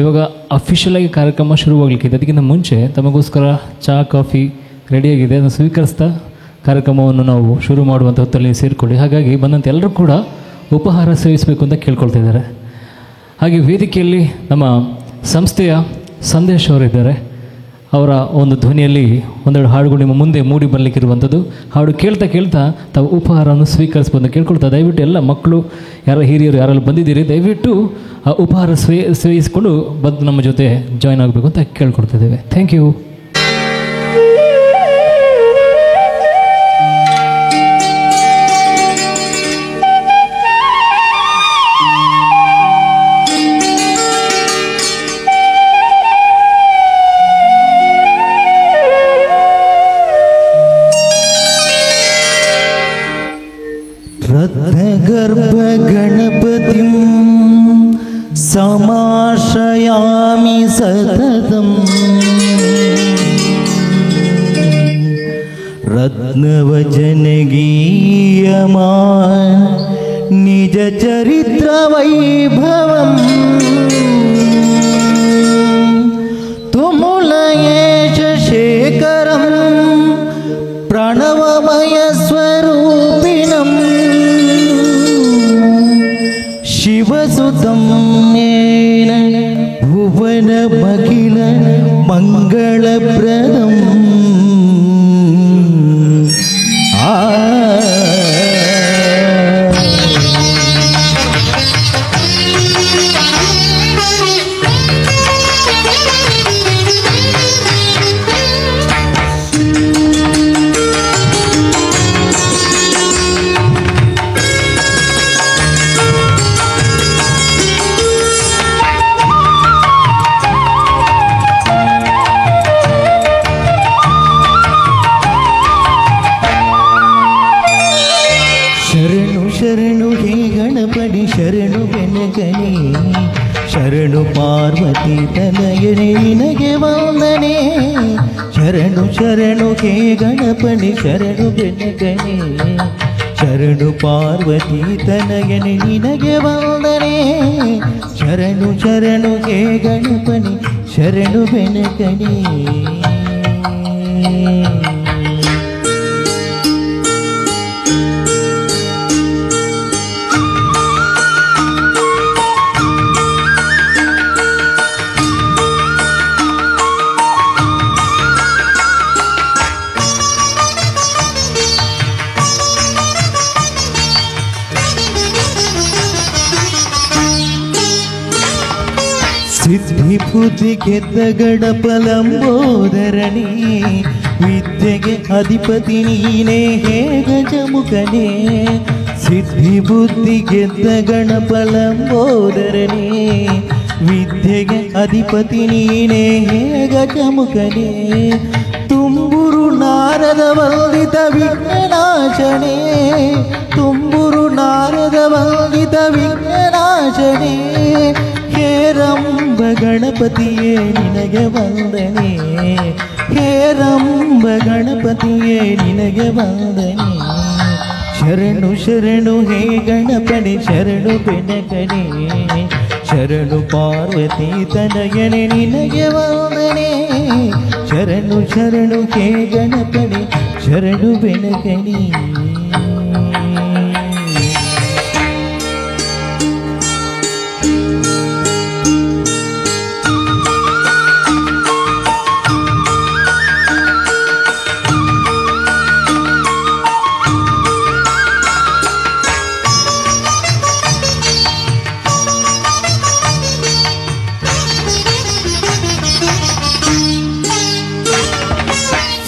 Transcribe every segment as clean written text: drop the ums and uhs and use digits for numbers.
ಇವಾಗ ಅಫಿಷಿಯಲಾಗಿ ಕಾರ್ಯಕ್ರಮ ಶುರುವಾಗಲಿಕ್ಕಿದೆ. ಅದಕ್ಕಿಂತ ಮುಂಚೆ ತಮಗೋಸ್ಕರ ಚಹಾ ಕಾಫಿ ರೆಡಿಯಾಗಿದೆ. ಅದನ್ನು ಸ್ವೀಕರಿಸ್ತಾ ಕಾರ್ಯಕ್ರಮವನ್ನು ನಾವು ಶುರು ಮಾಡುವಂಥ ಹೊತ್ತಲ್ಲಿ ಸೇರಿಕೊಳ್ಳಿ. ಹಾಗಾಗಿ ಬಂದಂಥ ಎಲ್ಲರೂ ಕೂಡ ಉಪಹಾರ ಸೇವಿಸಬೇಕು ಅಂತ ಕೇಳ್ಕೊಳ್ತಾ ಇದ್ದಾರೆ. ಹಾಗೆ ವೇದಿಕೆಯಲ್ಲಿ ನಮ್ಮ ಸಂಸ್ಥೆಯ ಸಂದೇಶ್ ಅವರಿದ್ದಾರೆ. ಅವರ ಒಂದು ಧ್ವನಿಯಲ್ಲಿ ಒಂದೆರಡು ಹಾಡುಗಳು ನಿಮ್ಮ ಮುಂದೆ ಮೂಡಿ ಬರಲಿಕ್ಕಿರುವಂಥದ್ದು. ಹಾಡು ಕೇಳ್ತಾ ಕೇಳ್ತಾ ತಾವು ಉಪಹಾರವನ್ನು ಸ್ವೀಕರಿಸ್ಬೋದು ಅಂತ ಕೇಳ್ಕೊಳ್ತಾ, ದಯವಿಟ್ಟು ಎಲ್ಲ ಮಕ್ಕಳು, ಯಾರ ಹಿರಿಯರು ಯಾರೆಲ್ಲ ಬಂದಿದ್ದೀರಿ, ದಯವಿಟ್ಟು ಆ ಉಪಹಾರ ಸೇವಿಸಿಕೊಂಡು ಬಂದು ನಮ್ಮ ಜೊತೆ ಜಾಯ್ನ್ ಆಗಬೇಕು ಅಂತ ಕೇಳ್ಕೊಳ್ತಿದ್ದೇವೆ. Thank you. रत्नगर्भगणपतिं समाश्रयामि सततम् रत्नवचनगीयमान् निजचरित्रवैभवम् तुमुलयेश शेखरं प्रणवमयस्वरूपिणम् शिवसुतं येन भुवनमखिल मङ्गलप्रदम् ಶರಣು ಬೆನಗನೆ ಶರಣು ಪಾರ್ವತಿ ತನಯನೆ ನಿನಗೆ ವಂದನೆ. ಶರಣು ಶರಣು ಹೇ ಗಣಪನೆ ಶರಣು ಬೆನಗನೆ ಶರಣು ಪಾರ್ವತಿ ತನಯನೆ ನಿನಗೆ ವಂದನೆ. ಶರಣು ಶರಣು ಹೇ ಗಣಪನೆ ಶರಣು ಬೆನಗನೆ. ಸಿದ್ಧಿ ಬುದ್ಧಿ ಗೆದ್ದ ಗಣಪಲಂಬೋದರಣಿ ವಿದ್ಯೆಗೆ ಅಧಿಪತಿ ನೀನೇ ಹೇ ಗಜಮುಖನೇ. ಸಿದ್ಧಿ ಬುದ್ಧಿ ಗೆದ್ದ ಗಣಪಲಂಬೋದರಣಿ ವಿದ್ಯೆಗೆ ಅಧಿಪತಿ ನೀನೇ ಹೇ ಗಜಮುಖನೇ. ತುಂಬುರು ನಾರದ ವಂದಿತ ವಿಘ್ನನಾಶನೇ ತುಂಬುರು ನಾರದ ವಂದಿತ ವಿಘ್ನನಾಶನೇ. ಹೇರಂಬ ಗಣಪತಿಯೇ ನಿನಗೆ ವಂದನೆ ಹೇರಂಬ ಗಣಪತಿಯೇ ನಿನಗೆ ವಂದನೆ. ಶರಣು ಶರಣು ಹೇ ಗಣಪನೆ ಶರಣು ಬೆನಕನೆ ಶರಣು ಪಾರ್ವತಿ ತನಯನೆ ನಿನಗೆ ವಂದನೆ. ಶರಣು ಶರಣು ಹೇ ಗಣಪನೆ ಶರಣು ಬೆನಕನೆ.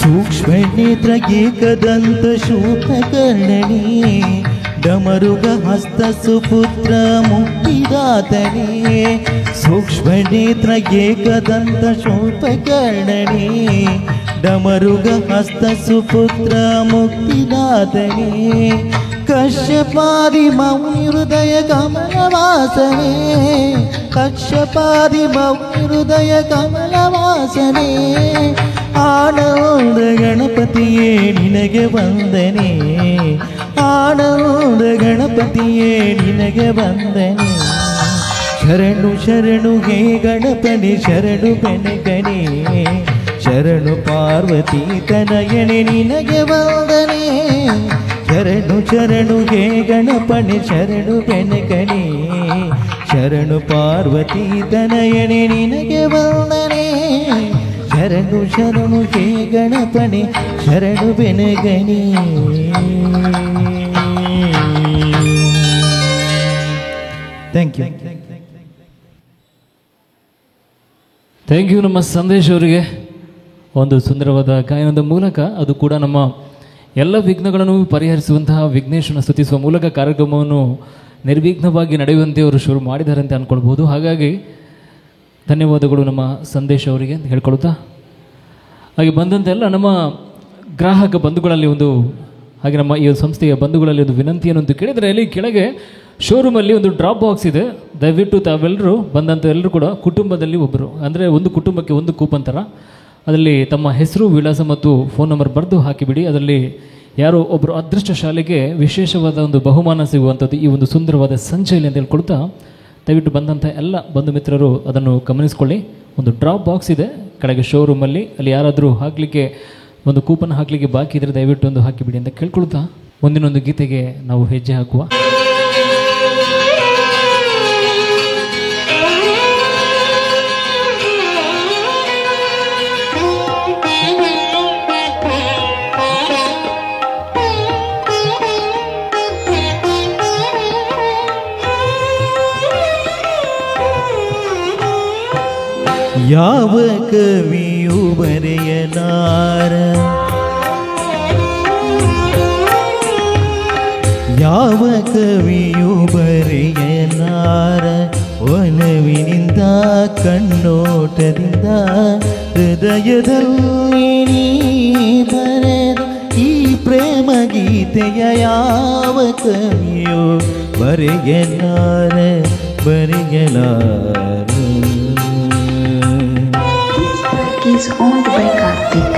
सूक्ष्मनेत्र एकदंत शूलकर्णने डमरुग हस्त सुपुत्र मुक्तिदातने. सूक्ष्मनेत्र एकदंत शूलकर्णने डमरुग हस्त सुपुत्र मुक्तिदातने. कश्यपादि मौनि हृदय कमलवासने कश्यपादि मौनि हृदय कमलवासने. ಆನಂದ ಗಣಪತಿಯೇ ನಿನಗೆ ವಂದನೆ ಆನಂದ ಗಣಪತಿಯೇ ನಿನಗೆ ವಂದನೆ. ಶರಣು ಶರಣು ಹೇ ಗಣಪನೆ ಶರಣು ಬೆನಗನೆ ಶರಣು ಪಾರ್ವತಿ ತನಯನೆ ನಿನಗೆ ವಂದನೆ ಶರಣು ಶರಣು ಹೇ ಗಣಪನೆ ಶರಣು ಬೆನಗನೆ ಶರಣು ಪಾರ್ವತಿ ತನಯನೆ ನಿನಗೆ ವಂದನೆ ಶರಣು ಶರಣು ಹೇ ಗಣಪನೆ ಶರಣು ಬೆನಗನೆ. Thank you. ಥ್ಯಾಂಕ್ ಯು ನಮ್ಮ ಸಂದೇಶ್ ಅವರಿಗೆ ಒಂದು ಸುಂದರವಾದ ಗಾಯನದ ಮೂಲಕ, ಅದು ಕೂಡ ನಮ್ಮ ಎಲ್ಲ ವಿಘ್ನಗಳನ್ನು ಪರಿಹರಿಸುವಂತಹ ವಿಘ್ನೇಶ್ವರನ ಸ್ತುತಿಸುವ ಮೂಲಕ ಕಾರ್ಯಕ್ರಮವನ್ನು ನಿರ್ವಿಘ್ನವಾಗಿ ನಡೆಯುವಂತೆ ಅವರು ಶುರು ಮಾಡಿದ್ದಾರೆ ಅಂತ ಅಂದ್ಕೊಳ್ಬೋದು. ಹಾಗಾಗಿ ಧನ್ಯವಾದಗಳು ನಮ್ಮ ಸಂದೇಶ್ ಅವರಿಗೆ ಅಂತ ಹೇಳ್ಕೊಳ್ತಾ, ಹಾಗೆ ಬಂದಂತೆಲ್ಲ ನಮ್ಮ ಗ್ರಾಹಕ ಬಂಧುಗಳಲ್ಲಿ ಒಂದು, ಹಾಗೆ ನಮ್ಮ ಈ ಸಂಸ್ಥೆಯ ಬಂಧುಗಳಲ್ಲಿ ಒಂದು ವಿನಂತಿಯನ್ನು ಅಂತ ಕೇಳಿದರೆ, ಅಲ್ಲಿ ಕೆಳಗೆ ಶೋರೂಮಲ್ಲಿ ಒಂದು ಡ್ರಾಪ್ ಬಾಕ್ಸ್ ಇದೆ. ದಯವಿಟ್ಟು ತಾವೆಲ್ಲರೂ ಬಂದಂಥ ಎಲ್ಲರೂ ಕೂಡ ಕುಟುಂಬದಲ್ಲಿ ಒಬ್ಬರು, ಅಂದರೆ ಒಂದು ಕುಟುಂಬಕ್ಕೆ ಒಂದು ಕೂಪನ್ ಥರ, ಅದರಲ್ಲಿ ತಮ್ಮ ಹೆಸರು, ವಿಳಾಸ ಮತ್ತು ಫೋನ್ ನಂಬರ್ ಬರೆದು ಹಾಕಿಬಿಡಿ. ಅದರಲ್ಲಿ ಯಾರೋ ಒಬ್ಬರು ಅದೃಷ್ಟಶಾಲಿಗೆ ವಿಶೇಷವಾದ ಒಂದು ಬಹುಮಾನ ಸಿಗುವಂಥದ್ದು ಈ ಒಂದು ಸುಂದರವಾದ ಸಂಚಯಲಿ ಅಂತ ಹೇಳ್ಕೊಳ್ತಾ, ದಯವಿಟ್ಟು ಬಂದಂಥ ಎಲ್ಲ ಬಂಧು ಮಿತ್ರರು ಅದನ್ನು ಗಮನಿಸ್ಕೊಳ್ಳಿ. ಒಂದು ಡ್ರಾಪ್ ಬಾಕ್ಸ್ ಇದೆ ಕೆಳಗೆ ಶೋರೂಮಲ್ಲಿ, ಅಲ್ಲಿ ಯಾರಾದರೂ ಹಾಕಲಿಕ್ಕೆ ಒಂದು ಕೂಪನ್ ಹಾಕಲಿಕ್ಕೆ ಬಾಕಿ ಇದ್ದರೆ ದಯವಿಟ್ಟು ಒಂದು ಹಾಕಿಬಿಡಿ ಅಂತ ಕೇಳ್ಕೊಳ್ತಾ, ಮುಂದಿನೊಂದು ಗೀತೆಗೆ ನಾವು ಹೆಜ್ಜೆ ಹಾಕುವ. ಯಾವ ಕವಿಯು ಬರೆಯಲಾರ ಯಾವ ಕವಿಯು ಬರೆಯಲಾರ ಒಲವಿನಿಂದ ಕಣ್ಣೋಟದಿಂದ ಹೃದಯದಲ್ಲಿ ನೀ ಬರೆದ ಈ ಪ್ರೇಮ ಗೀತೆಯ ಯಾವ ಕವಿಯು ಬರೆಯಲಾರ ಬರೆಯಲಾರ. Is owned by Karthik.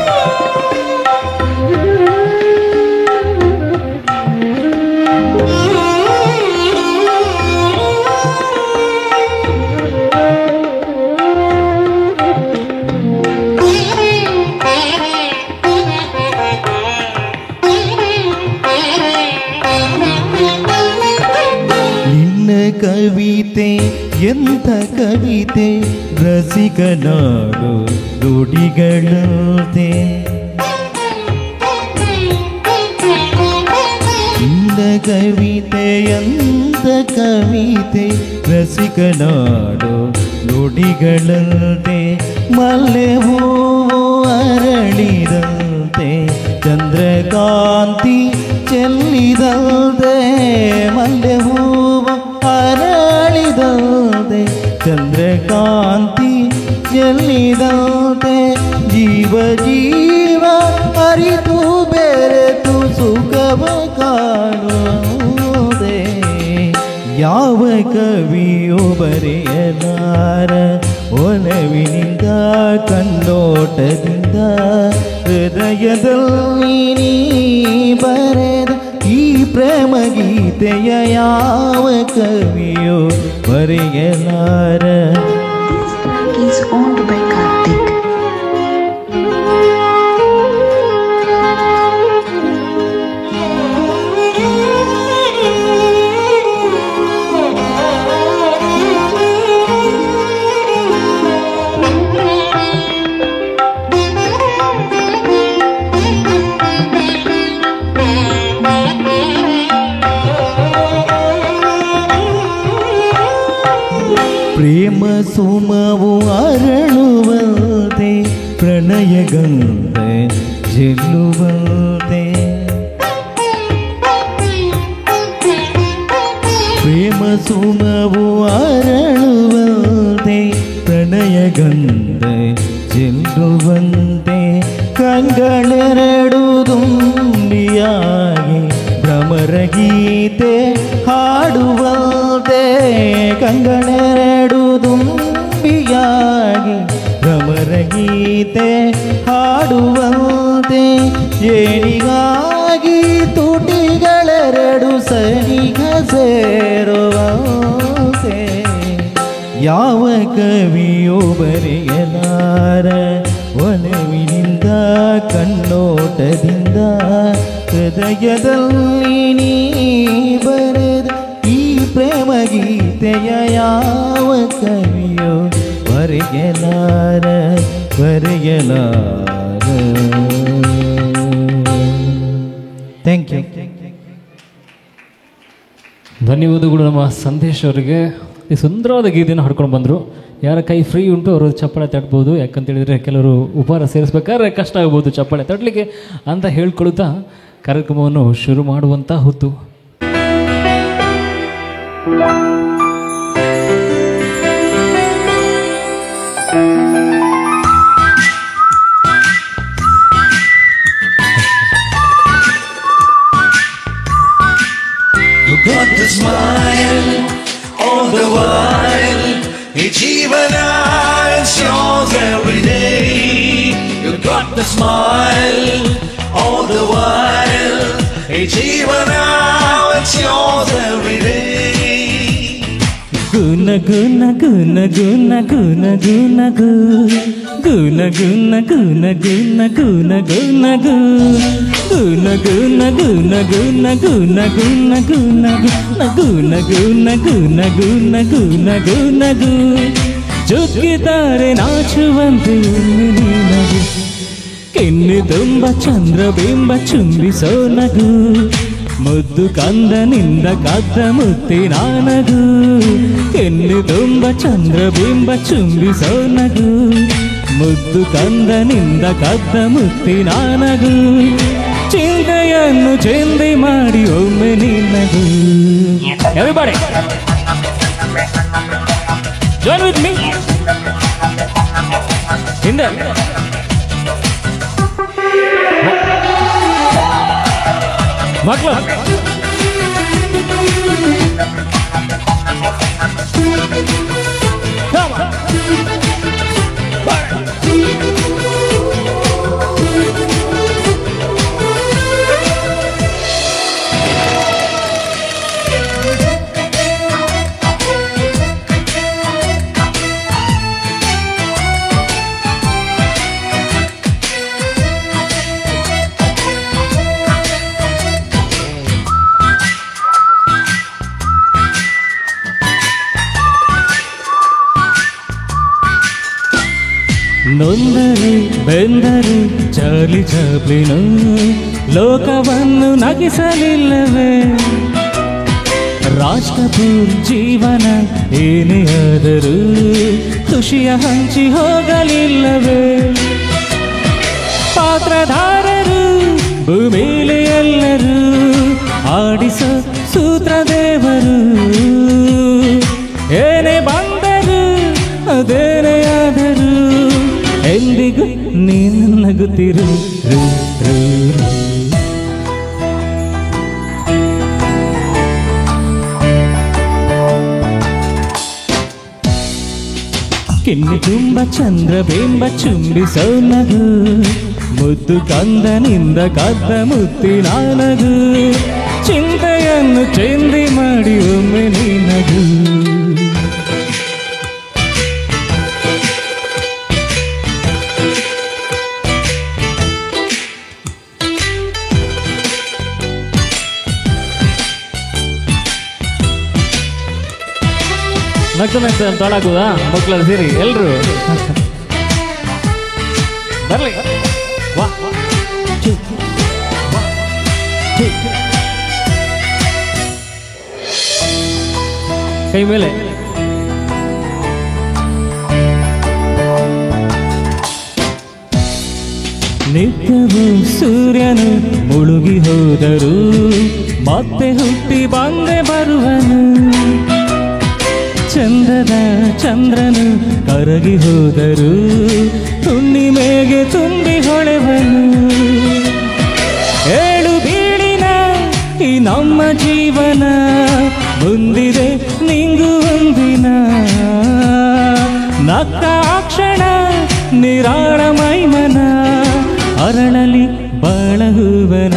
ನಿನ್ನ ಕವಿತೆ ಎಂಥ ಕವಿತೆ ರಸಿಕನಾಡು ನುಡಿಗಳತೆ ನಿನ್ನ ಕವಿತೆ ಎಂಥ ಕವಿತೆ ರಸಿಕನಾಡು ನುಡಿಗಳತೆ ಮಲ್ಲೆ ಹೂವು ಅರಳಿದಂತೆ ಚಂದ್ರಕಾಂತಿ ಚೆಲ್ಲಿದಂತೆ ಮಲ್ಲೆ ಹೂವು ಅರಳಿದಂತೆ ಚಂದ್ರಕಾಂತಿ ಚೆಲ್ಲಿದಂತೆ ಜೀವ ಜೀವ ಅರಿತು ಬೆರೆತು ಸುಖವ ಕಾಣುವುದೇ ಯಾವ ಕವಿಯು ಬರೆಯಲಾರ ಒಲವಿನಿಂದ ಕಣ್ಣೋಟದಿಂದ ಹೃದಯದಲ್ಲಿ ನೀ ಬರೆದ ಈ ಪ್ರೇಮ ಗೀತೆಯ ಯಾವ ಕವಿಯು ಬರೆಯಲಾರ. Is owned by Karthik. ಪ್ರೇಮ ಸುಮವು ಅರಳುವಂತೆ ಪ್ರಣಯ ಗಂಧ ಚೆಲ್ಲುವಂತೆ ಪ್ರೇಮ ಸುಮವು ಅರಳುವಂತೆ ಪ್ರಣಯ ಗಂಧ ಚೆಲ್ಲುವಂತೆ ಕಂಗಳೆರಡು ತುಂಬಿಯಾಗಿ ಭ್ರಮರ ಗೀತೆ ಹಾಡುವಂತೆ ಕಂಗಳೆರಡು ತುಂಬಿಯಾಗಿ ಭ್ರಮರ ಗೀತೆ ಹಾಡುವಂತೆ ಏನಿಗಾಗಿ ತುಟಿಗಳೆರಡು ಸನಿಗ ಸೇರುವಂತೆ ಯಾವ ಕವಿಯೋ ಬರೆಯಲಾರ ಒಲವಿನಿಂದ ಕಣ್ಣೋಟದಿಂದ ಹೃದಯದಲ್ಲಿ ನೀ ಬರೆದ ಈ ಪ್ರೇಮ ಗೀತೆಯ ಯಾವ ಕವಿಯೋ ಬರೆಯಲಾರ ಥ್ಯಾಂಕ್ ಯು. ಧನ್ಯವಾದಗಳು ನಮ್ಮ ಸಂದೇಶ್ ಅವರಿಗೆ. ಈ ಸುಂದರವಾದ ಗೀತೆಯನ್ನು ಹಾಡ್ಕೊಂಡು ಬಂದರು. ಯಾರ ಕೈ ಫ್ರೀ ಉಂಟು ಅವರು ಚಪ್ಪಾಳೆ ತಟ್ಬೋದು, ಯಾಕಂತೇಳಿದರೆ ಕೆಲವರು ಉಪಹಾರ ಸೇರಿಸ್ಬೇಕಾದ್ರೆ ಕಷ್ಟ ಆಗ್ಬೋದು ಚಪ್ಪಾಳೆ ತಟ್ಟಲಿಕ್ಕೆ ಅಂತ ಹೇಳ್ಕೊಳ್ತಾ ಕಾರ್ಯಕ್ರಮವನ್ನು ಶುರು ಮಾಡುವಂಥ ಹೊತ್ತು. You got the smile all the while, each even it's yours every day. You got the smile all the while, each even it's yours every day. ಗುನ ಗುನ ಗುನ ಗುನ ಗುನ ಗುನ ಗು ಗುನ ಗುನ ಗುನ ಗುನ ಗುನ ಗುನ ಗು ಗುನ ಗುನ ಗುನ ಗುನ ಗುನ ಗುನ ಗುನ ಗುನ ಗುನ ಗುನ ಗುನ ಗುನ ಗುನ ಗು ಜುಗ್ಗಿದ್ದಾರೆ ನಾಚುವಂತೆ ನಿನಗೆ ಕೆನ್ನೆ ತುಂಬ ಚಂದ್ರಬಿಂಬ ಚುಂಬಿಸೋ ನಗು ಮುದ್ದು ಕಂದನಿಂದ ಕದ್ದ ಮುತ್ತಿನ ನಗು ಕೆನ್ನೆ ತುಂಬ ಚಂದ್ರಬಿಂಬ ಚುಂಬಿಸೋ ನಗು ಮುದ್ದು ಕಂದನಿಂದ ಕದ್ದ ಮುತ್ತಿನ ನಗು ಚಿಂತೆಯನ್ನು ಚೆಂದೆ ಮಾಡಿ ಒಮ್ಮೆ ನಿನ್ನದು. Everybody join with me. ಹಿಂದೆ ಮಕ್ಕಳು ನೊಂದರು ಬೆಂದರು ಚಾರ್ಲಿ ಚಾಪ್ಲಿನು ಲೋಕವನ್ನು ನಗಿಸಲಿಲ್ಲವೇ ರಾಜ್ ಕಪೂರ್ ಜೀವನ ಏನೇ ಆದರೂ ಖುಷಿಯ ಹಂಚಿ ಹೋಗಲಿಲ್ಲವೇ ಪಾತ್ರಧಾರರು ಭೂಮಿಲಿ ಎಲ್ಲರೂ ಆಡಿಸೋ ಸೂತ್ರದೇವರು ಏನೇ ಬಂದರು ಅದೇನೇ ಆದರೂ ಎಂದಿಗೂ ನೀನು ನಗುತ್ತಿರು ಕೆನ್ನೆ ತುಂಬ ಚಂದ್ರಬಿಂಬ ಚುಂಬಿಸೋ ನಗು ಮುದ್ದು ಕಂದನಿಂದ ಕದ್ದ ಮುತ್ತಿನ ನಗು ಚಿಂತೆಯನ್ನು ಚೆಂದಿ ಮಾಡಿ ಒಮ್ಮೆ ನೀ ನಗು. ನಗ್ತ ನಗ್ತ ತೊಡಾಗುದಾ ಮಕ್ಕಳು ಸೇರಿ ಎಲ್ರು ಬರ್ಲಿ ವಾ ಕೈ ಮೇಲೆ ನಿತ್ಯವೂ ಸೂರ್ಯನು ಮುಳುಗಿ ಹೋದರು ಮತ್ತೆ ಹುಟ್ಟಿ ಬಂದೆ ಬರುವನು ಚಂದದ ಚಂದ್ರನು ಕರಗಿ ಹೋದರು ಹುಣ್ಣಿಮೆಗೆ ತುಂಬಿ ಹೊಳೆವನು ಏಳು ಬೀಳಿನ ಈ ನಮ್ಮ ಜೀವನ ಮುಂದಿದೆ ನಿಂಗು ಒಂದಿನ ನಕ್ಕ ಕ್ಷಣ ನಿರಾಳ ಮೈಮನ ಅರಳಲಿ ಬಾಳ ಹೂವನ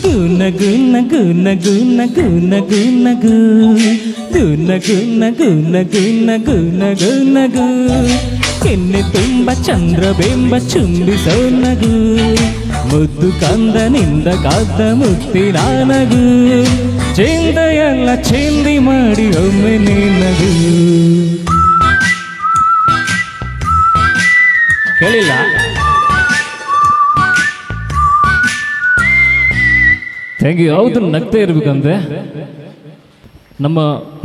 ಗುನ ನಗು ನಗು ನಗು ನಗು ನಗು ನಗು ನಗು ನಗು ನಗು ನಗು ನಗು ನಗು ಕೆನ್ನೆ ತುಂಬ ಚಂದ್ರಬಿಂಬ ಚುಂಬಿಸೋ ನಗು ಮುದ್ದು ಕಂದನಿಂದ ಕಾದ ಮುತ್ತಿನ ನಗು ಚೆಂದ ಎಲ್ಲ ಚೆಂದಿ ಮಾಡಿ ಒಮ್ಮೆ ನಗು. ಕೇಳಿಲ್ಲ? Thank you. ಯಾವುದು ನಗ್ತಾ ಇರ್ಬೇಕಂದ್ರೆ ನಮ್ಮ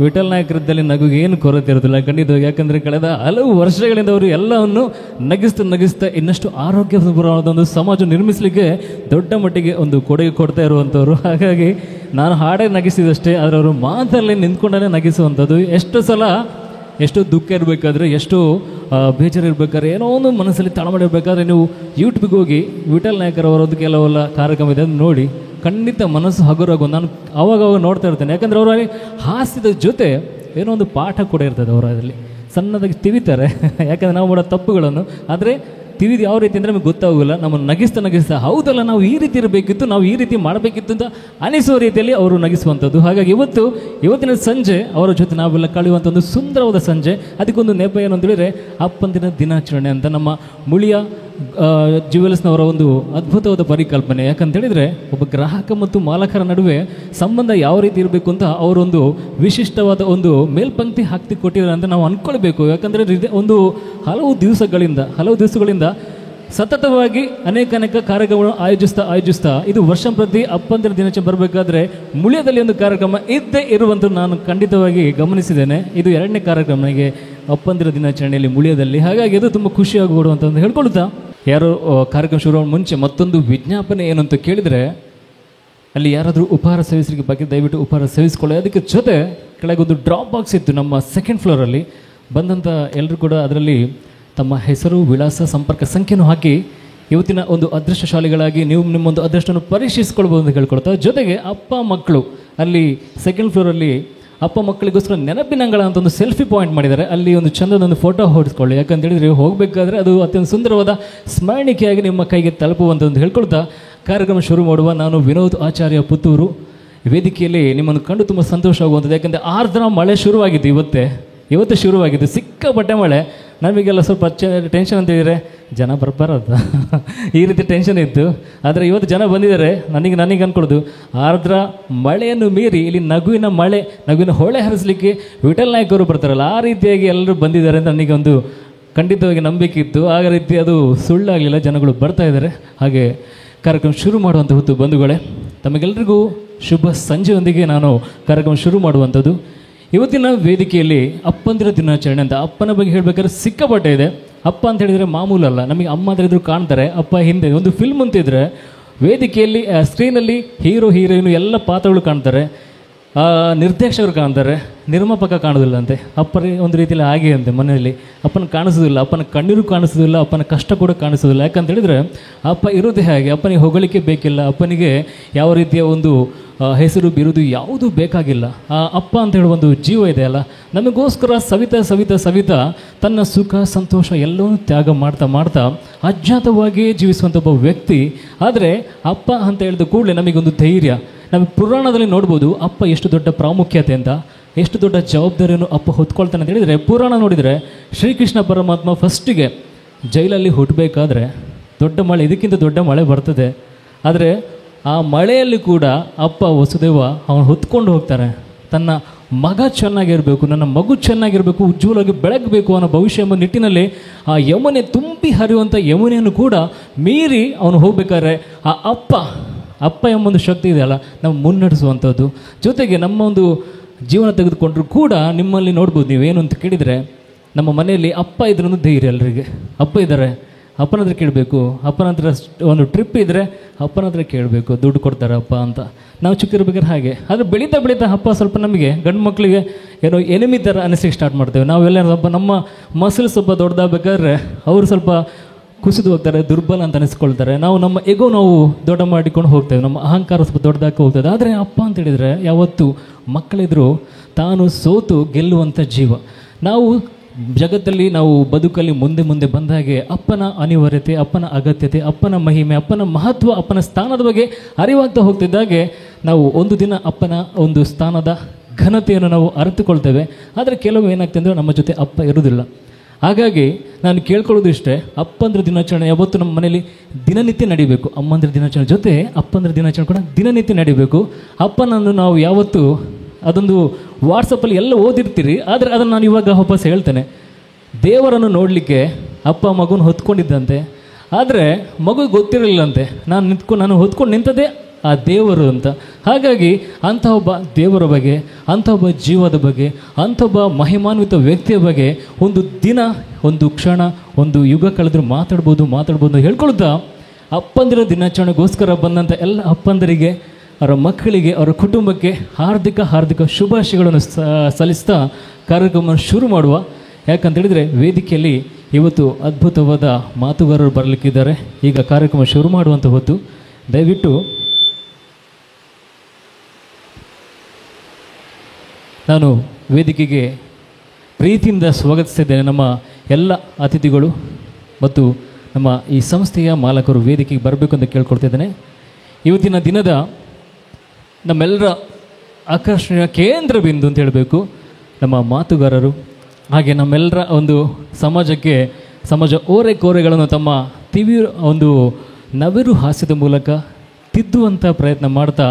ವಿಠಲ್ ನಾಯಕರದ್ದಲ್ಲಿ ನಗುಗೆ ಏನು ಕೊರತೆ ಇರೋದಿಲ್ಲ ಖಂಡಿತವಾಗಿ. ಯಾಕಂದರೆ ಕಳೆದ ಹಲವು ವರ್ಷಗಳಿಂದ ಅವರು ಎಲ್ಲವನ್ನು ನಗಿಸ್ತಾ ಇನ್ನಷ್ಟು ಆರೋಗ್ಯಪೂರ್ಣವಾದ ಒಂದು ಸಮಾಜ ನಿರ್ಮಿಸಲಿಕ್ಕೆ ದೊಡ್ಡ ಮಟ್ಟಿಗೆ ಒಂದು ಕೊಡುಗೆ ಕೊಡ್ತಾ ಇರುವಂಥವ್ರು. ಹಾಗಾಗಿ ನಾನು ಹಾಡೇ ನಗಿಸಿದಷ್ಟೇ, ಆದರೆ ಅವರು ಮಾತಲ್ಲಿ ನಿಂತ್ಕೊಂಡೇ ನಗಿಸುವಂಥದ್ದು. ಎಷ್ಟೋ ದುಃಖ ಇರಬೇಕಾದ್ರೆ, ಎಷ್ಟೋ ಬೇಜಾರು ಇರಬೇಕಾದ್ರೆ, ಏನೋ ಒಂದು ಮನಸ್ಸಲ್ಲಿ ತಳಮಡಿರ್ಬೇಕಾದ್ರೆ ನೀವು ಯೂಟ್ಯೂಬ್ಗೆ ಹೋಗಿ ವಿಠಲ್ ನಾಯಕರ್ ಅವರದ್ದು ಕೆಲವೆಲ್ಲ ಕಾರ್ಯಕ್ರಮ ಇದೆ ಅದನ್ನು ನೋಡಿ, ಖಂಡಿತ ಮನಸ್ಸು ಹಗುರಾಗೋದು. ನಾನು ಅವಾಗ ನೋಡ್ತಾ ಇರ್ತೇನೆ. ಯಾಕಂದರೆ ಅವರಲ್ಲಿ ಹಾಸ್ಯದ ಜೊತೆ ಏನೋ ಒಂದು ಪಾಠ ಕೂಡ ಇರ್ತದೆ. ಅವರು ಅದರಲ್ಲಿ ಸಣ್ಣದಾಗಿ ತಿವಿತಾರೆ. ಯಾಕಂದರೆ ನಾವು ಮಾಡೋ ತಪ್ಪುಗಳನ್ನು, ಆದರೆ ತಿವಿದು ಯಾವ ರೀತಿ ಅಂದರೆ ನಮಗೆ ಗೊತ್ತಾಗೋಲ್ಲ. ನಮ್ಮನ್ನು ನಗಿಸ್ತಾ ಹೌದಲ್ಲ ನಾವು ಈ ರೀತಿ ಇರಬೇಕಿತ್ತು, ನಾವು ಈ ರೀತಿ ಮಾಡಬೇಕಿತ್ತು ಅಂತ ಅನಿಸುವ ರೀತಿಯಲ್ಲಿ ಅವರು ನಗಿಸುವಂಥದ್ದು. ಹಾಗಾಗಿ ಇವತ್ತಿನ ಸಂಜೆ ಅವರ ಜೊತೆ ನಾವೆಲ್ಲ ಕಳೆಯುವಂಥ ಒಂದು ಸುಂದರವಾದ ಸಂಜೆ. ಅದಕ್ಕೊಂದು ನೆಪ ಏನು ಅಂತ ಹೇಳಿದರೆ ಅಪ್ಪಂದಿನ ದಿನಾಚರಣೆ ಅಂತ ನಮ್ಮ ಮುಳಿಯ ಜ್ಯುವೆಲ್ಸ್ನವರ ಒಂದು ಅದ್ಭುತವಾದ ಪರಿಕಲ್ಪನೆ. ಯಾಕಂತೇಳಿದರೆ ಒಬ್ಬ ಗ್ರಾಹಕ ಮತ್ತು ಮಾಲಕರ ನಡುವೆ ಸಂಬಂಧ ಯಾವ ರೀತಿ ಇರಬೇಕು ಅಂತ ಅವರೊಂದು ವಿಶಿಷ್ಟವಾದ ಒಂದು ಮೇಲ್ಪಂಕ್ತಿ ಹಾಕಿ ಕೊಟ್ಟಿದ್ದಾರೆ ಅಂತ ನಾವು ಅಂದ್ಕೊಳ್ಬೇಕು. ಯಾಕಂದರೆ ಒಂದು ಹಲವು ದಿವಸಗಳಿಂದ ಸತತವಾಗಿ ಅನೇಕ ಕಾರ್ಯಕ್ರಮಗಳನ್ನು ಆಯೋಜಿಸ್ತಾ ಇದು ವರ್ಷ ಪ್ರತಿ ಅಪ್ಪಂದಿರ ದಿನಾಚರಣೆ ಬರಬೇಕಾದ್ರೆ ಮುಳಿಯದಲ್ಲಿ ಒಂದು ಕಾರ್ಯಕ್ರಮ ಇದ್ದೇ ಇರುವಂಥ ನಾನು ಖಂಡಿತವಾಗಿ ಗಮನಿಸಿದ್ದೇನೆ. ಇದು 2ನೇ ಕಾರ್ಯಕ್ರಮ ನನಗೆ ಅಪ್ಪಂದಿರ ದಿನಾಚರಣೆಯಲ್ಲಿ ಮುಳಿಯದಲ್ಲಿ. ಹಾಗಾಗಿ ಅದು ತುಂಬ ಖುಷಿಯಾಗಿಬಿಡುವಂಥ ಒಂದು ಹೇಳ್ಕೊಳ್ತಾ, ಯಾರೋ ಕಾರ್ಯಕ್ರಮ ಶುರು ಮಧ್ಯೆ ಮತ್ತೊಂದು ವಿಜ್ಞಾಪನೆ ಏನು ಅಂತ ಕೇಳಿದರೆ, ಅಲ್ಲಿ ಯಾರಾದರೂ ಉಪಹಾರ ಸೇವಿಸಲಿಕ್ಕೆ ಬಗ್ಗೆ ದಯವಿಟ್ಟು ಉಪಹಾರ ಸೇವಿಸ್ಕೊಳ್ಳಿ. ಅದಕ್ಕೆ ಜೊತೆ ಕೆಳಗೊಂದು ಡ್ರಾಪ್ ಬಾಕ್ಸ್ ಇತ್ತು ನಮ್ಮ 2nd ಫ್ಲೋರಲ್ಲಿ. ಬಂದಂಥ ಎಲ್ಲರೂ ಕೂಡ ಅದರಲ್ಲಿ ತಮ್ಮ ಹೆಸರು, ವಿಳಾಸ, ಸಂಪರ್ಕ ಸಂಖ್ಯೆನೂ ಹಾಕಿ ಇವತ್ತಿನ ಒಂದು ಅದೃಷ್ಟಶಾಲಿಗಳಾಗಿ ನೀವು ನಿಮ್ಮೊಂದು ಅದೃಷ್ಟವನ್ನು ಪರೀಕ್ಷಿಸ್ಕೊಳ್ಬೋದು ಅಂತ ಹೇಳ್ಕೊಳ್ತಾ, ಜೊತೆಗೆ ಅಪ್ಪ ಮಕ್ಕಳು ಅಲ್ಲಿ 2nd ಫ್ಲೋರಲ್ಲಿ ಅಪ್ಪ ಮಕ್ಕಳಿಗೋಸ್ಕರ ನೆನಪಿನಂಗಳ ಅಂತ ಒಂದು ಸೆಲ್ಫಿ ಪಾಯಿಂಟ್ ಮಾಡಿದ್ದಾರೆ. ಅಲ್ಲಿ ಒಂದು ಚಂದದೊಂದು ಫೋಟೋ ಹೊಡಿಸ್ಕೊಳ್ಳಿ. ಯಾಕಂತೇಳಿದರೆ ಹೋಗಬೇಕಾದ್ರೆ ಅದು ಅತ್ಯಂತ ಸುಂದರವಾದ ಸ್ಮರಣಿಕೆಯಾಗಿ ನಿಮ್ಮ ಕೈಗೆ ತಲುಪುವಂಥದ್ದು ಹೇಳ್ಕೊಳ್ತಾ ಕಾರ್ಯಕ್ರಮ ಶುರು ಮಾಡುವ. ನಾನು ವಿನೋದ್ ಆಚಾರ್ಯ ಪುತ್ತೂರು. ವೇದಿಕೆಯಲ್ಲಿ ನಿಮ್ಮನ್ನು ಕಂಡು ತುಂಬ ಸಂತೋಷ ಆಗುವಂಥದ್ದು. ಯಾಕಂದರೆ ಆರ್ದ್ರ ಮಳೆ ಶುರುವಾಗಿದ್ದು ಇವತ್ತು ಶುರುವಾಗಿದ್ದು, ಸಿಕ್ಕಾಪಟ್ಟೆ ಮಳೆ. ನಮಗೆಲ್ಲ ಸ್ವಲ್ಪ ಟೆನ್ಷನ್ ಅಂತ ಹೇಳಿದರೆ ಜನ ಬರಬಾರದು ಈ ರೀತಿ ಟೆನ್ಷನ್ ಇತ್ತು. ಆದರೆ ಇವತ್ತು ಜನ ಬಂದಿದ್ದಾರೆ. ನನಗೆ ಅಂದ್ಕೊಳ್ಳೋದು ಆರ್ದ್ರ ಮಳೆಯನ್ನು ಮೀರಿ ಇಲ್ಲಿ ನಗುವಿನ ಹೊಳೆ ಹರಿಸಲಿಕ್ಕೆ ವಿಠಲ್ ನಾಯಕ್ ಅವರು ಬರ್ತಾರಲ್ಲ, ಆ ರೀತಿಯಾಗಿ ಎಲ್ಲರೂ ಬಂದಿದ್ದಾರೆ ಅಂತ ನನಗೊಂದು ಖಂಡಿತವಾಗಿ ನಂಬಿಕೆ ಇತ್ತು. ಆ ರೀತಿ ಅದು ಸುಳ್ಳಾಗಲಿಲ್ಲ, ಜನಗಳು ಬರ್ತಾ ಇದ್ದಾರೆ. ಹಾಗೆ ಕಾರ್ಯಕ್ರಮ ಶುರು ಮಾಡುವಂಥ ಹೊತ್ತು ಬಂಧುಗಳೇ, ತಮಗೆಲ್ಲರಿಗೂ ಶುಭ ಸಂಜೆಯೊಂದಿಗೆ ನಾನು ಕಾರ್ಯಕ್ರಮ ಶುರು ಮಾಡುವಂಥದ್ದು. ಇವತ್ತಿನ ವೇದಿಕೆಯಲ್ಲಿ ಅಪ್ಪಂದಿರ ದಿನಾಚರಣೆ ಅಂತ ಅಪ್ಪನ ಬಗ್ಗೆ ಹೇಳಬೇಕಾದ್ರೆ ಸಿಕ್ಕಾಪಟ್ಟೆ ಇದೆ. ಅಪ್ಪ ಅಂತ ಹೇಳಿದರೆ ಮಾಮೂಲಲ್ಲ. ನಮಗೆ ಅಮ್ಮ ಅಂತ ಹೇಳಿದ್ರು ಕಾಣ್ತಾರೆ, ಅಪ್ಪ ಹಿಂದೆ ಒಂದು ಫಿಲ್ಮ್ ಅಂತಿದ್ರೆ ವೇದಿಕೆಯಲ್ಲಿ ಸ್ಕ್ರೀನಲ್ಲಿ ಹೀರೋ ಹೀರೋಯಿನು ಎಲ್ಲ ಪಾತ್ರಗಳು ಕಾಣ್ತಾರೆ, ನಿರ್ದೇಶಕರು ಕಾಣ್ತಾರೆ, ನಿರ್ಮಾಪಕ ಕಾಣೋದಿಲ್ಲ ಅಂತೆ. ಅಪ್ಪರೇ ಒಂದು ರೀತಿಯಲ್ಲಿ ಹಾಗೆ ಅಂತೆ. ಮನೆಯಲ್ಲಿ ಅಪ್ಪನ ಕಾಣಿಸೋದಿಲ್ಲ, ಅಪ್ಪನ ಕಣ್ಣೀರು ಕಾಣಿಸೋದಿಲ್ಲ, ಅಪ್ಪನ ಕಷ್ಟ ಕೂಡ ಕಾಣಿಸೋದಿಲ್ಲ. ಯಾಕಂತ ಹೇಳಿದರೆ ಅಪ್ಪ ಇರೋದೇ ಹಾಗೆ. ಅಪ್ಪನಿಗೆ ಹೊಗಳಿಕೆ ಬೇಕಿಲ್ಲ, ಅಪ್ಪನಿಗೆ ಯಾವ ರೀತಿಯ ಒಂದು ಹೆಸರು ಬಿರುದು ಯಾವುದೂ ಬೇಕಾಗಿಲ್ಲ. ಆ ಅಪ್ಪ ಅಂತ ಹೇಳುವ ಒಂದು ಜೀವ ಇದೆ ಅಲ್ಲ, ನಮಗೋಸ್ಕರ ಸವಿತಾ ತನ್ನ ಸುಖ ಸಂತೋಷ ಎಲ್ಲವನ್ನೂ ತ್ಯಾಗ ಮಾಡ್ತಾ ಅಜ್ಞಾತವಾಗಿಯೇ ಜೀವಿಸುವಂಥ ಒಬ್ಬ ವ್ಯಕ್ತಿ. ಆದರೆ ಅಪ್ಪ ಅಂತ ಹೇಳಿದ ಕೂಡಲೇ ನಮಗೊಂದು ಧೈರ್ಯ. ನಮಗೆ ಪುರಾಣದಲ್ಲಿ ನೋಡ್ಬೋದು ಅಪ್ಪ ಎಷ್ಟು ದೊಡ್ಡ ಪ್ರಾಮುಖ್ಯತೆ ಅಂತ, ಎಷ್ಟು ದೊಡ್ಡ ಜವಾಬ್ದಾರಿಯನ್ನು ಅಪ್ಪ ಹೊತ್ಕೊಳ್ತಾನೆ ಅಂತ ಹೇಳಿದರೆ, ಪುರಾಣ ನೋಡಿದರೆ ಶ್ರೀಕೃಷ್ಣ ಪರಮಾತ್ಮ ಫಸ್ಟಿಗೆ ಜೈಲಲ್ಲಿ ಹುಟ್ಟಬೇಕಾದ್ರೆ ದೊಡ್ಡ ಮಳೆ, ಇದಕ್ಕಿಂತ ದೊಡ್ಡ ಮಳೆ ಬರ್ತದೆ. ಆದರೆ ಆ ಮಳೆಯಲ್ಲಿ ಕೂಡ ಅಪ್ಪ ವಸುದೇವ ಅವನು ಹೊತ್ಕೊಂಡು ಹೋಗ್ತಾರೆ. ತನ್ನ ಮಗ ಚೆನ್ನಾಗಿರಬೇಕು, ನನ್ನ ಮಗು ಚೆನ್ನಾಗಿರಬೇಕು, ಉಜ್ವಲವಾಗಿ ಬೆಳಗಬೇಕು ಅನ್ನೋ ಭವಿಷ್ಯ ಎಂಬ ನಿಟ್ಟಿನಲ್ಲಿ ಆ ಯಮುನೆ ತುಂಬಿ ಹರಿಯುವಂಥ ಯಮುನೆಯನ್ನು ಕೂಡ ಮೀರಿ ಅವನು ಹೋಗ್ಬೇಕಾದ್ರೆ ಆ ಅಪ್ಪ ಎಂಬೊಂದು ಶಕ್ತಿ ಇದೆಯಲ್ಲ ನಾವು ಮುನ್ನಡೆಸುವಂಥದ್ದು. ಜೊತೆಗೆ ನಮ್ಮ ಒಂದು ಜೀವನ ತೆಗೆದುಕೊಂಡ್ರೂ ಕೂಡ ನಿಮ್ಮಲ್ಲಿ ನೋಡ್ಬೋದು ನೀವೇನು ಅಂತ ಕೇಳಿದರೆ, ನಮ್ಮ ಮನೆಯಲ್ಲಿ ಅಪ್ಪ ಇದ್ರೂ ಧೈರ್ಯ. ಎಲ್ಲರಿಗೆ ಅಪ್ಪ ಇದ್ದಾರೆ, ಅಪ್ಪನ ಹತ್ರ ಕೇಳಬೇಕು. ಅಪ್ಪನ ಹತ್ರ ಒಂದು ಟ್ರಿಪ್ ಇದ್ದರೆ ಅಪ್ಪನ ಹತ್ರ ಕೇಳಬೇಕು, ದುಡ್ಡು ಕೊಡ್ತಾರೆ ಅಪ್ಪ ಅಂತ. ನಾವು ಚಿಕ್ಕಿರ್ಬೇಕಾದ್ರೆ ಹಾಗೆ. ಆದರೆ ಬೆಳೀತಾ ಅಪ್ಪ ಸ್ವಲ್ಪ ನಮಗೆ ಗಂಡು ಮಕ್ಕಳಿಗೆ ಏನೋ ಎನಿಮಿ ಥರ ಅನಿಸಿಕೆ ಸ್ಟಾರ್ಟ್ ಮಾಡ್ತೇವೆ. ನಾವೆಲ್ಲ ಸ್ವಲ್ಪ ನಮ್ಮ ಮಸಲು ಸ್ವಲ್ಪ ದೊಡ್ಡದಾಗಬೇಕಾದ್ರೆ ಅವರು ಸ್ವಲ್ಪ ಕುಸಿದು ಹೋಗ್ತಾರೆ, ದುರ್ಬಲ ಅಂತ ಅನಿಸ್ಕೊಳ್ತಾರೆ. ನಮ್ಮ ಎಗೋ ನಾವು ದೊಡ್ಡ ಮಾಡಿಕೊಂಡು ಹೋಗ್ತೇವೆ, ನಮ್ಮ ಅಹಂಕಾರ ಸ್ವಲ್ಪ ದೊಡ್ಡದಾಗಿ ಹೋಗ್ತದೆ. ಆದರೆ ಅಪ್ಪ ಅಂತ ಹೇಳಿದರೆ ಯಾವತ್ತು ಮಕ್ಕಳಿದ್ರು ತಾನು ಸೋತು ಗೆಲ್ಲುವಂಥ ಜೀವ. ನಾವು ಜಗತ್ತಲ್ಲಿ ನಾವು ಬದುಕಲ್ಲಿ ಮುಂದೆ ಬಂದಾಗೆ ಅಪ್ಪನ ಅನಿವಾರ್ಯತೆ, ಅಪ್ಪನ ಅಗತ್ಯತೆ, ಅಪ್ಪನ ಮಹಿಮೆ, ಅಪ್ಪನ ಮಹತ್ವ, ಅಪ್ಪನ ಸ್ಥಾನದ ಬಗ್ಗೆ ಅರಿವಾಗ್ತಾ ಹೋಗ್ತಿದ್ದಾಗೆ ನಾವು ಒಂದು ದಿನ ಅಪ್ಪನ ಒಂದು ಸ್ಥಾನದ ಘನತೆಯನ್ನು ನಾವು ಅರಿತುಕೊಳ್ತೇವೆ. ಆದರೆ ಕೆಲವು ಏನಾಗ್ತದೆ ಅಂದರೆ ನಮ್ಮ ಜೊತೆ ಅಪ್ಪ ಇರುವುದಿಲ್ಲ. ಹಾಗಾಗಿ ನಾನು ಕೇಳ್ಕೊಳ್ಳೋದು ಇಷ್ಟೇ, ಅಪ್ಪಂದ್ರ ದಿನಾಚರಣೆ ಯಾವತ್ತು ನಮ್ಮ ಮನೇಲಿ ದಿನನಿತ್ಯ ನಡಿಬೇಕು. ಅಮ್ಮಂದ್ರ ದಿನಾಚರಣೆ ಜೊತೆ ಅಪ್ಪಂದ್ರ ದಿನಾಚರಣೆ ಕೂಡ ದಿನನಿತ್ಯ ನಡಿಬೇಕು. ಅಪ್ಪನನ್ನು ನಾವು ಯಾವತ್ತು ಅದೊಂದು ವಾಟ್ಸಪ್ಪಲ್ಲಿ ಎಲ್ಲ ಓದಿರ್ತೀರಿ, ಆದರೆ ಅದನ್ನು ನಾನು ಇವಾಗ ವಾಪಸ್ ಹೇಳ್ತೇನೆ. ದೇವರನ್ನು ನೋಡಲಿಕ್ಕೆ ಅಪ್ಪ ಮಗುನ ಹೊತ್ಕೊಂಡಿದ್ದಂತೆ, ಆದರೆ ಮಗು ಗೊತ್ತಿರಲಿಲ್ಲಂತೆ ನಾನು ಹೊತ್ಕೊಂಡು ನಿಂತದೇ ಆ ದೇವರು ಅಂತ. ಹಾಗಾಗಿ ಅಂಥ ಒಬ್ಬ ದೇವರ ಬಗ್ಗೆ, ಅಂಥ ಒಬ್ಬ ಜೀವದ ಬಗ್ಗೆ, ಅಂಥ ಒಬ್ಬ ಮಹಿಮಾನ್ವಿತ ವ್ಯಕ್ತಿಯ ಬಗ್ಗೆ ಒಂದು ದಿನ, ಒಂದು ಕ್ಷಣ, ಒಂದು ಯುಗ ಕಳೆದರೂ ಮಾತಾಡ್ಬೋದು ಹೇಳ್ಕೊಳ್ತಾ ಅಪ್ಪಂದಿರ ದಿನಾಚರಣೆಗೋಸ್ಕರ ಬಂದಂಥ ಎಲ್ಲ ಅಪ್ಪಂದರಿಗೆ, ಅವರ ಮಕ್ಕಳಿಗೆ, ಅವರ ಕುಟುಂಬಕ್ಕೆ ಹಾರ್ದಿಕ ಶುಭಾಶಯಗಳನ್ನು ಸಲ್ಲಿಸ್ತಾ ಕಾರ್ಯಕ್ರಮ ಶುರು ಮಾಡುವ. ಯಾಕಂತೇಳಿದರೆ ವೇದಿಕೆಯಲ್ಲಿ ಇವತ್ತು ಅದ್ಭುತವಾದ ಮಾತುಗಾರರು ಬರಲಿಕ್ಕಿದ್ದಾರೆ. ಈಗ ಕಾರ್ಯಕ್ರಮ ಶುರು ಮಾಡುವಂಥ ಹೊತ್ತು ದಯವಿಟ್ಟು ನಾನು ವೇದಿಕೆಗೆ ಪ್ರೀತಿಯಿಂದ ಸ್ವಾಗತಿಸಿದ್ದೇನೆ. ನಮ್ಮ ಎಲ್ಲ ಅತಿಥಿಗಳು ಮತ್ತು ನಮ್ಮ ಈ ಸಂಸ್ಥೆಯ ಮಾಲಕರು ವೇದಿಕೆಗೆ ಬರಬೇಕು ಅಂತ ಕೇಳ್ಕೊಳ್ತಿದ್ದೇನೆ. ಇವತ್ತಿನ ದಿನದ ನಮ್ಮೆಲ್ಲರ ಆಕರ್ಷಣೆಯ ಕೇಂದ್ರ ಬಿಂದು ಅಂತ ಹೇಳಬೇಕು ನಮ್ಮ ಮಾತುಗಾರರು. ಹಾಗೆ ನಮ್ಮೆಲ್ಲರ ಒಂದು ಸಮಾಜ ಓರೆಕೋರೆಗಳನ್ನು ತಮ್ಮ ಒಂದು ನವಿರು ಹಾಸ್ಯದ ಮೂಲಕ ತಿದ್ದುವಂಥ ಪ್ರಯತ್ನ ಮಾಡ್ತಾ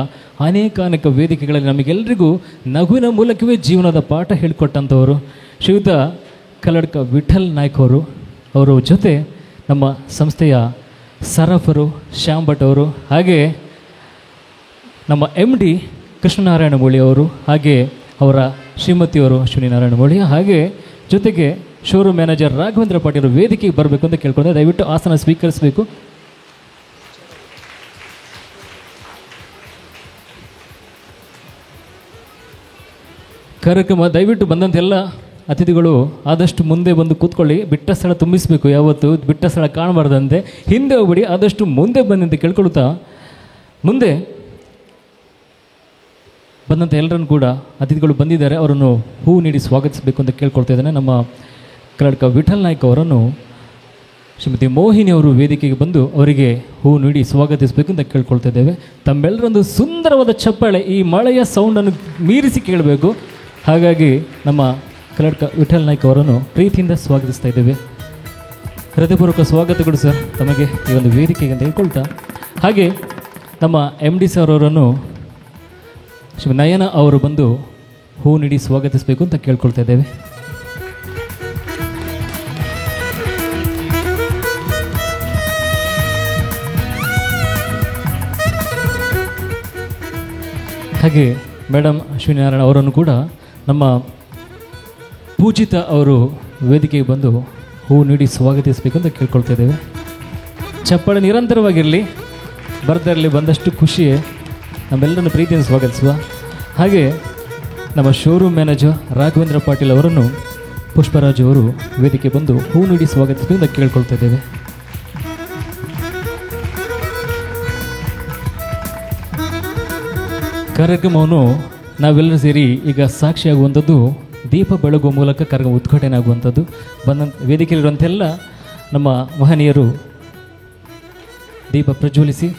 ಅನೇಕ ವೇದಿಕೆಗಳಲ್ಲಿ ನಮಗೆಲ್ಲರಿಗೂ ನಗುವಿನ ಮೂಲಕವೇ ಜೀವನದ ಪಾಠ ಹೇಳಿಕೊಟ್ಟಂಥವರು ಶ್ರೀಯುತ ಕಲ್ಲಡ್ಕ ವಿಠಲ್ ನಾಯ್ಕ ಅವರ ಜೊತೆ ನಮ್ಮ ಸಂಸ್ಥೆಯ ಸರಫರು ಶ್ಯಾಮ್ ಭಟ್ ಅವರು, ಹಾಗೆ ನಮ್ಮ MD ಕೃಷ್ಣನಾರಾಯಣ ಮೂಳಿ ಅವರು, ಹಾಗೆ ಅವರ ಶ್ರೀಮತಿಯವರು ಅಶ್ವಿನಿ ನಾರಾಯಣ ಮೂಳಿ, ಹಾಗೆ ಜೊತೆಗೆ ಶೋರೂಮ್ ಮ್ಯಾನೇಜರ್ ರಾಘವೇಂದ್ರ ಪಾಟೀಲ್ ವೇದಿಕೆಗೆ ಬರಬೇಕು ಅಂತ ಕೇಳ್ಕೊಂಡೆ. ದಯವಿಟ್ಟು ಆಸನ ಸ್ವೀಕರಿಸಬೇಕು. ಕಾರ್ಯಕ್ರಮ ದಯವಿಟ್ಟು ಬಂದಂತೆಲ್ಲ ಅತಿಥಿಗಳು ಆದಷ್ಟು ಮುಂದೆ ಬಂದು ಕೂತ್ಕೊಳ್ಳಿ. ಬಿಟ್ಟ ಸ್ಥಳ ತುಂಬಿಸಬೇಕು, ಯಾವತ್ತು ಬಿಟ್ಟ ಸ್ಥಳ ಕಾಣಬಾರ್ದಂತೆ ಹಿಂದೆ ಹೋಗ್ಬಿಡಿ, ಆದಷ್ಟು ಮುಂದೆ ಬನ್ನಿ ಅಂತ ಕೇಳ್ಕೊಳ್ತಾ ಮುಂದೆ ಬಂದಂಥ ಎಲ್ಲರನ್ನು ಕೂಡ ಅತಿಥಿಗಳು ಬಂದಿದ್ದಾರೆ, ಅವರನ್ನು ಹೂ ನೀಡಿ ಸ್ವಾಗತಿಸಬೇಕು ಅಂತ ಕೇಳ್ಕೊಳ್ತಾ ಇದ್ದೇನೆ. ನಮ್ಮ ಕಲ್ಲಡ್ಕ ವಿಠಲ್ ನಾಯ್ಕ ಅವರನ್ನು ಶ್ರೀಮತಿ ಮೋಹಿನಿ ಅವರು ವೇದಿಕೆಗೆ ಬಂದು ಅವರಿಗೆ ಹೂ ನೀಡಿ ಸ್ವಾಗತಿಸಬೇಕು ಅಂತ ಕೇಳ್ಕೊಳ್ತಾ ಇದ್ದೇವೆ. ತಮ್ಮೆಲ್ಲರೊಂದು ಸುಂದರವಾದ ಚಪ್ಪಾಳೆ ಈ ಮಳೆಯ ಸೌಂಡನ್ನು ಮೀರಿಸಿ ಕೇಳಬೇಕು. ಹಾಗಾಗಿ ನಮ್ಮ ಕಲ್ಲಡ್ಕ ವಿಠಲ್ ನಾಯ್ಕ ಅವರನ್ನು ಪ್ರೀತಿಯಿಂದ ಸ್ವಾಗತಿಸ್ತಾ ಇದ್ದೇವೆ. ಹೃದಯಪೂರ್ವಕ ಸ್ವಾಗತಗಳು ಸರ್ ತಮಗೆ ಈ ಒಂದು ವೇದಿಕೆಗೆ ಅಂತ ಹೇಳ್ಕೊಳ್ತಾ, ಹಾಗೆ ನಮ್ಮ MD ಸರ್ ಅವರನ್ನು ಶ್ರೀ ನಯನ ಅವರು ಬಂದು ಹೂ ನೀಡಿ ಸ್ವಾಗತಿಸಬೇಕು ಅಂತ ಕೇಳ್ಕೊಳ್ತಾ ಇದ್ದೇವೆ. ಹಾಗೆ ಮೇಡಮ್ ಅಶ್ವಿನಿ ನಾರಾಯಣ ಅವರನ್ನು ಕೂಡ ನಮ್ಮ ಪೂಜಿತ ಅವರು ವೇದಿಕೆಗೆ ಬಂದು ಹೂ ನೀಡಿ ಸ್ವಾಗತಿಸಬೇಕು ಅಂತ ಕೇಳ್ಕೊಳ್ತಾ ಇದ್ದೇವೆ. ಚಪ್ಪಾಳೆ ನಿರಂತರವಾಗಿರಲಿ, ಬರ್ತಾ ಇರಲಿ, ಬಂದಷ್ಟು ಖುಷಿಯೇ ನಮ್ಮೆಲ್ಲರನ್ನು ಪ್ರೀತಿಯಿಂದ ಸ್ವಾಗತಿಸುವ. ಹಾಗೆ ನಮ್ಮ ಶೋರೂಮ್ ಮ್ಯಾನೇಜರ್ ರಾಘವೇಂದ್ರ ಪಾಟೀಲ್ ಅವರನ್ನು ಪುಷ್ಪರಾಜ್ ಅವರು ವೇದಿಕೆ ಬಂದು ಹೂ ನೀಡಿ ಸ್ವಾಗತಿಸಬೇಕು ಅಂತ ಕೇಳ್ಕೊಳ್ತಾ ಇದ್ದೇವೆ. ಕಾರ್ಯಕ್ರಮವನ್ನು ನಾವೆಲ್ಲರೂ ಸೇರಿ ಈಗ ಸಾಕ್ಷಿಯಾಗುವಂಥದ್ದು ದೀಪ ಬೆಳಗುವ ಮೂಲಕ ಕಾರ್ಯಕ್ರಮ ಉದ್ಘಾಟನೆ ಆಗುವಂಥದ್ದು. ವೇದಿಕೆಯಲ್ಲಿರುವಂತೆಲ್ಲ ನಮ್ಮ ಮಹನೀಯರು ದೀಪ ಪ್ರಜ್ವಲಿಸಿ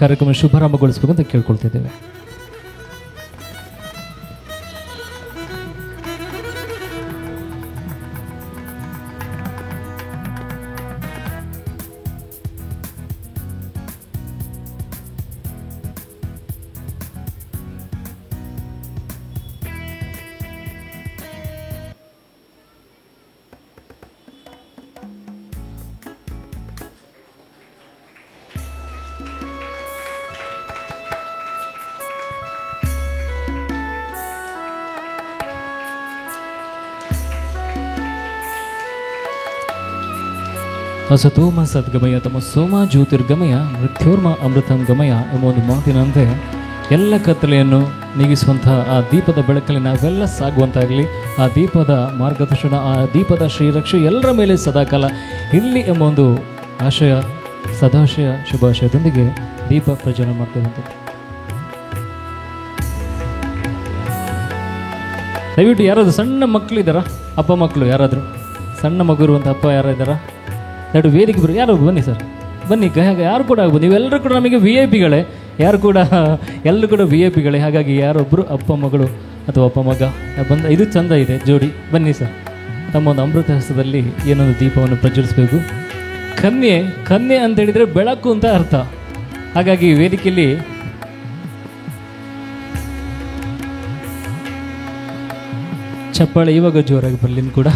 ಕಾರ್ಯಕ್ರಮ ಶುಭಾರಂಭಗೊಳಿಸಬೇಕು ಅಂತ ಕೇಳ್ಕೊಳ್ತಿದ್ದೇವೆ. ಅಸತೋಮ ಸದ್ಗಮಯ ತಮ್ಮ ಸೋಮ ಜ್ಯೋತಿರ್ಗಮಯ ಮೃತ್ಯೋರ್ಮ ಅಮೃತಂ ಗಮಯ ಎಂಬ ಒಂದು ಮಾತಿನಂತೆ ಎಲ್ಲ ಕತ್ತಲೆಯನ್ನು ನೀಗಿಸುವಂತಹ ಆ ದೀಪದ ಬೆಳಕಲ್ಲಿ ನಾವೆಲ್ಲ ಸಾಗುವಂತಾಗಲಿ. ಆ ದೀಪದ ಮಾರ್ಗದರ್ಶನ, ಆ ದೀಪದ ಶ್ರೀರಕ್ಷೆ ಎಲ್ಲರ ಮೇಲೆ ಸದಾಕಾಲ ಇರಲಿ ಎಂಬ ಒಂದು ಆಶಯ, ಸದಾಶಯ, ಶುಭಾಶಯದೊಂದಿಗೆ ದೀಪ ಪ್ರಜ್ವಲನೆ ಮಾಡ್ತೇವೆ. ದಯವಿಟ್ಟು ಯಾರಾದರೂ ಸಣ್ಣ ಮಕ್ಕಳಿದ್ದಾರಾ? ಅಪ್ಪ ಮಕ್ಕಳು ಯಾರಾದರೂ ಸಣ್ಣ ಮಗು ಇರುವಂಥ ಅಪ್ಪ ಯಾರಿದ್ದಾರಾ? ಎರಡು ವೇದಿಕೆ ಯಾರು ಬನ್ನಿ ಸರ್, ಬನ್ನಿ. ಯಾರು ಕೂಡ ಆಗ್ಬೋದು, ನೀವೆಲ್ಲರೂ ಕೂಡ ನಮಗೆ VIP ಗಳೇ. ಯಾರು ಕೂಡ ಎಲ್ಲರೂ ಕೂಡ VIP ಗಳೇ. ಹಾಗಾಗಿ ಯಾರೊಬ್ಬರು ಅಪ್ಪ ಮಗಳು ಅಥವಾ ಅಪ್ಪ ಮಗ ಬಂದ ಇದು ಚಂದ ಇದೆ ಜೋಡಿ. ಬನ್ನಿ ಸರ್, ತಮ್ಮ ಒಂದು ಅಮೃತ ಹಸ್ತದಲ್ಲಿ ಏನೊಂದು ದೀಪವನ್ನು ಪ್ರಜ್ವಲಿಸಬೇಕು. ಕನ್ಯೆ ಅಂತ ಹೇಳಿದರೆ ಬೆಳಕು ಅಂತ ಅರ್ಥ. ಹಾಗಾಗಿ ವೇದಿಕೆಯಲ್ಲಿ ಚಪ್ಪಾಳೆ ಇವಾಗ ಜೋರಾಗಿ ಬರಲಿ ಕೂಡ.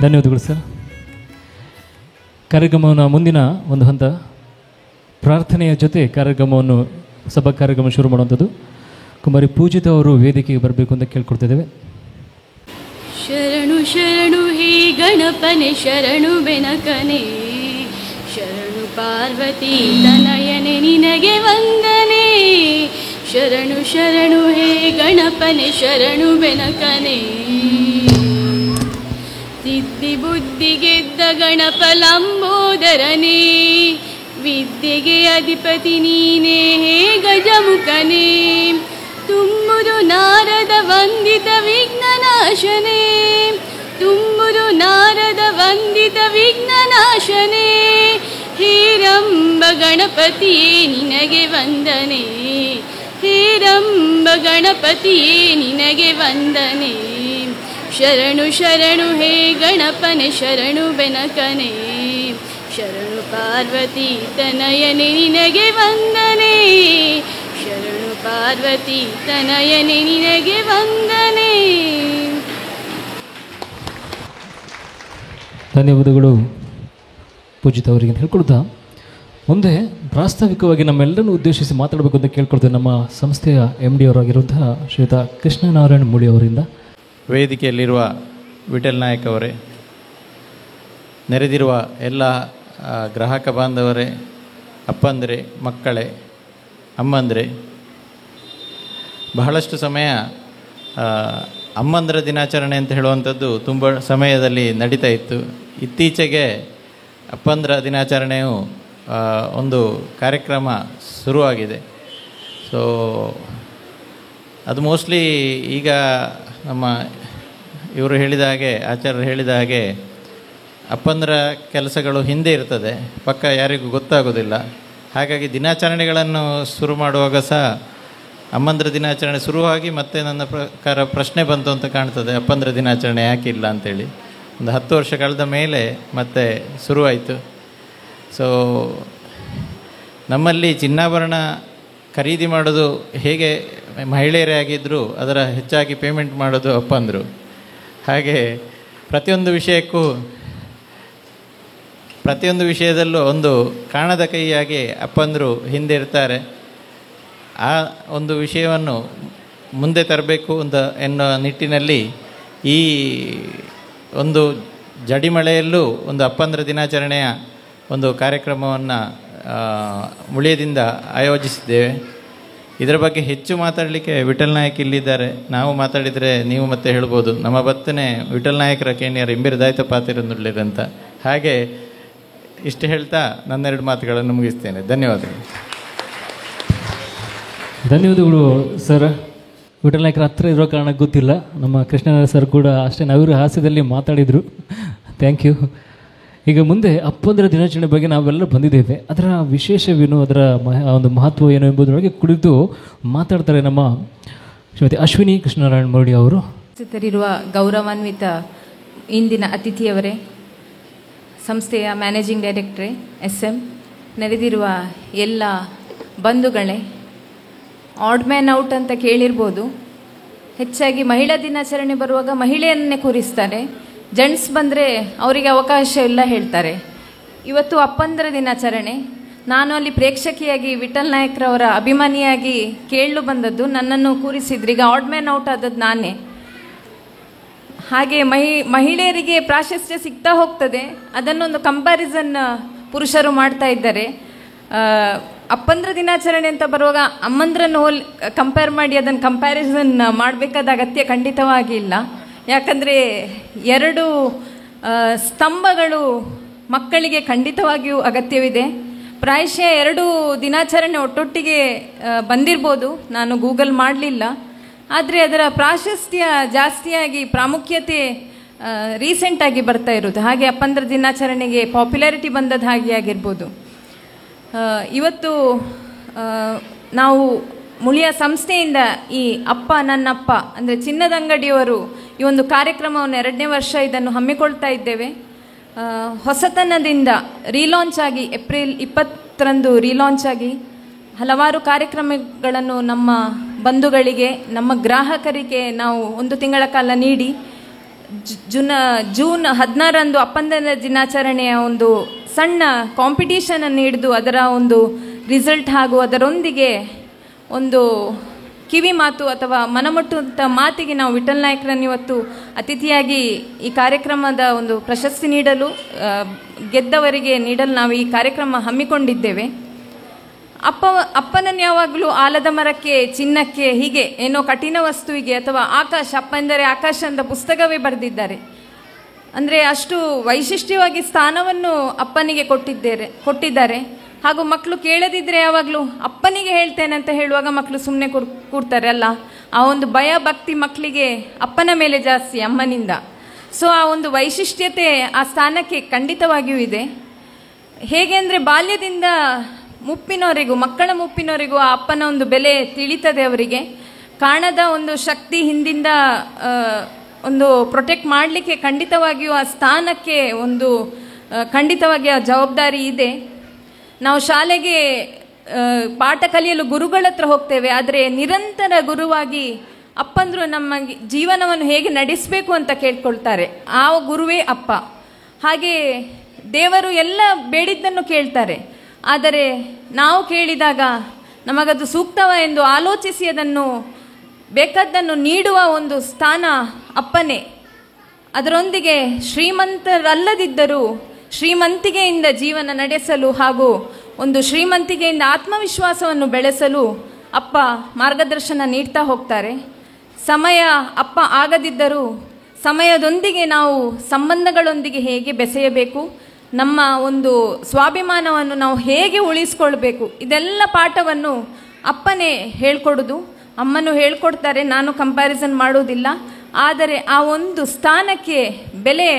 ಧನ್ಯವಾದಗಳು ಸರ್. ಕಾರ್ಯಕ್ರಮವನ್ನು ಮುಂದಿನ ಒಂದು ಹಂತ ಪ್ರಾರ್ಥನೆಯ ಜೊತೆ ಕಾರ್ಯಕ್ರಮವನ್ನು ಸಭಾ ಕಾರ್ಯಕ್ರಮ ಶುರು ಮಾಡುವಂಥದ್ದು. ಕುಮಾರಿ ಪೂಜಿತ ಅವರು ವೇದಿಕೆಗೆ ಬರಬೇಕು ಅಂತ ಕೇಳ್ಕೊಡ್ತಿದ್ದೇವೆ. ಶರಣು ಶರಣು ಹೇ ಗಣಪನೆ ಶರಣು ಬೆನಕನೆ, ಶರಣು ಪಾರ್ವತಿ ತನಯನೆ ನಿನಗೆ ವಂದನೆ. ಶರಣು ಶರಣು ಹೇ ಗಣಪನೆ ಶರಣು ಬೆನಕನೆ, ಸಿದ್ಧಿ ಬುದ್ಧಿ ಗೆದ್ದ ಗಣಪ ಲಂಬೋದರನೇ, ವಿದ್ಯೆಗೆ ಅಧಿಪತಿ ನೀನೇ ಹೇ ಗಜಮುಖನೇ. ತುಂಬುದು ನಾರದ ವಂದಿತ ವಿಘ್ನನಾಶನೇ, ತುಂಬುದು ನಾರದ ವಂದಿತ ವಿಘ್ನನಾಶನೇ. ಹೇರಂಬ ಗಣಪತಿಯೇ ನಿನಗೆ ವಂದನೆ, ಹೇರಂಬ ಗಣಪತಿಯೇ ನಿನಗೆ ವಂದನೆ. ಶರಣು ಶರಣು ಹೇ ಗಣಪನೆ ಶರಣು ಬೆನಕನೆ, ಶರಣು ಪಾರ್ವತಿ ತನಯನೆ ನಿನಗೆ ವಂದನೆ. ಶರಣು ಪಾರ್ವತಿ ತನಯನೆ ನಿನಗೆ ವಂದನೆ. ಧನ್ಯವಾದಗಳು ಪೂಜಿತ ಅವರಿಗೆ ಅಂತ ಹೇಳ್ಕೊಳ್ತಾ, ಮುಂದೆ ಪ್ರಾಸ್ತಾವಿಕವಾಗಿ ನಮ್ಮೆಲ್ಲರನ್ನು ಉದ್ದೇಶಿಸಿ ಮಾತಾಡಬೇಕು ಅಂತ ಕೇಳ್ಕೊಳ್ತೇವೆ ನಮ್ಮ ಸಂಸ್ಥೆಯ MD ಅವರಾಗಿರುವಂತಹ ಶ್ರೀಯುತ ಕೃಷ್ಣನಾರಾಯಣ ಮೂಳಿ ಅವರಿಂದ. ವೇದಿಕೆಯಲ್ಲಿರುವ ವಿಠಲ್ ನಾಯಕ್ ಅವರೇ, ನೆರೆದಿರುವ ಎಲ್ಲ ಗ್ರಾಹಕ ಬಾಂಧವರೇ, ಅಪ್ಪಂದರೆ, ಮಕ್ಕಳೇ, ಅಮ್ಮಂದರೆ, ಬಹಳಷ್ಟು ಸಮಯ ಅಮ್ಮಂದರ ದಿನಾಚರಣೆ ಅಂತ ಹೇಳುವಂಥದ್ದು ತುಂಬ ಸಮಯದಲ್ಲಿ ನಡೀತಾ ಇತ್ತು. ಇತ್ತೀಚೆಗೆ ಅಪ್ಪಂದರ ದಿನಾಚರಣೆಯು ಒಂದು ಕಾರ್ಯಕ್ರಮ ಶುರುವಾಗಿದೆ. ಸೊ ಅದು ಮೋಸ್ಟ್ಲಿ ಈಗ ನಮ್ಮ ಇವರು ಹೇಳಿದ ಹಾಗೆ, ಆಚಾರ್ಯರು ಹೇಳಿದ ಹಾಗೆ, ಅಪ್ಪಂದರ ಕೆಲಸಗಳು ಹಿಂದೆ ಇರ್ತದೆ, ಪಕ್ಕ ಯಾರಿಗೂ ಗೊತ್ತಾಗೋದಿಲ್ಲ. ಹಾಗಾಗಿ ದಿನಾಚರಣೆಗಳನ್ನು ಶುರು ಮಾಡುವಾಗ ಸಹ ಅಮ್ಮಂದ್ರ ದಿನಾಚರಣೆ ಶುರುವಾಗಿ ಮತ್ತೆ ನನ್ನ ಪ್ರಕಾರ ಪ್ರಶ್ನೆ ಬಂತು ಅಂತ ಕಾಣ್ತದೆ, ಅಪ್ಪಂದ್ರ ದಿನಾಚರಣೆ ಯಾಕಿಲ್ಲ ಅಂತೇಳಿ. ಒಂದು 10 ವರ್ಷ ಕಳೆದ ಮೇಲೆ ಮತ್ತೆ ಶುರುವಾಯಿತು. ಸೊ ನಮ್ಮಲ್ಲಿ ಚಿನ್ನಾಭರಣ ಖರೀದಿ ಮಾಡೋದು ಹೇಗೆ ಮಹಿಳೆಯರೇ ಆಗಿದ್ದರೂ ಅದರ ಹೆಚ್ಚಾಗಿ ಪೇಮೆಂಟ್ ಮಾಡೋದು ಅಪ್ಪಂದರು. ಹಾಗೆ ಪ್ರತಿಯೊಂದು ವಿಷಯದಲ್ಲೂ ಒಂದು ಕಾಣದ ಕೈಯಾಗಿ ಅಪ್ಪಂದರು ಹಿಂದೆ ಇರ್ತಾರೆ. ಆ ಒಂದು ವಿಷಯವನ್ನು ಮುಂದೆ ತರಬೇಕು ಅಂತ ಎನ್ನುವ ನಿಟ್ಟಿನಲ್ಲಿ ಈ ಒಂದು ಜಡಿಮಳೆಯಲ್ಲೂ ಒಂದು ಅಪ್ಪಂದ್ರ ದಿನಾಚರಣೆಯ ಒಂದು ಕಾರ್ಯಕ್ರಮವನ್ನು ಮುಳಿಯದಿಂದ ಆಯೋಜಿಸಿದ್ದೇವೆ. ಇದರ ಬಗ್ಗೆ ಹೆಚ್ಚು ಮಾತಾಡಲಿಕ್ಕೆ ವಿಠಲ್ ನಾಯಕ್ ಇಲ್ಲಿದ್ದಾರೆ. ನಾವು ಮಾತಾಡಿದರೆ ನೀವು ಮತ್ತೆ ಹೇಳ್ಬೋದು, ನಮ್ಮ ಬತ್ತನೆ ವಿಠಲ್ ನಾಯಕರ ಕೇಣಿಯರು ಇಂಬಿರದಾಯ್ತ ಪಾತಿರಂದುಳ್ಳಿರಂತ. ಹಾಗೆ ಇಷ್ಟು ಹೇಳ್ತಾ ನನ್ನೆರಡು ಮಾತುಗಳನ್ನು ಮುಗಿಸ್ತೇನೆ. ಧನ್ಯವಾದಗಳು. ಧನ್ಯವಾದಗಳು ಸರ್. ವಿಠಲ್ ನಾಯಕರ ಹತ್ರ ಇರೋ ಕಾರಣ ಗೊತ್ತಿಲ್ಲ, ನಮ್ಮ ಕೃಷ್ಣನಾರಾಯಣ ಸರ್ ಕೂಡ ಅಷ್ಟೇ ನವಿರು ಹಾಸ್ಯದಲ್ಲಿ ಮಾತಾಡಿದರು. Thank you. ಈಗ ಮುಂದೆ ಅಪ್ಪಂದರ ದಿನಾಚರಣೆ ಬಗ್ಗೆ ನಾವೆಲ್ಲ ಬಂದಿದ್ದೇವೆ, ಅದರ ವಿಶೇಷವೇನು, ಅದರ ಒಂದು ಮಹತ್ವ ಏನು ಎಂಬುದರೊಳಗೆ ಕುಳಿತು ಮಾತಾಡ್ತಾರೆ ನಮ್ಮ ಶ್ರೀಮತಿ ಅಶ್ವಿನಿ ಕೃಷ್ಣನಾರಾಯಣ ಮೂಳಿ ಅವರು. ಉಪಸ್ಥಿತರಿರುವ ಗೌರವಾನ್ವಿತ ಇಂದಿನ ಅತಿಥಿಯವರೇ, ಸಂಸ್ಥೆಯ ಮ್ಯಾನೇಜಿಂಗ್ ಡೈರೆಕ್ಟ್ರೇ, SM, ನೆರೆದಿರುವ ಎಲ್ಲ ಬಂಧುಗಳೇ, ಆಡ್ ಮ್ಯಾನ್ ಔಟ್ ಅಂತ ಕೇಳಿರ್ಬೋದು. ಹೆಚ್ಚಾಗಿ ಮಹಿಳಾ ದಿನಾಚರಣೆ ಬರುವಾಗ ಮಹಿಳೆಯನ್ನೇ ಕೂರಿಸ್ತಾರೆ, ಜೆಂಟ್ಸ್ ಬಂದರೆ ಅವರಿಗೆ ಅವಕಾಶ ಇಲ್ಲ ಹೇಳ್ತಾರೆ. ಇವತ್ತು ಅಪ್ಪಂದರ ದಿನಾಚರಣೆ. ನಾನು ಅಲ್ಲಿ ಪ್ರೇಕ್ಷಕಿಯಾಗಿ ವಿಠಲ್ ನಾಯಕ್ರವರ ಅಭಿಮಾನಿಯಾಗಿ ಕೇಳಲು ಬಂದದ್ದು, ನನ್ನನ್ನು ಕೂರಿಸಿದ್ರು. ಈಗ ಆಡ್ ಮ್ಯಾನ್ ಔಟ್ ಆದದ್ದು ನಾನೇ. ಹಾಗೆ ಮಹಿಳೆಯರಿಗೆ ಪ್ರಾಶಸ್ತ್ಯ ಸಿಗ್ತಾ ಹೋಗ್ತದೆ. ಅದನ್ನೊಂದು ಕಂಪ್ಯಾರಿಸನ್ ಪುರುಷರು ಮಾಡ್ತಾ ಇದ್ದಾರೆ. ಅಪ್ಪಂದ್ರ ದಿನಾಚರಣೆ ಅಂತ ಬರುವಾಗ ಅಮ್ಮಂದ್ರನ್ನು ಕಂಪೇರ್ ಮಾಡಿ ಅದನ್ನು ಕಂಪ್ಯಾರಿಸನ್ ಮಾಡಬೇಕಾದ ಅಗತ್ಯ ಖಂಡಿತವಾಗಿ ಇಲ್ಲ. ಯಾಕಂದರೆ 2 ಸ್ತಂಭಗಳು ಮಕ್ಕಳಿಗೆ ಖಂಡಿತವಾಗಿಯೂ ಅಗತ್ಯವಿದೆ. ಪ್ರಾಯಶಃ 2 ದಿನಾಚರಣೆ ಒಟ್ಟೊಟ್ಟಿಗೆ ಬಂದಿರ್ಬೋದು, ನಾನು ಗೂಗಲ್ ಮಾಡಲಿಲ್ಲ. ಆದರೆ ಅದರ ಪ್ರಾಶಸ್ತ್ಯ ಜಾಸ್ತಿಯಾಗಿ ಪ್ರಾಮುಖ್ಯತೆ ರೀಸೆಂಟಾಗಿ ಬರ್ತಾ ಇರೋದು. ಹಾಗೆ ಅಪ್ಪಂದ್ರ ದಿನಾಚರಣೆಗೆ ಪಾಪ್ಯುಲಾರಿಟಿ ಬಂದದ್ದು ಹಾಗೆ ಆಗಿರ್ಬೋದು. ಇವತ್ತು ನಾವು ಮುಳಿಯ ಸಂಸ್ಥೆಯಿಂದ ಈ ಅಪ್ಪ ನನ್ನಪ್ಪ ಅಂದರೆ ಚಿನ್ನದ ಅಂಗಡಿಯವರು ಈ ಒಂದು ಕಾರ್ಯಕ್ರಮವನ್ನು 2ನೇ ವರ್ಷ ಇದನ್ನು ಹಮ್ಮಿಕೊಳ್ತಾ ಇದ್ದೇವೆ. ಹೊಸತನದಿಂದ ರೀಲಾಂಚ್ ಆಗಿ ಏಪ್ರಿಲ್ 20ರಂದು ರೀಲಾಂಚ್ ಆಗಿ ಹಲವಾರು ಕಾರ್ಯಕ್ರಮಗಳನ್ನು ನಮ್ಮ ಬಂಧುಗಳಿಗೆ, ನಮ್ಮ ಗ್ರಾಹಕರಿಗೆ ನಾವು 1 ತಿಂಗಳ ಕಾಲ ನೀಡಿ ಜೂನ್ 16ರಂದು ಅಪ್ಪಂದರ ದಿನಾಚರಣೆಯ ಒಂದು ಸಣ್ಣ ಕಾಂಪಿಟೀಷನನ್ನು ಹಿಡಿದು ಅದರ ಒಂದು ರಿಸಲ್ಟ್ ಹಾಗೂ ಅದರೊಂದಿಗೆ ಒಂದು ಕಿವಿ ಮಾತು ಅಥವಾ ಮನಮುಟ್ಟುವಂಥ ಮಾತಿಗೆ ನಾವು ವಿಠಲ್ ನಾಯ್ಕರನ್ನು ಇವತ್ತು ಅತಿಥಿಯಾಗಿ ಈ ಕಾರ್ಯಕ್ರಮದ ಒಂದು ಪ್ರಶಸ್ತಿ ನೀಡಲು, ಗೆದ್ದವರಿಗೆ ನೀಡಲು ನಾವು ಈ ಕಾರ್ಯಕ್ರಮ ಹಮ್ಮಿಕೊಂಡಿದ್ದೇವೆ. ಅಪ್ಪನನ್ನು ಯಾವಾಗಲೂ ಆಲದ ಮರಕ್ಕೆ, ಚಿನ್ನಕ್ಕೆ, ಹೀಗೆ ಏನೋ ಕಠಿಣ ವಸ್ತುವಿಗೆ ಅಥವಾ ಆಕಾಶ, ಅಪ್ಪ ಎಂದರೆ ಆಕಾಶ ಅಂತ ಪುಸ್ತಕವೇ ಬರೆದಿದ್ದಾರೆ. ಅಂದರೆ ಅಷ್ಟು ವೈಶಿಷ್ಟ್ಯವಾಗಿ ಸ್ಥಾನವನ್ನು ಅಪ್ಪನಿಗೆ ಕೊಟ್ಟಿದ್ದಾರೆ. ಹಾಗೂ ಮಕ್ಕಳು ಕೇಳದಿದ್ದರೆ ಯಾವಾಗಲೂ ಅಪ್ಪನಿಗೆ ಹೇಳ್ತೇನೆ ಅಂತ ಹೇಳುವಾಗ ಮಕ್ಕಳು ಸುಮ್ಮನೆ ಕೂರ್ತಾರೆ ಅಲ್ಲ, ಆ ಒಂದು ಭಯ ಭಕ್ತಿ ಮಕ್ಕಳಿಗೆ ಅಪ್ಪನ ಮೇಲೆ ಜಾಸ್ತಿ ಅಮ್ಮನಿಂದ. ಸೊ ಆ ಒಂದು ವೈಶಿಷ್ಟ್ಯತೆ ಆ ಸ್ಥಾನಕ್ಕೆ ಖಂಡಿತವಾಗಿಯೂ ಇದೆ. ಹೇಗೆ ಅಂದರೆ ಬಾಲ್ಯದಿಂದ ಮುಪ್ಪಿನವರೆಗೂ, ಮಕ್ಕಳ ಮುಪ್ಪಿನವರೆಗೂ ಆ ಅಪ್ಪನ ಒಂದು ಬೆಲೆ ತಿಳಿತದೆ ಅವರಿಗೆ. ಕಾಣದ ಒಂದು ಶಕ್ತಿ ಹಿಂದಿಂದ ಒಂದು ಪ್ರೊಟೆಕ್ಟ್ ಮಾಡಲಿಕ್ಕೆ ಖಂಡಿತವಾಗಿಯೂ ಆ ಸ್ಥಾನಕ್ಕೆ ಒಂದು ಖಂಡಿತವಾಗಿ ಆ ಜವಾಬ್ದಾರಿ ಇದೆ. ನಾವು ಶಾಲೆಗೆ ಪಾಠ ಕಲಿಯಲು ಗುರುಗಳ ಹತ್ರ ಹೋಗ್ತೇವೆ, ಆದರೆ ನಿರಂತರ ಗುರುವಾಗಿ ಅಪ್ಪಂದರು ನಮ್ಮ ಜೀವನವನ್ನು ಹೇಗೆ ನಡೆಸಬೇಕು ಅಂತ ಕೇಳ್ಕೊಳ್ತಾರೆ. ಆ ಗುರುವೇ ಅಪ್ಪ. ಹಾಗೆ ದೇವರು ಎಲ್ಲ ಬೇಡಿದ್ದನ್ನು ಕೇಳ್ತಾರೆ, ಆದರೆ ನಾವು ಕೇಳಿದಾಗ ನಮಗದು ಸೂಕ್ತವ ಎಂದು ಆಲೋಚಿಸಿ ಅದನ್ನು ಬೇಕಾದ್ದನ್ನು ನೀಡುವ ಒಂದು ಸ್ಥಾನ ಅಪ್ಪನೇ. ಅದರೊಂದಿಗೆ ಶ್ರೀಮಂತರಲ್ಲದಿದ್ದರೂ ಶ್ರೀಮಂತಿಕೆಯಿಂದ ಜೀವನ ನಡೆಸಲು ಹಾಗೂ ಒಂದು ಶ್ರೀಮಂತಿಕೆಯಿಂದ ಆತ್ಮವಿಶ್ವಾಸವನ್ನು ಬೆಳೆಸಲು ಅಪ್ಪ ಮಾರ್ಗದರ್ಶನ ನೀಡ್ತಾ ಹೋಗ್ತಾರೆ. ಸಮಯ ಅಪ್ಪ ಆಗದಿದ್ದರೂ ಸಮಯದೊಂದಿಗೆ ನಾವು ಸಂಬಂಧಗಳೊಂದಿಗೆ ಹೇಗೆ ಬೆಸೆಯಬೇಕು, ನಮ್ಮ ಒಂದು ಸ್ವಾಭಿಮಾನವನ್ನು ನಾವು ಹೇಗೆ ಉಳಿಸ್ಕೊಳ್ಬೇಕು, ಇದೆಲ್ಲ ಪಾಠವನ್ನು ಅಪ್ಪನೇ ಹೇಳ್ಕೊಡೋದು. ಅಮ್ಮನು ಹೇಳ್ಕೊಡ್ತಾರೆ, ನಾನು ಕಂಪ್ಯಾರಿಸನ್ ಮಾಡೋದಿಲ್ಲ. ಆದರೆ ಆ ಒಂದು ಸ್ಥಾನಕ್ಕೆ ಬೆಲೆ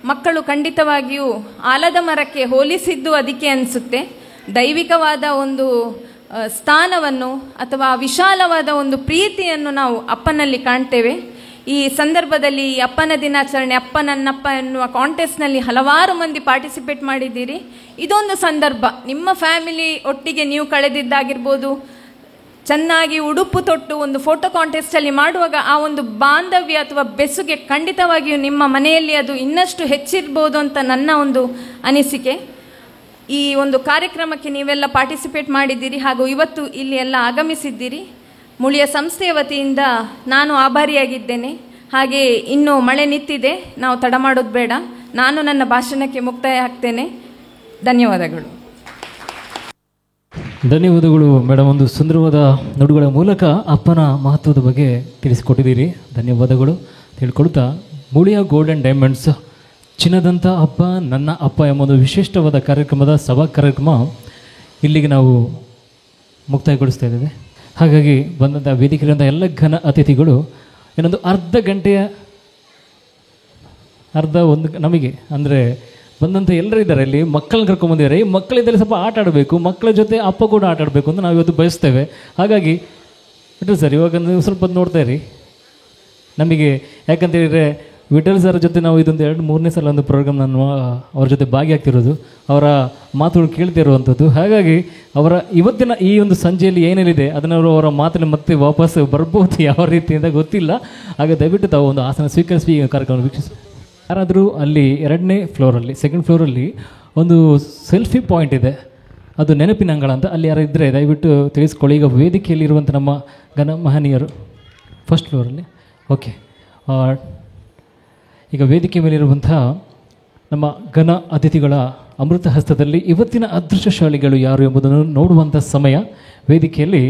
ಮಕ್ಕಳು ಖಂಡಿತವಾಗಿಯೂ ಆಲದ ಮರಕ್ಕೆ ಹೋಲಿಸಿದ್ದು ಅದಕ್ಕೆ ಅನಿಸುತ್ತೆ. ದೈವಿಕವಾದ ಒಂದು ಸ್ಥಾನವನ್ನು ಅಥವಾ ವಿಶಾಲವಾದ ಒಂದು ಪ್ರೀತಿಯನ್ನು ನಾವು ಅಪ್ಪನಲ್ಲಿ ಕಾಣ್ತೇವೆ. ಈ ಸಂದರ್ಭದಲ್ಲಿ ಈ ಅಪ್ಪನ ದಿನಾಚರಣೆ, ಅಪ್ಪ ನನ್ನಪ್ಪ ಎನ್ನುವ ಕಾಂಟೆಸ್ಟ್ನಲ್ಲಿ ಹಲವಾರು ಮಂದಿ ಪಾರ್ಟಿಸಿಪೇಟ್ ಮಾಡಿದ್ದೀರಿ. ಇದೊಂದು ಸಂದರ್ಭ, ನಿಮ್ಮ ಫ್ಯಾಮಿಲಿ ಒಟ್ಟಿಗೆ ನೀವು ಕಳೆದಿದ್ದಾಗಿರ್ಬೋದು, ಚೆನ್ನಾಗಿ ಉಡುಪು ತೊಟ್ಟು ಒಂದು ಫೋಟೋ ಕಾಂಟೆಸ್ಟಲ್ಲಿ ಮಾಡುವಾಗ ಆ ಒಂದು ಬಾಂಧವ್ಯ ಅಥವಾ ಬೆಸುಗೆ ಖಂಡಿತವಾಗಿಯೂ ನಿಮ್ಮ ಮನೆಯಲ್ಲಿ ಅದು ಇನ್ನಷ್ಟು ಹೆಚ್ಚಿರ್ಬೋದು ಅಂತ ನನ್ನ ಒಂದು ಅನಿಸಿಕೆ. ಈ ಒಂದು ಕಾರ್ಯಕ್ರಮಕ್ಕೆ ನೀವೆಲ್ಲ ಪಾರ್ಟಿಸಿಪೇಟ್ ಮಾಡಿದ್ದೀರಿ ಹಾಗೂ ಇವತ್ತು ಇಲ್ಲಿ ಎಲ್ಲ ಆಗಮಿಸಿದ್ದೀರಿ. ಮುಳಿಯ ಸಂಸ್ಥೆಯ ವತಿಯಿಂದ ನಾನು ಆಭಾರಿಯಾಗಿದ್ದೇನೆ. ಹಾಗೆ ಇನ್ನೂ ಮಳೆ ನಿಂತಿದೆ, ನಾವು ತಡ ಮಾಡೋದು ಬೇಡ. ನಾನು ನನ್ನ ಭಾಷಣಕ್ಕೆ ಮುಕ್ತಾಯ ಹಾಕ್ತೇನೆ. ಧನ್ಯವಾದಗಳು. ಧನ್ಯವಾದಗಳು ಮೇಡಮ್. ಒಂದು ಸುಂದರವಾದ ನುಡುಗಳ ಮೂಲಕ ಅಪ್ಪನ ಮಹತ್ವದ ಬಗ್ಗೆ ತಿಳಿಸಿಕೊಟ್ಟಿದ್ದೀರಿ. ಧನ್ಯವಾದಗಳು ತಿಳ್ಕೊಳ್ತಾ, ಮುಳಿಯ ಗೋಲ್ಡ್ ಆ್ಯಂಡ್ ಡೈಮಂಡ್ಸ್ ಚಿನ್ನದಂಥ ಅಪ್ಪ ನನ್ನ ಅಪ್ಪ ಎಂಬುದು ವಿಶಿಷ್ಟವಾದ ಕಾರ್ಯಕ್ರಮದ ಸಭಾ ಕಾರ್ಯಕ್ರಮ ಇಲ್ಲಿಗೆ ನಾವು ಮುಕ್ತಾಯಗೊಳಿಸ್ತಾ ಇದ್ದೇವೆ. ಹಾಗಾಗಿ ಬಂದಂಥ ವೇದಿಕೆಯಿಂದ ಎಲ್ಲ ಘನ ಅತಿಥಿಗಳು ಇನ್ನೊಂದು ಒಂದು ನಮಗೆ ಅಂದರೆ ಬಂದಂಥ ಎಲ್ಲರೂ ಇದ್ದಾರೆ, ಇಲ್ಲಿ ಮಕ್ಕಳನ್ನ ಕರ್ಕೊಂಬಂದಿದ್ದಾರೆ. ಈ ಮಕ್ಕಳಿದ್ದಲ್ಲಿ ಸ್ವಲ್ಪ ಆಟ ಆಡಬೇಕು, ಮಕ್ಕಳ ಜೊತೆ ಅಪ್ಪ ಕೂಡ ಆಟ ಆಡಬೇಕು ಅಂತ ನಾವು ಇವತ್ತು ಬಯಸ್ತೇವೆ. ಹಾಗಾಗಿ ಬಿಟ್ಟರು ಸರ್, ಇವಾಗ ನೀವು ಸ್ವಲ್ಪ ನೋಡ್ತಾ ಇರಿ ನಮಗೆ. ಯಾಕಂತೇಳಿದರೆ ವಿಠಲ್ ಸರ್ ಜೊತೆ ನಾವು ಇದೊಂದು 2-3ನೇ ಸಲ ಒಂದು ಪ್ರೋಗ್ರಾಮ್ ನಾನು ಅವ್ರ ಜೊತೆ ಭಾಗಿಯಾಗ್ತಿರೋದು, ಅವರ ಮಾತುಗಳು ಕೇಳ್ತಿರುವಂಥದ್ದು. ಹಾಗಾಗಿ ಅವರ ಇವತ್ತಿನ ಈ ಒಂದು ಸಂಜೆಯಲ್ಲಿ ಏನೇನಿದೆ ಅದನ್ನು ಅವರ ಮಾತನ್ನು ಮತ್ತೆ ವಾಪಸ್ ಬರ್ಬೋದು ಯಾವ ರೀತಿಯಿಂದ ಗೊತ್ತಿಲ್ಲ. ಹಾಗೆ ದಯವಿಟ್ಟು ತಾವು ಒಂದು ಆಸನ ಸ್ವೀಕರಿಸಿ ಕಾರ್ಯಕ್ರಮ ವೀಕ್ಷಿಸಿ. ಯಾರಾದರೂ ಅಲ್ಲಿ 2ನೇ ಫ್ಲೋರಲ್ಲಿ, 2nd ಫ್ಲೋರಲ್ಲಿ ಒಂದು ಸೆಲ್ಫಿ ಪಾಯಿಂಟ್ ಇದೆ, ಅದು ನೆನಪಿನ ಅಂಗಳ ಅಂತ. ಅಲ್ಲಿ ಯಾರು ಇದ್ದರೆ ದಯವಿಟ್ಟು ತಿಳಿಸ್ಕೊಳ್ಳಿ. ಈಗ ವೇದಿಕೆಯಲ್ಲಿರುವಂಥ ನಮ್ಮ ಘನ ಮಹನೀಯರು 1st ಫ್ಲೋರಲ್ಲಿ. ಓಕೆ, ಈಗ ವೇದಿಕೆ ಮೇಲಿರುವಂಥ ನಮ್ಮ ಘನ ಅತಿಥಿಗಳ ಅಮೃತ ಹಸ್ತದಲ್ಲಿ ಇವತ್ತಿನ ಅದೃಷ್ಟಶಾಲಿಗಳು ಯಾರು ಎಂಬುದನ್ನು ನೋಡುವಂಥ ಸಮಯ. ವೇದಿಕೆಯಲ್ಲಿ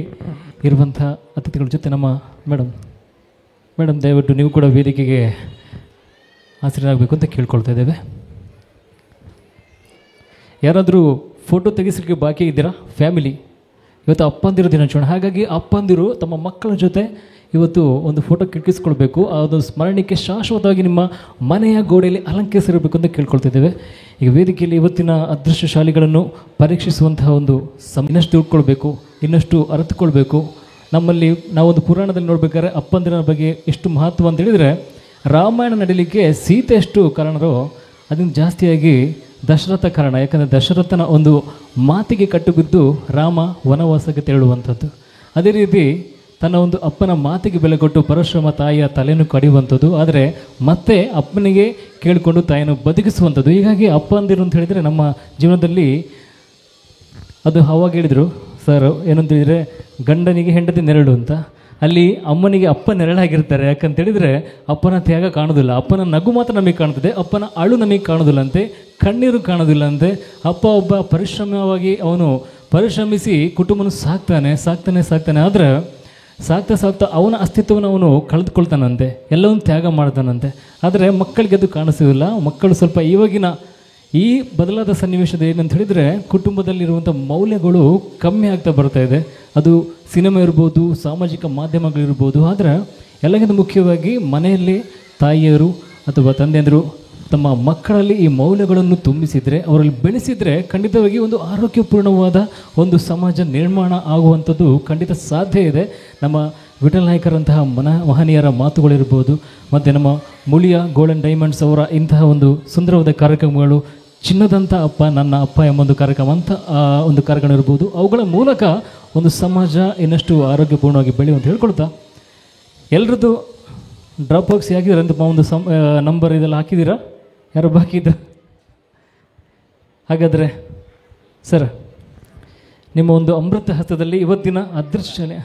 ಇರುವಂಥ ಅತಿಥಿಗಳ ಜೊತೆ ನಮ್ಮ ಮೇಡಮ್ ದಯವಿಟ್ಟು ನೀವು ಕೂಡ ವೇದಿಕೆಗೆ ಹಾಜರಾಗಬೇಕು ಅಂತ ಕೇಳ್ಕೊಳ್ತಾ ಇದ್ದೇವೆ. ಯಾರಾದರೂ ಫೋಟೋ ತೆಗೆಸಲಿಕ್ಕೆ ಬಾಕಿ ಇದ್ದೀರಾ ಫ್ಯಾಮಿಲಿ? ಇವತ್ತು ಅಪ್ಪಂದಿರು ದಿನಾಚರಣೆ, ಹಾಗಾಗಿ ಅಪ್ಪಂದಿರು ತಮ್ಮ ಮಕ್ಕಳ ಜೊತೆ ಇವತ್ತು ಒಂದು ಫೋಟೋ ಕಿಕ್ಕಿಸ್ಕೊಳ್ಬೇಕು. ಅದೊಂದು ಸ್ಮರಣೆಗೆ ಶಾಶ್ವತವಾಗಿ ನಿಮ್ಮ ಮನೆಯ ಗೋಡೆಯಲ್ಲಿ ಅಲಂಕರಿಸಿರಬೇಕು ಅಂತ ಕೇಳ್ಕೊಳ್ತಿದ್ದೇವೆ. ಈಗ ವೇದಿಕೆಯಲ್ಲಿ ಇವತ್ತಿನ ಅದೃಷ್ಟಶಾಲಿಗಳನ್ನು ಪರೀಕ್ಷಿಸುವಂತಹ ಒಂದು ಇನ್ನಷ್ಟು ತಿಳ್ಕೊಳ್ಬೇಕು, ಇನ್ನಷ್ಟು ಅರಿತುಕೊಳ್ಬೇಕು. ನಮ್ಮಲ್ಲಿ ನಾವೊಂದು ಪುರಾಣದಲ್ಲಿ ನೋಡ್ಬೇಕಾದ್ರೆ ಅಪ್ಪಂದಿರ ಬಗ್ಗೆ ಎಷ್ಟು ಮಹತ್ವ ಅಂತ ಹೇಳಿದರೆ, ರಾಮಾಯಣ ನಡೀಲಿಕ್ಕೆ ಸೀತೆ ಎಷ್ಟು ಕಾರಣರೋ ಅದನ್ನು ಜಾಸ್ತಿಯಾಗಿ ದಶರಥ ಕಾರಣ. ಯಾಕಂದರೆ ದಶರಥನ ಒಂದು ಮಾತಿಗೆ ಕಟ್ಟುಬಿದ್ದು ರಾಮ ವನವಾಸಕ್ಕೆ ತೆರಳುವಂಥದ್ದು. ಅದೇ ರೀತಿ ತನ್ನ ಒಂದು ಅಪ್ಪನ ಮಾತಿಗೆ ಬೆಲೆ ಕೊಟ್ಟು ಪರಶುರಾಮ ತಾಯಿಯ ತಲೆಯನ್ನು ಕಡಿಯುವಂಥದ್ದು, ಆದರೆ ಮತ್ತೆ ಅಪ್ಪನಿಗೆ ಕೇಳಿಕೊಂಡು ತಾಯಿಯನ್ನು ಬದುಕಿಸುವಂಥದ್ದು. ಹೀಗಾಗಿ ಅಪ್ಪಂದಿರು ಅಂತ ಹೇಳಿದರೆ ನಮ್ಮ ಜೀವನದಲ್ಲಿ ಅದು ಅವಾಗ ಹೇಳಿದರು ಸರ್ ಏನಂತ ಹೇಳಿದರೆ, ಗಂಡನಿಗೆ ಹೆಂಡತಿ ನೆರಳು ಅಂತ. ಅಲ್ಲಿ ಅಮ್ಮನಿಗೆ ಅಪ್ಪ ನೆರಳಾಗಿರ್ತಾರೆ. ಯಾಕಂತೇಳಿದರೆ ಅಪ್ಪನ ತ್ಯಾಗ ಕಾಣೋದಿಲ್ಲ, ಅಪ್ಪನ ನಗು ಮಾತ್ರ ನಮಗೆ ಕಾಣ್ತದೆ, ಅಪ್ಪನ ಅಳು ನಮಗೆ ಕಾಣೋದಿಲ್ಲಂತೆ, ಕಣ್ಣೀರು ಕಾಣೋದಿಲ್ಲಂತೆ. ಅಪ್ಪ ಒಬ್ಬ ಪರಿಶ್ರಮವಾಗಿ ಅವನು ಪರಿಶ್ರಮಿಸಿ ಕುಟುಂಬನ ಸಾಕ್ತಾನೆ. ಆದರೆ ಸಾಕ್ತಾ ಅವನ ಅಸ್ತಿತ್ವವನ್ನು ಅವನು ಕಳೆದುಕೊಳ್ತಾನಂತೆ, ಎಲ್ಲವನ್ನೂ ತ್ಯಾಗ ಮಾಡ್ತಾನಂತೆ. ಆದರೆ ಮಕ್ಕಳಿಗೆ ಅದು ಕಾಣಿಸೋದಿಲ್ಲ. ಮಕ್ಕಳು ಸ್ವಲ್ಪ ಇವಾಗಿನ ಈ ಬದಲಾದ ಸನ್ನಿವೇಶದ ಏನಂತ ಹೇಳಿದರೆ, ಕುಟುಂಬದಲ್ಲಿರುವಂಥ ಮೌಲ್ಯಗಳು ಕಮ್ಮಿ ಆಗ್ತಾ ಬರ್ತಾ ಇದೆ. ಅದು ಸಿನಿಮಾ ಇರ್ಬೋದು, ಸಾಮಾಜಿಕ ಮಾಧ್ಯಮಗಳಿರ್ಬೋದು. ಆದರೆ ಎಲ್ಲಕ್ಕಿಂತ ಮುಖ್ಯವಾಗಿ ಮನೆಯಲ್ಲಿ ತಾಯಿಯರು ಅಥವಾ ತಂದೆಯಂದರು ತಮ್ಮ ಮಕ್ಕಳಲ್ಲಿ ಈ ಮೌಲ್ಯಗಳನ್ನು ತುಂಬಿಸಿದರೆ, ಅವರಲ್ಲಿ ಬೆಳೆಸಿದರೆ ಖಂಡಿತವಾಗಿ ಒಂದು ಆರೋಗ್ಯಪೂರ್ಣವಾದ ಒಂದು ಸಮಾಜ ನಿರ್ಮಾಣ ಆಗುವಂಥದ್ದು ಖಂಡಿತ ಸಾಧ್ಯ ಇದೆ. ನಮ್ಮ ವಿಠಲ್ ನಾಯ್ಕರಂತಹ ಮಹನೀಯರ ಮಾತುಗಳಿರ್ಬೋದು, ಮತ್ತು ನಮ್ಮ ಮುಳಿಯ ಗೋಲ್ಡನ್ ಡೈಮಂಡ್ಸ್ ಅವರ ಇಂತಹ ಒಂದು ಸುಂದರವಾದ ಕಾರ್ಯಕ್ರಮಗಳು, ಚಿನ್ನದಂಥ ಅಪ್ಪ ನನ್ನ ಅಪ್ಪ ಎಂಬ ಒಂದು ಕಾರ್ಯಕ್ರಮ ಅಂತ ಒಂದು ಕಾರ್ಯಕ್ರಮ ಇರ್ಬೋದು. ಅವುಗಳ ಮೂಲಕ ಒಂದು ಸಮಾಜ ಇನ್ನಷ್ಟು ಆರೋಗ್ಯಪೂರ್ಣವಾಗಿ ಬೆಳೆಯುವಂತ ಹೇಳ್ಕೊಳ್ತಾ, ಎಲ್ಲರದ್ದು ಡ್ರಾಪ್ ಬಾಕ್ಸ್ ಹಾಕಿದ್ರೆ ಅಂತ ಒಂದು ನಂಬರ್ ಇದೆಲ್ಲ ಹಾಕಿದ್ದೀರಾ? ಯಾರು ಬಾಕಿ ಇದ್ದ? ಹಾಗಾದರೆ ಸರ್, ನಿಮ್ಮ ಒಂದು ಅಮೃತ ಹಸ್ತದಲ್ಲಿ ಇವತ್ತಿನ ಅದೃಷ್ಟಶಾಲಿ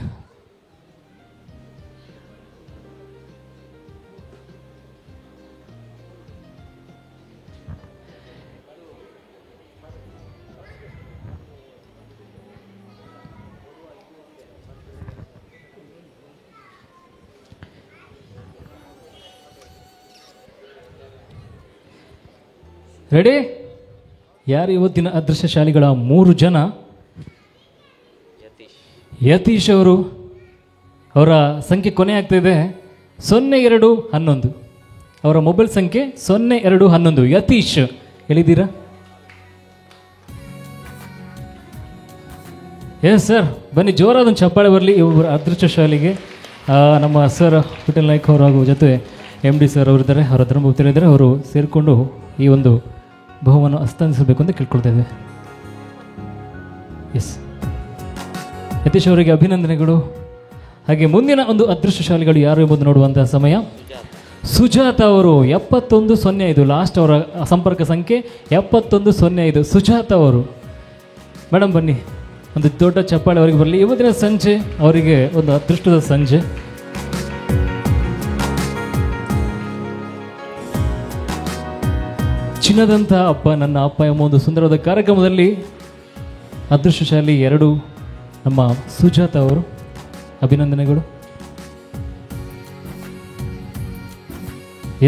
ರೆಡಿ? ಯಾರು ಇವತ್ತಿನ ಅದೃಷ್ಟಶಾಲಿಗಳ 3 ಜನ? ಯತೀಶ್ ಅವರು, ಅವರ ಸಂಖ್ಯೆ ಕೊನೆ ಆಗ್ತಾಯಿದೆ 0211. ಅವರ ಮೊಬೈಲ್ ಸಂಖ್ಯೆ 0211. ಯತೀಶ್ ಹೇಳಿದ್ದೀರಾ? ಎಸ್ ಸರ್, ಬನ್ನಿ, ಜೋರಾದ ಚಪ್ಪಾಳೆ ಬರಲಿ ಇವರ ಅದೃಷ್ಟಶಾಲಿಗೆ. ನಮ್ಮ ಸರ್ ವಿಠಲ್ ನಾಯ್ಕ ಅವರು ಹಾಗೂ ಜೊತೆ MD ಸರ್ ಅವರಿದ್ದಾರೆ, ಅವರ ಧರ್ಮಭಕ್ತರಿದ್ದಾರೆ. ಅವರು ಸೇರಿಕೊಂಡು ಈ ಒಂದು ಬಹುಮಾನ ಹಸ್ತಾಂತರಿಸಬೇಕು ಅಂತ ಕೇಳ್ಕೊಳ್ತಾ ಇದ್ದೇವೆ. ಎಸ್, ಯತೀಶ್ ಅವರಿಗೆ ಅಭಿನಂದನೆಗಳು. ಹಾಗೆ ಮುಂದಿನ ಒಂದು ಅದೃಷ್ಟಶಾಲಿಗಳು ಯಾರು ಎಂಬುದು ನೋಡುವಂತಹ ಸಮಯ. ಸುಜಾತ ಅವರು 7105, ಲಾಸ್ಟ್ ಅವರ ಸಂಪರ್ಕ ಸಂಖ್ಯೆ 7105. ಸುಜಾತ ಅವರು ಮೇಡಮ್ ಬನ್ನಿ, ಒಂದು ದೊಡ್ಡ ಚಪ್ಪಾಳೆ ಅವರಿಗೆ ಬರಲಿ. ಇವತ್ತಿನ ಸಂಜೆ ಅವರಿಗೆ ಒಂದು ಅದೃಷ್ಟದ ಸಂಜೆ. ಚಿನ್ನದಂಥ ಅಪ್ಪ ನನ್ನ ಅಪ್ಪ ಎಂಬ ಒಂದು ಸುಂದರವಾದ ಕಾರ್ಯಕ್ರಮದಲ್ಲಿ ಅದೃಷ್ಟಶಾಲಿ 2 ನಮ್ಮ ಸುಜಾತ ಅವರು. ಅಭಿನಂದನೆಗಳು.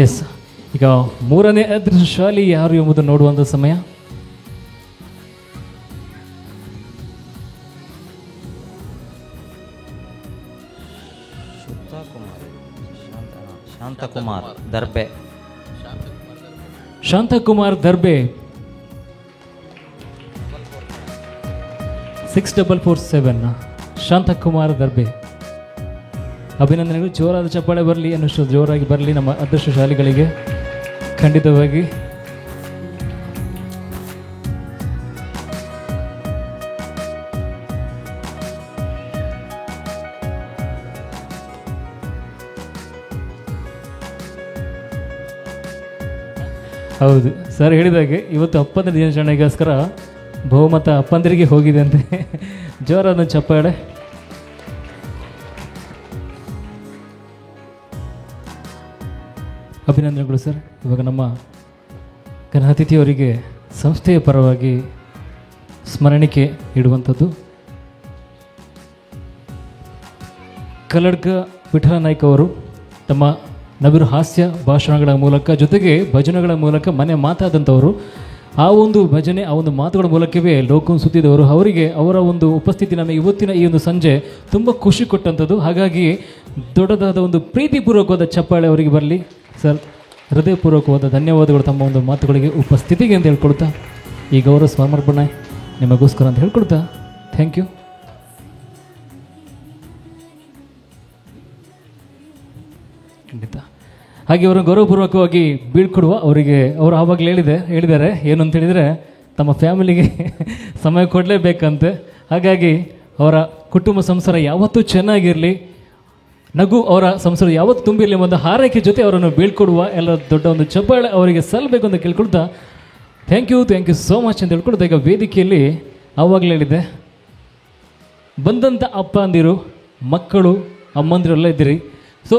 ಎಸ್, ಈಗ 3ನೇ ಅದೃಷ್ಟಶಾಲಿ ಯಾರು ಎಂಬುದನ್ನು ನೋಡುವಂಥ ಸಮಯ. ಶಾಂತಕುಮಾರ್ ದರ್ಬೆ. ಶಾಂತಕುಮಾರ್ ದರ್ಬೆ 6447. ಶಾಂತಕುಮಾರ್ ದರ್ಬೆ, ಅಭಿನಂದನೆಗಳು. ಜೋರಾದ ಚಪ್ಪಾಳೆ ಬರಲಿ, ಅನ್ನಷ್ಟು ಜೋರಾಗಿ ಬರಲಿ ನಮ್ಮ ಅದೃಷ್ಟಶಾಲಿಗಳಿಗೆ. ಖಂಡಿತವಾಗಿ ಹೌದು ಸರ್ ಹೇಳಿದಾಗೆ ಇವತ್ತು ಅಪ್ಪಂದಿರ ದಿನಾಚರಣೆಗೋಸ್ಕರ ಬಹುಮತ ಅಪ್ಪಂದಿರಿಗೆ ಹೋಗಿದೆ ಅಂತೆ. ಜೋರಾದ ಚಪ್ಪಾಳೆ. ಅಭಿನಂದನೆಗಳು ಸರ್. ಇವಾಗ ನಮ್ಮ ಅತಿಥಿಯವರಿಗೆ ಸಂಸ್ಥೆಯ ಪರವಾಗಿ ಸ್ಮರಣಿಕೆ ಇಡುವಂಥದ್ದು. ಕಲ್ಲಡ್ಕ ವಿಠಲ ನಾಯ್ಕ ಅವರು ತಮ್ಮ ನವಿರು ಹಾಸ್ಯ ಭಾಷಣಗಳ ಮೂಲಕ ಜೊತೆಗೆ ಭಜನೆಗಳ ಮೂಲಕ ಮನೆ ಮಾತಾದಂಥವರು. ಆ ಒಂದು ಭಜನೆ, ಆ ಒಂದು ಮಾತುಗಳ ಮೂಲಕವೇ ಲೋಕವನ್ನು ಸುತ್ತಿದವರು. ಅವರಿಗೆ ಅವರ ಒಂದು ಉಪಸ್ಥಿತಿ ನಮಗೆ ಇವತ್ತಿನ ಈ ಒಂದು ಸಂಜೆ ತುಂಬ ಖುಷಿ ಕೊಟ್ಟಂಥದ್ದು. ಹಾಗಾಗಿ ದೊಡ್ಡದಾದ ಒಂದು ಪ್ರೀತಿಪೂರ್ವಕವಾದ ಚಪ್ಪಾಳೆ ಅವರಿಗೆ ಬರಲಿ ಸರ್. ಹೃದಯಪೂರ್ವಕವಾದ ಧನ್ಯವಾದಗಳು ತಮ್ಮ ಒಂದು ಮಾತುಗಳಿಗೆ, ಉಪಸ್ಥಿತಿಗೆ ಅಂತ ಹೇಳ್ಕೊಳ್ತಾ ಈ ಗೌರವ ಸಮರ್ಪಣೆ ನಿಮಗೋಸ್ಕರ ಅಂತ ಹೇಳ್ಕೊಳ್ತಾ ಥ್ಯಾಂಕ್ ಯು. ಖಂಡಿತ. ಹಾಗೆ ಅವರು ಗೌರವಪೂರ್ವಕವಾಗಿ ಬೀಳ್ಕೊಡುವ ಅವರಿಗೆ ಅವರು ಆವಾಗಲೇ ಹೇಳಿದ್ದಾರೆ ಏನು ಅಂತ ಹೇಳಿದರೆ ತಮ್ಮ ಫ್ಯಾಮಿಲಿಗೆ ಸಮಯ ಕೊಡಲೇಬೇಕಂತೆ. ಹಾಗಾಗಿ ಅವರ ಕುಟುಂಬ ಸಂಸಾರ ಯಾವತ್ತೂ ಚೆನ್ನಾಗಿರಲಿ, ನಗು ಅವರ ಸಂಸಾರ ಯಾವತ್ತೂ ತುಂಬಿರಲಿ ಒಂದು ಹಾರೈಕೆ ಜೊತೆ ಅವರನ್ನು ಬೀಳ್ಕೊಡುವ ಎಲ್ಲ ದೊಡ್ಡ ಒಂದು ಚಪ್ಪಾಳೆ ಅವರಿಗೆ ಸಲ್ಲಬೇಕು ಅಂತ ಕೇಳ್ಕೊಳ್ತಾ ಥ್ಯಾಂಕ್ ಯು ಸೋ ಮಚ್ ಅಂತ ಹೇಳ್ಕೊಳ್ತಾ ಈಗ ವೇದಿಕೆಯಲ್ಲಿ ಆವಾಗಲೇ ಹೇಳಿದೆ ಬಂದಂಥ ಅಪ್ಪ ಅಂದಿರು, ಮಕ್ಕಳು, ಅಮ್ಮಂದಿರೆಲ್ಲ ಇದ್ದೀರಿ. ಸೊ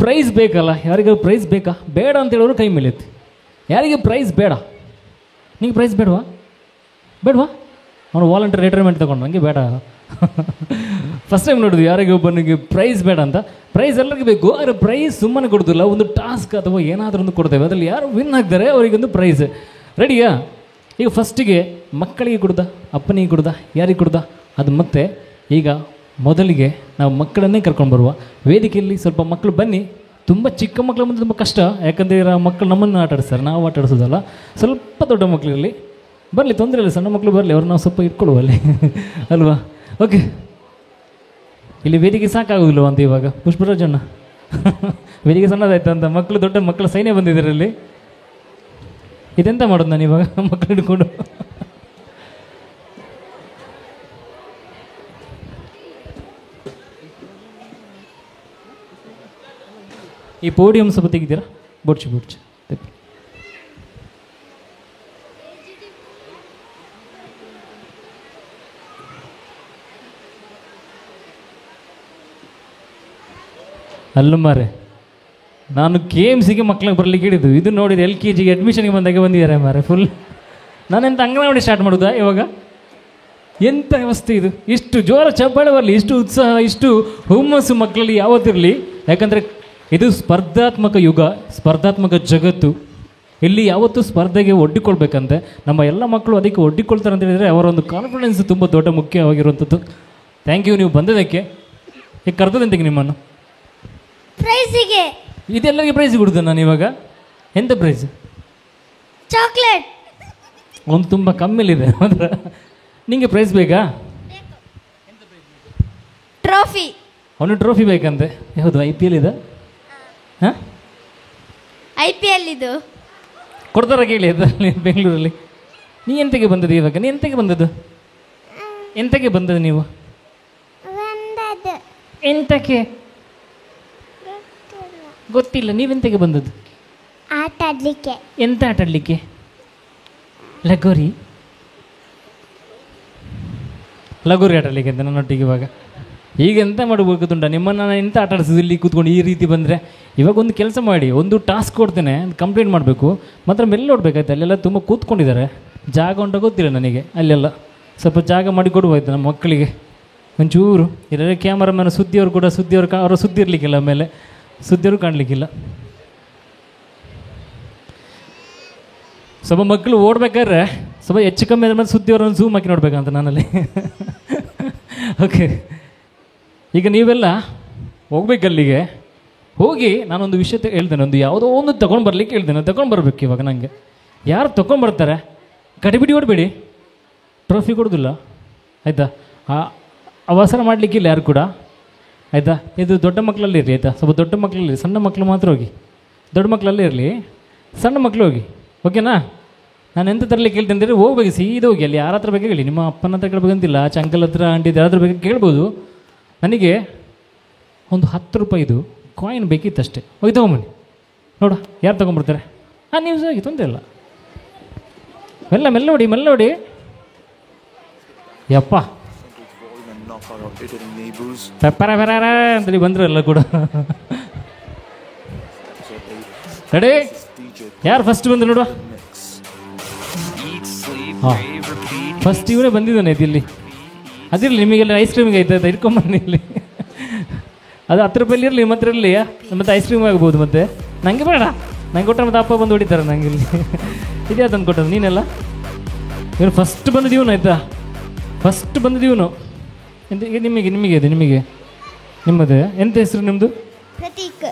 ಪ್ರೈಸ್ ಬೇಕಲ್ಲ, ಯಾರಿಗೂ ಪ್ರೈಸ್ ಬೇಕಾ? ಬೇಡ ಅಂತ ಹೇಳೋರು ಕೈ ಮೇಲೆ ಎತ್ತಿ. ಯಾರಿಗೆ ಪ್ರೈಸ್ ಬೇಡ? ನಿಂಗೆ ಪ್ರೈಸ್ ಬೇಡವಾ? ಅವನು ವಾಲಂಟಿಯರ್ ರಿಟೈರ್ಮೆಂಟ್ ತೊಗೊಂಡು ನನಗೆ ಬೇಡ. ಫಸ್ಟ್ ಟೈಮ್ ನೋಡಿದ್ವಿ ಯಾರಿಗೆ ಒಬ್ಬನಿಗೆ ಪ್ರೈಸ್ ಬೇಡ ಅಂತ. ಪ್ರೈಸ್ ಎಲ್ಲರಿಗೂ ಬೇಕು, ಆದರೆ ಪ್ರೈಸ್ ಸುಮ್ಮನೆ ಕೊಡೋದಿಲ್ಲ, ಒಂದು ಟಾಸ್ಕ್ ಅಥವಾ ಏನಾದರೂ ಒಂದು ಕೊಡ್ತೇವೆ. ಅದರಲ್ಲಿ ಯಾರು ವಿನ್ ಆಗ್ತಾರೆ ಅವರಿಗೊಂದು ಪ್ರೈಸ್. ರೆಡಿಯಾ? ಈಗ ಫಸ್ಟಿಗೆ ಮಕ್ಕಳಿಗೆ ಕೊಡ್ದ, ಅಪ್ಪನಿಗೆ ಕೊಡ್ದ, ಯಾರಿಗೆ ಕೊಡ್ದ ಅದು ಮತ್ತೆ. ಈಗ ಮೊದಲಿಗೆ ನಾವು ಮಕ್ಕಳನ್ನೇ ಕರ್ಕೊಂಡು ಬರುವ. ವೇದಿಕೆಯಲ್ಲಿ ಸ್ವಲ್ಪ ಮಕ್ಕಳು ಬನ್ನಿ. ತುಂಬ ಚಿಕ್ಕ ಮಕ್ಕಳ ಮುಂದೆ ತುಂಬ ಕಷ್ಟ, ಯಾಕಂದರೆ ಮಕ್ಕಳು ನಮ್ಮನ್ನು ಆಟ ಆಡಿಸ್ತಾರೆ, ನಾವು ಆಟ ಆಡಿಸೋದಲ್ಲ. ಸ್ವಲ್ಪ ದೊಡ್ಡ ಮಕ್ಕಳಿರಲಿ, ಬರಲಿ, ತೊಂದರೆ ಇಲ್ಲ, ಸಣ್ಣ ಮಕ್ಕಳು ಬರಲಿ, ಅವ್ರು ನಾವು ಸ್ವಲ್ಪ ಇಟ್ಕೊಳ್ಳುವ ಅಲ್ಲಿ ಅಲ್ವಾ? ಓಕೆ, ಇಲ್ಲಿ ವೇದಿಕೆ ಸಾಕಾಗೋದಿಲ್ವ ಅಂತ ಇವಾಗ ಪುಷ್ಪರಾಜಣ್ಣ ವೇದಿಕೆ ಸಣ್ಣದಾಯ್ತು ಅಂತ ಮಕ್ಕಳು ದೊಡ್ಡ ಮಕ್ಕಳ ಸೈನ್ಯ ಬಂದಿದ್ದಾರೆ ಇಲ್ಲಿ. ಇದೆಂತ ಮಾಡೋದು ನಾನು ಇವಾಗ ಮಕ್ಕಳು ಹಿಡ್ಕೊಂಡು? ಈ ಪೋಡಿಯಂ ಸ್ವಲ್ಪ ತೆಗಿದ್ದೀರಾ? ಬೋಡ್ಚಿ ಅಲ್ಲ ಮಾರೆ, ನಾನು KMCಗೆ ಮಕ್ಳಿಗೆ ಬರ್ಲಿಕ್ಕೆ ಹಿಡಿದು ಇದು ನೋಡಿದ್ರೆ LKG ಅಡ್ಮಿಷನ್ಗೆ ಬಂದಾಗೆ ಬಂದಿದ್ದಾರೆ ಮಾರೆ ಫುಲ್. ನಾನೆಂತ ಅಂಗನವಾಡಿ ಸ್ಟಾರ್ಟ್ ಮಾಡೋದಾ ಇವಾಗ? ಎಂಥ ವ್ಯವಸ್ಥೆ ಇದು! ಇಷ್ಟು ಜೋರ ಚಪ್ಪಾಳೆ ಬರಲಿ, ಇಷ್ಟು ಉತ್ಸಾಹ, ಇಷ್ಟು ಹುಮ್ಮಸ್ಸು ಮಕ್ಕಳಲ್ಲಿ ಯಾವತ್ತಿರಲಿ. ಯಾಕಂದರೆ ಇದು ಸ್ಪರ್ಧಾತ್ಮಕ ಯುಗ, ಸ್ಪರ್ಧಾತ್ಮಕ ಜಗತ್ತು. ಇಲ್ಲಿ ಯಾವತ್ತೂ ಸ್ಪರ್ಧೆಗೆ ಒಡ್ಡಿಕೊಳ್ಬೇಕಂತೆ. ನಮ್ಮ ಎಲ್ಲ ಮಕ್ಕಳು ಅದಕ್ಕೆ ಒಡ್ಡಿಕೊಳ್ತಾರೆ ಅಂತ ಹೇಳಿದರೆ ಅವರ ಒಂದು ಕಾನ್ಫಿಡೆನ್ಸ್ ತುಂಬ ದೊಡ್ಡ ಮುಖ್ಯವಾಗಿರುವಂಥದ್ದು. ಥ್ಯಾಂಕ್ ಯು ನೀವು ಬಂದದಕ್ಕೆ. ಈಗ ಕರೆದದಂತೆಗೆ ನಿಮ್ಮನ್ನು ಪ್ರೈಸಿಗೆ. ಇದೆಲ್ಲರಿಗೆ ಪ್ರೈಸ್ ಕೊಡುದ ನಾನು ಇವಾಗ? ಎಂಥ ಪ್ರೈಸ್? ಚಾಕ್ಲೇಟ್. ಒಂದು ತುಂಬ ಕಮ್ಮಿಲಿದೆ ಮಾತ್ರ. ನಿಮಗೆ ಪ್ರೈಸ್ ಬೇಕಾ? ಟ್ರೋಫಿ. ಅವನು ಟ್ರೋಫಿ ಬೇಕಂತೆ. ಯಾವುದು IPL ಇದೆ? ಹಾಂ, IPL ಇದು ಕೊಡ್ತಾರ ಕೇಳಿ ಅದರಲ್ಲಿ ಬೆಂಗಳೂರಲ್ಲಿ. ನೀ ಎಂತಕ್ಕೆ ಬಂದದ್ದು ಇವಾಗ? ನೀ ಎಂತಕ್ಕೆ ಬಂದದ್ದು? ನೀವು ಎಂತಕ್ಕೆ ಗೊತ್ತಿಲ್ಲ. ನೀವೆಂತಕ್ಕೆ ಬಂದದ್ದು? ಆಟ ಆಡಲಿಕ್ಕೆ. ಎಂತ ಆಟ ಆಡಲಿಕ್ಕೆ? ಲಗೋರಿ ಆಡಲಿಕ್ಕೆ ಅಂತ ನನ್ನೊಟ್ಟಿಗೆ. ಇವಾಗ ಈಗ ಎಂತ ಮಾಡಬೇಕುಂಟ ನಿಮ್ಮನ್ನು ನಾನು ಎಂತ ಆಟ ಆಡಿಸೋದು ಇಲ್ಲಿ ಕೂತ್ಕೊಂಡು ಈ ರೀತಿ ಬಂದರೆ? ಇವಾಗ ಒಂದು ಕೆಲಸ ಮಾಡಿ, ಒಂದು ಟಾಸ್ಕ್ ಕೊಡ್ತೇನೆ, ಕಂಪ್ಲೀಟ್ ಮಾಡಬೇಕು, ಮಾತ್ರ ಮೆಲ್ಲ ನೋಡ್ಬೇಕಾಯ್ತು. ಅಲ್ಲೆಲ್ಲ ತುಂಬ ಕೂತ್ಕೊಂಡಿದ್ದಾರೆ, ಜಾಗ ಉಂಟ ಗೊತ್ತಿಲ್ಲ ನನಗೆ. ಅಲ್ಲೆಲ್ಲ ಸ್ವಲ್ಪ ಜಾಗ ಮಾಡಿ ಕೊಡುವಾಯ್ತು ನಮ್ಮ ಮಕ್ಕಳಿಗೆ ಒಂಚೂರು. ಇಲ್ಲೇ ಕ್ಯಾಮರಾಮ್ಯಾನ್ ಸುದ್ದಿಯವರು ಕೂಡ ಅವರ ಸುದ್ದಿ ಇರಲಿಕ್ಕಿಲ್ಲ, ಆಮೇಲೆ ಸುದ್ದಿಯವರು ಕಾಣಲಿಕ್ಕಿಲ್ಲ. ಸ್ವಲ್ಪ ಮಕ್ಕಳು ಓಡ್ಬೇಕಾದ್ರೆ ಸ್ವಲ್ಪ ಹೆಚ್ಚು ಕಮ್ಮಿ ಆದ ಮೇಲೆ ಸುದ್ದಿಯವರನ್ನು ಝೂಮ್ ಹಾಕಿ ನೋಡ್ಬೇಕಂತ ನಾನಲ್ಲಿ. ಓಕೆ, ಈಗ ನೀವೆಲ್ಲ ಹೋಗ್ಬೇಕಲ್ಲಿಗೆ. ಹೋಗಿ ನಾನೊಂದು ವಿಷಯ ಹೇಳ್ತೇನೆ, ಒಂದು ಯಾವುದೋ ಒಂದು ತೊಗೊಂಡು ಬರ್ಲಿಕ್ಕೆ ಹೇಳ್ತೇನೆ. ತೊಗೊಂಡು ಬರಬೇಕು ಇವಾಗ. ನನಗೆ ಯಾರು ತೊಗೊಂಡ್ಬರ್ತಾರೆ ಕಡಿಬಿಡಿ ಓಡಬೇಡಿ, ಟ್ರೋಫಿ ಕೊಡೋದಿಲ್ಲ ಆಯಿತಾ? ಅವಸರ ಮಾಡಲಿಕ್ಕಿಲ್ಲ ಯಾರು ಕೂಡ ಆಯಿತಾ? ಇದು ದೊಡ್ಡ ಮಕ್ಕಳಲ್ಲಿ ಇರಲಿ ಆಯಿತಾ? ಸ್ವಲ್ಪ ದೊಡ್ಡ ಮಕ್ಕಳಲ್ಲಿ, ಸಣ್ಣ ಮಕ್ಕಳು ಮಾತ್ರ ಹೋಗಿ. ದೊಡ್ಡ ಮಕ್ಕಳಲ್ಲೇ ಇರಲಿ, ಸಣ್ಣ ಮಕ್ಕಳು ಹೋಗಿ. ಓಕೆನಾ? ನಾನು ಎಂತ ತರಲಿಕ್ಕೆ ಹೇಳ್ತೇನೆ ಅಂದರೆ ಹೋಗ್ಬೇಕು, ಸೀದಾ ಹೋಗಿ. ಅಲ್ಲಿ ಯಾರ ಹತ್ರ ಬೇಕಾ ಹೇಳಿ, ನಿಮ್ಮ ಅಪ್ಪನ ಹತ್ರ ಕೇಳಬೇಕಂತಿಲ್ಲ, ಅಂಕಲ್ ಹತ್ರ, ಆಂಟಿ ಯಾರ ಬೇಕಾ ಕೇಳ್ಬೋದು. ನನಗೆ ಒಂದು 10 ರೂಪಾಯಿದು ಕಾಯಿನ್ ಬೇಕಿತ್ತಷ್ಟೇ. ಹೋಗಿ ತೊಗೊಂಬನ್ನಿ, ನೋಡ ಯಾರು ತೊಗೊಂಬರ್ತಾರೆ. ನೀವು ಹೋಗಿ, ತೊಂದರೆ ಇಲ್ಲ. ಮೆಲ್ಲ ನೋಡಿ ಯಪ್ಪ ಪೆಪ್ಪರ ಬೆರಾರ ಅಂತೇಳಿ ಬಂದ್ರಲ್ಲ ಕೂಡ. ರೆಡಿ? ಯಾರು ಫಸ್ಟ್ ಬಂದ್ರು ನೋಡುವ? ಹಾಂ, ಫಸ್ಟ್ ಇವರೇ ಬಂದಿದ್ದಾನೆ ಇಲ್ಲಿ. ಅದಿರಲಿ, ನಿಮಗೆಲ್ಲ ಐಸ್ ಕ್ರೀಮಿಗೆ ಆಯ್ತಾ? ಇಟ್ಕೊಂಬನ್ನಿ ಇಲ್ಲಿ. ಅದು 10 ರೂಪಾಯಲ್ಲಿ ಇರಲಿ, ನಿಮ್ಮ ಹತ್ರ ಇರಲಿ, ಮತ್ತು ಐಸ್ ಕ್ರೀಮ್ ಆಗ್ಬೋದು. ಮತ್ತೆ ನನಗೆ ಬೇಡ, ನಂಗೆ ಕೊಟ್ಟರೆ ಮತ್ತೆ ಅಪ್ಪ ಬಂದು ಹೊಡಿತಾರೆ ನಂಗೆ ಇಲ್ಲಿ. ಇದೇ ತಂದು ಕೊಟ್ಟದ್ದು ನೀನೆಲ್ಲ. ಇವನು ಫಸ್ಟ್ ಬಂದಿದ್ದೀವನು ಆಯಿತಾ, ಫಸ್ಟ್ ಬಂದಿದ್ದೀವನು. ಎಂತ ಈಗ ನಿಮಗೆ ನಿಮ್ಮದೇ ಎಂತ ಹೆಸರು ನಿಮ್ಮದು? ಪ್ರತೀಕ್.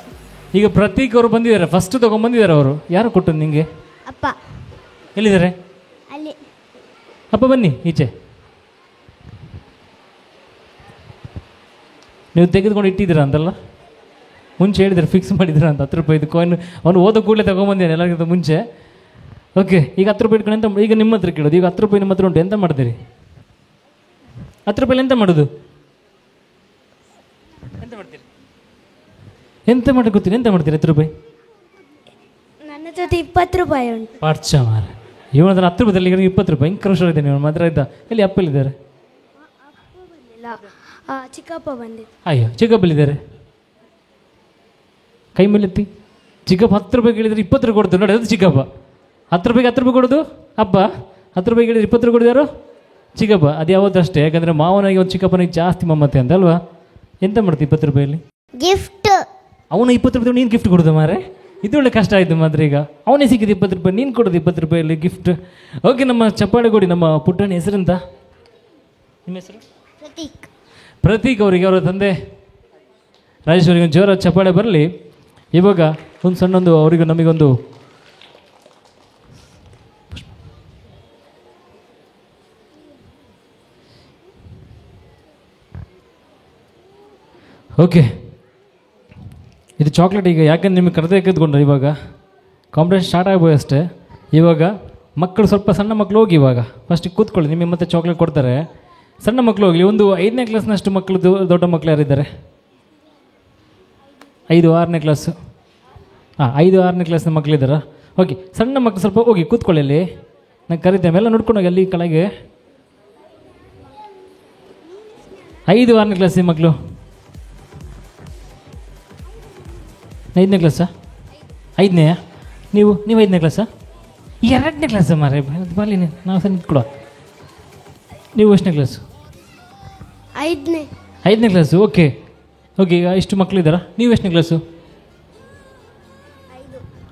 ಈಗ ಪ್ರತೀಕ್ ಅವರು ಬಂದಿದ್ದಾರೆ, ಫಸ್ಟ್ ತೊಗೊಂಬಂದಿದ್ದಾರೆ ಅವರು. ಯಾರು ಕೊಟ್ಟದ್ದು ನಿಮಗೆ? ಅಪ್ಪ. ಎಲ್ಲಿದ್ದಾರೆ? ಅಲ್ಲಿ. ಅಪ್ಪ ಬನ್ನಿ ಈಚೆ. ನೀವು ತೆಗೆದುಕೊಂಡು ಇಟ್ಟಿದ್ದೀರಾ ಅಂತಲ್ಲ, ಮುಂಚೆ ಹೇಳಿದ್ರೆ ಫಿಕ್ಸ್ ಮಾಡಿದ್ದೀರಾ ಅಂತ 10 ರೂಪಾಯಿದು ಕಾಯಿನ್. ಅವನು ಓದೋ ಕೂಡಲೇ ತೊಗೊಂಬಂದೇನೆ ಎಲ್ಲರಿಗಿಂತ ಮುಂಚೆ. ಓಕೆ, ಈಗ 10 ರೂಪಾಯಿ ಇಟ್ಕೊಂಡು ಎಂತ, ಈಗ ನಿಮ್ಮ ಹತ್ರ ಕೇಳೋದು, ಈಗ 10 ರೂಪಾಯಿ ನಿಮ್ಮ ಹತ್ರ ಉಂಟು, ಎಂತ ಮಾಡ್ತೀರಿ? 10 ರೂಪಾಯಲ್ಲಿ ಎಂತ ಮಾಡೋದು? ಎಂತ ಮಾಡ್ತೀರಿ? ಎಂತ ಮಾಡಿ ಗೊತ್ತಿಲ್ಲ, ಎಂತ ಮಾಡ್ತೀರಿ 10 ರೂಪಾಯಿ? ನನ್ನ ಜೊತೆ 20 ರೂಪಾಯಿ ಉಂಟು. ಪಾರ್ಚ ಮಾರ ಇವನ ಹತ್ರ 10 ರೂಪಾಯಿದಲ್ಲಿ ಈಗ 20 ರೂಪಾಯಿ. ಹಿಂಗೆ ಕ್ರೋಶ ಇದ್ದೇನೆ ಇವನು ಮಾತ್ರ ಆಯ್ತಾ. ಎಲ್ಲಿ ಅಪ್ಪಲ್ಲಿದ್ದಾರೆ? ಚಿಕ್ಕಪ್ಪ ಬಂದಿದ್ದು. ಅಯ್ಯೋ, ಚಿಕ್ಕಪ್ಪಲ್ಲಿದ್ದಾರೆ. ಕೈ ಮೇಲೆತ್ತಿ. ಚಿಕ್ಕಪ್ಪ 10 ರೂಪಾಯಿ ಕೇಳಿದ್ರೆ 20 ರೂಪಾಯಿ ಕೊಡ್ತಾರೆ ನೋಡಿ, ಅದು ಚಿಕ್ಕಪ್ಪ. 10 ರೂಪಾಯಿಗೆ 10 ರೂಪಾಯಿ ಕೊಡೋದು ಅಪ್ಪ, 10 ರೂಪಾಯಿ ಕೇಳಿದ್ರೆ 20 ರೂಪಾಯಿ ಕೊಡಿದಾರು ಚಿಕ್ಕಪ್ಪ. ಅದು ಯಾವತ್ತೂ ಅಷ್ಟೇ, ಯಾಕಂದರೆ ಮಾವನಾಗಿ ಒಂದು ಚಿಕ್ಕಪ್ಪನಿಗೆ ಜಾಸ್ತಿ ಮಮತೆ ಅಂತ ಅಲ್ವಾ. ಎಂತ ಮಾಡ್ತೀವಿ 20 ರೂಪಾಯಲ್ಲಿ? ಗಿಫ್ಟ್. ಅವನು 20 ರೂಪಾಯಿ ನೀನು ಗಿಫ್ಟ್ ಕೊಡೋದು ಮಾರೆ, ಇದು ಒಳ್ಳೆ ಕಷ್ಟ ಆಯಿತು ಮಾತ್ರ. ಈಗ ಅವನೇ ಸಿಕ್ಕಿದ್ದು 20 ರೂಪಾಯಿ, ನೀನು ಕೊಡೋದು 20 ರೂಪಾಯಲ್ಲಿ ಗಿಫ್ಟ್. ಓಕೆ, ನಮ್ಮ ಚಪ್ಪಾಳೆ ಕೊಡಿ. ನಮ್ಮ ಪುಟ್ಟಣ್ಣ ಹೆಸರೆಂತ? ನಿಮ್ಮ ಹೆಸರು? ಪ್ರತೀಕ್. ಪ್ರತೀಕ್ ಅವರಿಗೆ ಅವರ ತಂದೆ ರಾಜೇಶ್ ಅವರಿಗೆ ಒಂದು ಜೋರ ಚಪ್ಪಾಳೆ ಬರಲಿ. ಇವಾಗ ಒಂದು ಸಣ್ಣೊಂದು ಅವರಿಗೂ ನಮಗೊಂದು ಓಕೆ, ಇದು ಚಾಕ್ಲೇಟ್. ಈಗ ಯಾಕಂದ್ರೆ ನಿಮಗೆ ಕರೆದೇ ಕದ್ಕೊಂಡ್ರೆ ಇವಾಗ ಕಾಂಪಿಟೇಷನ್ ಸ್ಟಾರ್ಟ್ ಆಗ್ಬೋದು ಅಷ್ಟೇ. ಇವಾಗ ಮಕ್ಕಳು ಸ್ವಲ್ಪ ಸಣ್ಣ ಮಕ್ಕಳು ಹೋಗಿ ಇವಾಗ ಫಸ್ಟಿಗೆ ಕೂತ್ಕೊಳ್ಳಿ, ನಿಮಗೆ ಮತ್ತೆ ಚಾಕ್ಲೇಟ್ ಕೊಡ್ತಾರೆ. ಸಣ್ಣ ಮಕ್ಕಳು ಹೋಗಲಿ. ಒಂದು 5ನೇ ಕ್ಲಾಸ್ನಷ್ಟು ಮಕ್ಕಳು, ದೊಡ್ಡ ಮಕ್ಕಳು ಯಾರಿದ್ದಾರೆ? 5, 6ನೇ ಕ್ಲಾಸು. 5, 6ನೇ ಕ್ಲಾಸ್ನ ಮಕ್ಕಳಿದ್ದಾರಾ? ಓಕೆ, ಸಣ್ಣ ಮಕ್ಕಳು ಸ್ವಲ್ಪ ಹೋಗಿ ಕೂತ್ಕೊಳ್ಳಿ ಅಲ್ಲಿ, ನಾನು ಕರಿತೇವೆ. ಎಲ್ಲ ನೋಡ್ಕೊಂಡು ಹೋಗಿ ಅಲ್ಲಿ ಕೆಳಗೆ. 5, 6ನೇ ಕ್ಲಾಸಿನ ಮಕ್ಕಳು. 5ನೇ ಕ್ಲಾಸಾ? 5ನೇ? ನೀವು 5ನೇ ಕ್ಲಾಸಾ? 2ನೇ ಕ್ಲಾಸ ಮಾರೇ, ಬರಲಿ ನಾವು ಸಹ ನಿಂತ್ಕೊಡುವ. ನೀವು ಎಷ್ಟನೇ ಕ್ಲಾಸು? 5ನೇ ಕ್ಲಾಸು. ಓಕೆ ಓಕೆ, ಈಗ ಇಷ್ಟು ಮಕ್ಕಳಿದ್ದಾರಾ? ನೀವು ಎಷ್ಟನೇ ಕ್ಲಾಸು?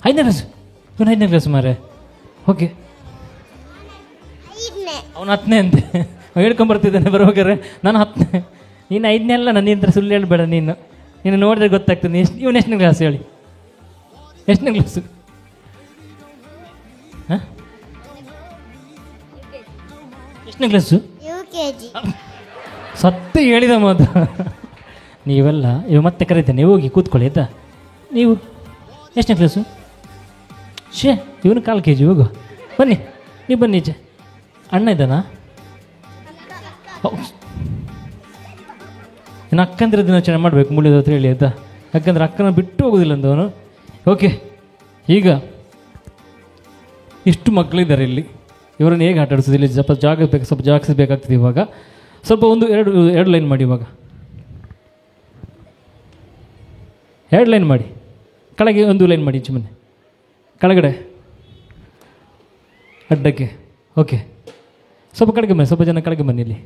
5ನೇ ಕ್ಲಾಸು. ಇವನು 5ನೇ ಕ್ಲಾಸು ಮಾರೇ. ಓಕೆ, ಅವನು 10ನೇ ಅಂತೆ. ಹೇಳ್ಕೊಂಬರ್ತಿದ್ದಾನೆ ಬರ್ಬೇಕಾರೆ. ನಾನು 10ನೇ, ನೀನು 5ನೇ ಅಲ್ಲ. ನನ್ನ ಹತ್ರ ಸುಳ್ಳು ಹೇಳ್ಬೇಡ ನೀನು ನೋಡಿದ್ರೆ ಗೊತ್ತಾಗ್ತದೆ. ಇವನು ಎಷ್ಟನೇ ಕ್ಲಾಸ್ ಹೇಳಿ? ಎಷ್ಟನೇ ಕ್ಲಾಸು? ಹಾಂ, ಎಷ್ಟನೇ ಕ್ಲಾಸು? UKG. ಸತ್ತು ಹೇಳಿದ ಮಾತು. ನೀವೆಲ್ಲ ಇವ ಮತ್ತೆ ಕರೀತೇನೆ, ಹೋಗಿ ಕೂತ್ಕೊಳ್ಳಿ ಆಯ್ತಾ. ನೀವು ಎಷ್ಟನೇ ಕ್ಲಾಸು? ಶೇ, ಇವನು 4 kg. ಹೋಗು, ಬನ್ನಿ, ನೀವು ಬನ್ನಿ ಈಚೆ. ಅಣ್ಣ ಇದ್ದಾನಾ? ಇನ್ನು ಅಕ್ಕಂದ್ರೆ ದಿನಾಚರಣೆ ಮಾಡಬೇಕು ಮುಳಿದ ಹತ್ರ ಹೇಳಿ ಆಯ್ತಾ, ಯಾಕಂದ್ರೆ ಅಕ್ಕನ ಬಿಟ್ಟು ಹೋಗೋದಿಲ್ಲ ಅಂತ ಅವನು. ಓಕೆ, ಈಗ ಇಷ್ಟು ಮಕ್ಕಳಿದ್ದಾರೆ ಇಲ್ಲಿ, ಇವರನ್ನು ಹೇಗೆ ಆಟ ಆಡಿಸೋದು? ಇಲ್ಲಿ ಸ್ವಲ್ಪ ಜಾಗ ಬೇಕು, ಸ್ವಲ್ಪ ಜಾಗಿಸಬೇಕಾಗ್ತದೆ. ಇವಾಗ ಸ್ವಲ್ಪ ಒಂದು ಎರಡು ಲೈನ್ ಮಾಡಿ. ಇವಾಗ 2 ಲೈನ್ ಮಾಡಿ, ಕೆಳಗೆ 1 ಲೈನ್ ಮಾಡಿ, ಸುಮ್ಮನೆ ಕೆಳಗಡೆ ಅಡ್ಡಕ್ಕೆ. ಓಕೆ, ಸ್ವಲ್ಪ ಕೆಳಗೆ ಬನ್ನಿ, ಸ್ವಲ್ಪ ಜನ ಕೆಳಗೆ ಬನ್ನಿ ಇಲ್ಲಿ.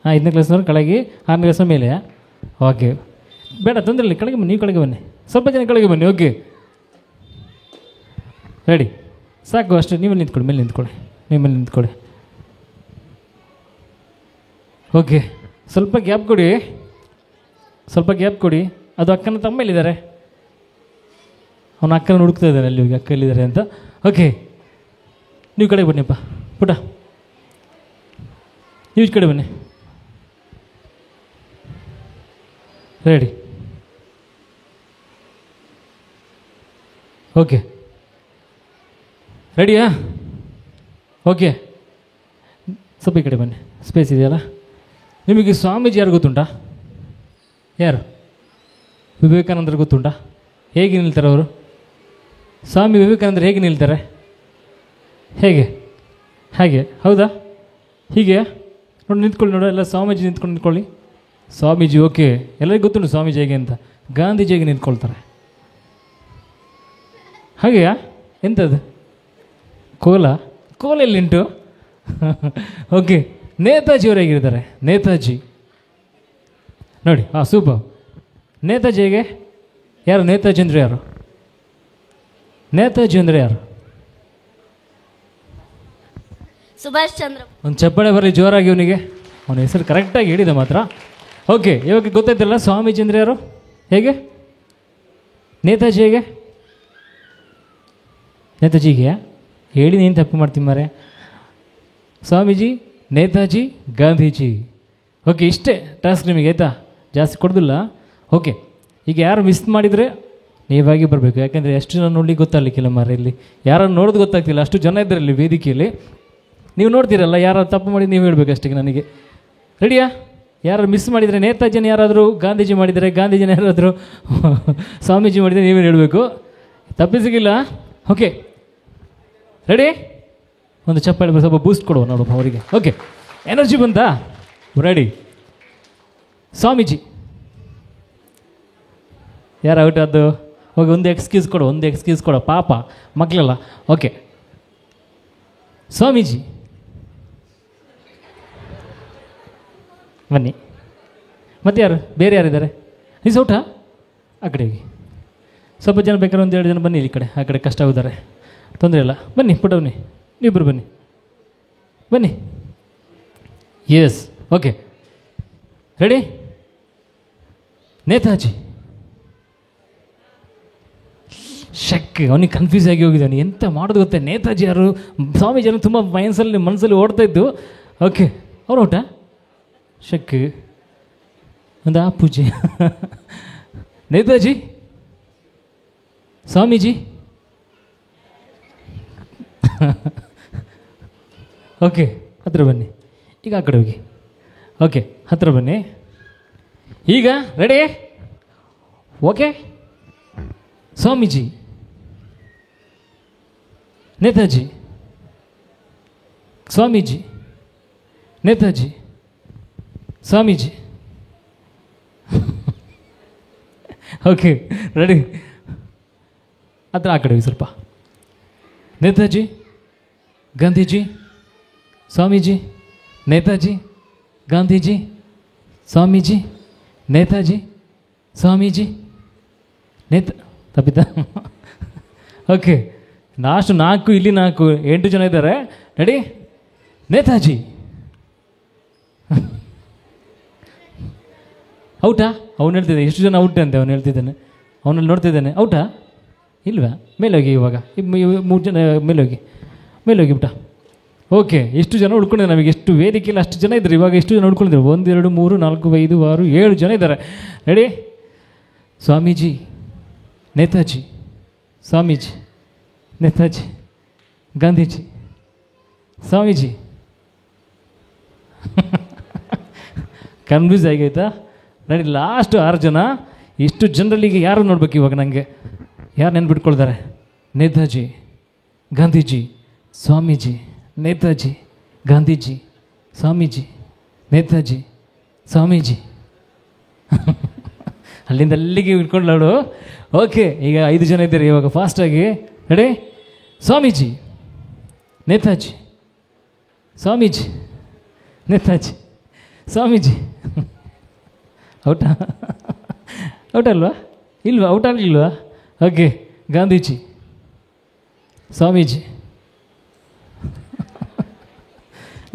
5ನೇ ಕ್ಲಾಸ್ನವ್ರು ಕೆಳಗೆ, 6ನೇ ಕ್ಲಾಸ್ನ ಮೇಲೆ. ಓಕೆ, ಬೇಡ ತೊಂದರೆ ಇಲ್ಲ, ಕೆಳಗೆ ಬನ್ನಿ, ನೀವು ಕೆಳಗೆ ಬನ್ನಿ, ಸ್ವಲ್ಪ ಜನ ಕೆಳಗೆ ಬನ್ನಿ. ಓಕೆ, ರೆಡಿ, ಸಾಕು ಅಷ್ಟೇ. ನೀವು ನಿಂತ್ಕೊಳ್ಳಿ, ಮೇಲೆ ನಿಂತ್ಕೊಳ್ಳಿ, ನೀವು ಮೇಲೆ ನಿಂತ್ಕೊಳ್ಳಿ. ಓಕೆ, ಸ್ವಲ್ಪ ಗ್ಯಾಪ್ ಕೊಡಿ, ಸ್ವಲ್ಪ ಗ್ಯಾಪ್ ಕೊಡಿ. ಅದು ಅಕ್ಕನ ತಮ್ಮಲ್ಲಿದ್ದಾರೆ, ಅವನ ಅಕ್ಕನ ಹುಡುಕ್ತಾ ಇದ್ದಾನೆ ಅಲ್ಲಿ, ಹೋಗಿ ಅಕ್ಕ ಎಲ್ಲಿದ್ದಾರೆ ಅಂತ. ಓಕೆ, ನೀವು ಕಡೆಗೆ ಬನ್ನಿಪ್ಪ ಪುಟ, ನೀವು ಈ ಕಡೆ ಬನ್ನಿ. Ready, okay, ರೆಡಿಯಾ? ಓಕೆ, ಸ್ವಲ್ಪ ಈ ಕಡೆ ಬನ್ನಿ, ಸ್ಪೇಸ್ ಇದೆಯಲ್ಲ. ನಿಮಗೆ ಸ್ವಾಮೀಜಿ ಯಾರು ಗೊತ್ತುಂಟಾ? ಯಾರು? ವಿವೇಕಾನಂದರು ಗೊತ್ತುಂಟಾ? ಹೇಗೆ ನಿಲ್ತಾರೆ ಅವರು? ಸ್ವಾಮಿ ವಿವೇಕಾನಂದರು ಹೇಗೆ ನಿಲ್ತಾರೆ? ಹೇಗೆ? ಹಾಗೆ, ಹೌದಾ? ಹೀಗೆ ನೋಡಿ, ನಿಂತ್ಕೊಳ್ಳಿ ನೋಡು, ಎಲ್ಲ ಸ್ವಾಮೀಜಿ ನಿಂತ್ಕೊಂಡು ನಿಂತ್ಕೊಳ್ಳಿ. ಸ್ವಾಮೀಜಿ, ಓಕೆ, ಎಲ್ಲರಿಗೂ ಗೊತ್ತುಂಟು ಸ್ವಾಮೀಜಿ ಹೇಗೆ ಅಂತ. ಗಾಂಧೀಜಿ ಹೇಗೆ ನಿಂತ್ಕೊಳ್ತಾರೆ ಹಾಗೆಯಾ? ಎಂಥದ್ದು? ಕೋಲ ಎಲ್ಲಿಂಟು? ಓಕೆ, ನೇತಾಜಿ ಅವರು ಹೇಗಿರ್ತಾರೆ? ನೇತಾಜಿ ನೋಡಿ, ಸೂಪರ್. ನೇತಾಜಿ ಹೇಗೆ? ಯಾರು ನೇತಾಜಿ ಅಂದರೆ ಯಾರು? ನೇತಾಜಿ ಅಂದರೆ ಯಾರು? ಸುಭಾಷ್ ಚಂದ್ರ. ಒಂದು ಚಪ್ಪಾಳೆ ಬರಲಿ ಜೋರಾಗಿ ಇವನಿಗೆ. ಅವನ ಹೆಸರು ಕರೆಕ್ಟಾಗಿ ಹೇಳಿದೆ ಮಾತ್ರ. ಓಕೆ, ಇವಾಗ ಗೊತ್ತಾಯ್ತಲ್ಲ ಸ್ವಾಮೀಜಿ ಅಂದರೆ ಯಾರು? ಹೇಗೆ ನೇತಾಜಿ? ಹೇಗೆ ನೇತಾಜಿಗೆ ಹೇಳಿ ನೀನು ತಪ್ಪು ಮಾಡ್ತೀನಿ ಮಾರೆ. ಸ್ವಾಮೀಜಿ, ನೇತಾಜಿ, ಗಾಂಧೀಜಿ. ಓಕೆ, ಇಷ್ಟೇ ಟಾಸ್ಕ್ ನಿಮಗೆ, ಆಯಿತಾ? ಜಾಸ್ತಿ ಕೊಡೋದಿಲ್ಲ. ಓಕೆ, ಈಗ ಯಾರು ಮಿಸ್ ಮಾಡಿದರೆ ನೀವಾಗಿ ಬರಬೇಕು. ಯಾಕೆಂದರೆ ಎಷ್ಟು ಜನ ನೋಡ್ಲಿಕ್ಕೆ ಗೊತ್ತಾಗಲಿಕ್ಕಿಲ್ಲ ಮಾರೆ. ಇಲ್ಲಿ ಯಾರನ್ನು ನೋಡೋದು ಗೊತ್ತಾಗ್ತಿಲ್ಲ, ಅಷ್ಟು ಜನ ಇದ್ದಾರೆ ಇಲ್ಲಿ ವೇದಿಕೆಯಲ್ಲಿ. ನೀವು ನೋಡ್ತೀರಲ್ಲ, ಯಾರು ತಪ್ಪು ಮಾಡಿ ನೀವು ಹೇಳಬೇಕು ಅಷ್ಟೇ ನನಗೆ. ರೆಡಿಯಾ? ಯಾರು ಮಿಸ್ ಮಾಡಿದರೆ, ನೇತಾಜಿನ ಯಾರಾದರೂ ಗಾಂಧೀಜಿ ಮಾಡಿದರೆ, ಗಾಂಧೀಜಿನ ಯಾರಾದರೂ ಸ್ವಾಮೀಜಿ ಮಾಡಿದರೆ ನೀವೇ ಹೇಳಬೇಕು, ತಪ್ಪಿಸಿಗಿಲ್ಲ. Okay, ready? ಒಂದು ಚಪ್ಪಾಳೆ ಸ್ವಲ್ಪ ಬೂಸ್ಟ್ ಕೊಡುವ ನೋಡು ಅವರಿಗೆ. ಓಕೆ, ಎನರ್ಜಿ ಬಂತಾ? ರೆಡಿ? ಸ್ವಾಮೀಜಿ ಯಾರು ಔಟ್ ಅದು? ಹೋಗಿ ಒಂದು ಎಕ್ಸ್ಕ್ಯೂಸ್ ಕೊಡು, ಒಂದು ಎಕ್ಸ್ಕ್ಯೂಸ್ ಕೊಡು, ಪಾಪ ಮಕ್ಕಳೆಲ್ಲ. ಓಕೆ, ಸ್ವಾಮೀಜಿ ಬನ್ನಿ. ಮತ್ತೆ ಯಾರು ಬೇರೆ ಯಾರಿದ್ದಾರೆ? ನೀಸ್ ಔಟಾ? ಆ ಕಡೆ ಹೋಗಿ. ಸ್ವಲ್ಪ ಜನ ಬೇಕಾದ್ರೆ ಒಂದು 2 ಜನ ಬನ್ನಿ, ಈ ಕಡೆ ಆ ಕಡೆ ಕಷ್ಟ ಆಗಿದ್ದಾರೆ, ತೊಂದರೆ ಇಲ್ಲ. ಬನ್ನಿ ಪುಟವನ್ನಿ, ನೀವಿಬ್ಬರು ಬನ್ನಿ ಬನ್ನಿ. Yes, okay, ready? ನೇತಾಜಿ. ಶಕ್, ಅವನಿಗೆ ಕನ್ಫ್ಯೂಸ್ ಆಗಿ ಹೋಗಿದ್ದಾನೆ, ಎಂತ ಮಾಡೋದು ಗೊತ್ತೇ. ನೇತಾಜಿ ಯಾರು, ಸ್ವಾಮೀಜಿ ಯಾರು ತುಂಬ ಮನಸ್ಸಲ್ಲಿ ಓಡ್ತಾ ಇದ್ದು. ಓಕೆ, ಅವ್ರು ಔಟಾ? ಶಕ್, ಒಂದು ಆ ಪೂಜೆ. ನೇತಾಜಿ, ಸ್ವಾಮೀಜಿ. ಓಕೆ, ಹತ್ರ ಬನ್ನಿ. ಈಗ ಆ ಕಡೆ ಹೋಗಿ. ಓಕೆ, ಹತ್ರ ಬನ್ನಿ. ಈಗ ready? Okay, Swamiji, Netaji, Swamiji, Netaji, Swamiji. Okay, ready? ಹತ್ರ ಆ ಕಡೆ ಹೋಗಿ ಸ್ವಲ್ಪ. ನೇತಾಜಿ, ಗಾಂಧೀಜಿ, ಸ್ವಾಮೀಜಿ, ನೇತಾಜಿ, ಗಾಂಧೀಜಿ, ಸ್ವಾಮೀಜಿ, ನೇತಾಜಿ, ಸ್ವಾಮೀಜಿ, ತಪ್ಪಿತ? ಓಕೆ, ಲಾಸ್ಟ್ 4, ಇಲ್ಲಿ 4, 8 ಜನ ಇದ್ದಾರೆ. ರೆಡಿ? ನೇತಾಜಿ. ಔಟಾ? ಅವ್ನು ಹೇಳ್ತಿದ್ದೆ ಎಷ್ಟು ಜನ ಔಟ್ ಅಂತೆ, ಅವ್ನು ಹೇಳ್ತಿದ್ದಾನೆ. ಅವನಲ್ಲಿ ನೋಡ್ತಿದ್ದಾನೆ. ಔಟಾ ಇಲ್ವಾ? ಮೇಲೋಗಿ, ಇವಾಗ 3 ಜನ ಮೇಲೋಗಿ, ಮೇಲೋಗಿ ಬಿಟ್ಟ. ಓಕೆ, ಎಷ್ಟು ಜನ ಉಳ್ಕೊಂಡಿದ್ದಾರೆ ನಮಗೆ? ಎಷ್ಟು ವೇದಿಕೆಯಲ್ಲಿ ಅಷ್ಟು ಜನ ಇದ್ದಾರೆ. ಇವಾಗ ಎಷ್ಟು ಜನ ಉಳ್ಕೊಂಡಿದ್ದಾರೆ? 1 2 3 4 5 6 7 ಜನ ಇದ್ದಾರೆ. ರೆಡಿ? ಸ್ವಾಮೀಜಿ, ನೇತಾಜಿ, ಸ್ವಾಮೀಜಿ, ನೇತಾಜಿ, ಗಾಂಧೀಜಿ, ಸ್ವಾಮೀಜಿ. ಕನ್ಫ್ಯೂಸ್ ಆಗೈತಾ? ನೋಡಿ, ಲಾಸ್ಟ್ 6 ಜನ. ಇಷ್ಟು ಜನರಲ್ಲಿಗೆ ಯಾರು ನೋಡ್ಬೇಕು ಇವಾಗ? ನನಗೆ ಯಾರು ನೆನ್ಬಿಟ್ಕೊಳ್ತಾರೆ? ನೇತಾಜಿ, ಗಾಂಧೀಜಿ, ಸ್ವಾಮೀಜಿ, ನೇತಾಜಿ, ಗಾಂಧೀಜಿ, ಸ್ವಾಮೀಜಿ, ನೇತಾಜಿ, ಸ್ವಾಮೀಜಿ. ಅಲ್ಲಿಂದ ಅಲ್ಲಿಗೆ ಇಟ್ಕೊಂಡು ನೋಡು. ಓಕೆ, ಈಗ 5 ಜನ ಇದ್ದಾರೆ ಇವಾಗ. ಫಾಸ್ಟಾಗಿ ರೆಡಿ? ಸ್ವಾಮೀಜಿ, ನೇತಾಜಿ, ಸ್ವಾಮೀಜಿ, ನೇತಾಜಿ, ಸ್ವಾಮೀಜಿ. ಔಟ? ಔಟ್ ಅಲ್ವಾ? ಇಲ್ವಾ? ಔಟ್ ಆಗಲಿಲ್ವಾ? ಓಕೆ, ಗಾಂಧೀಜಿ, ಸ್ವಾಮೀಜಿ,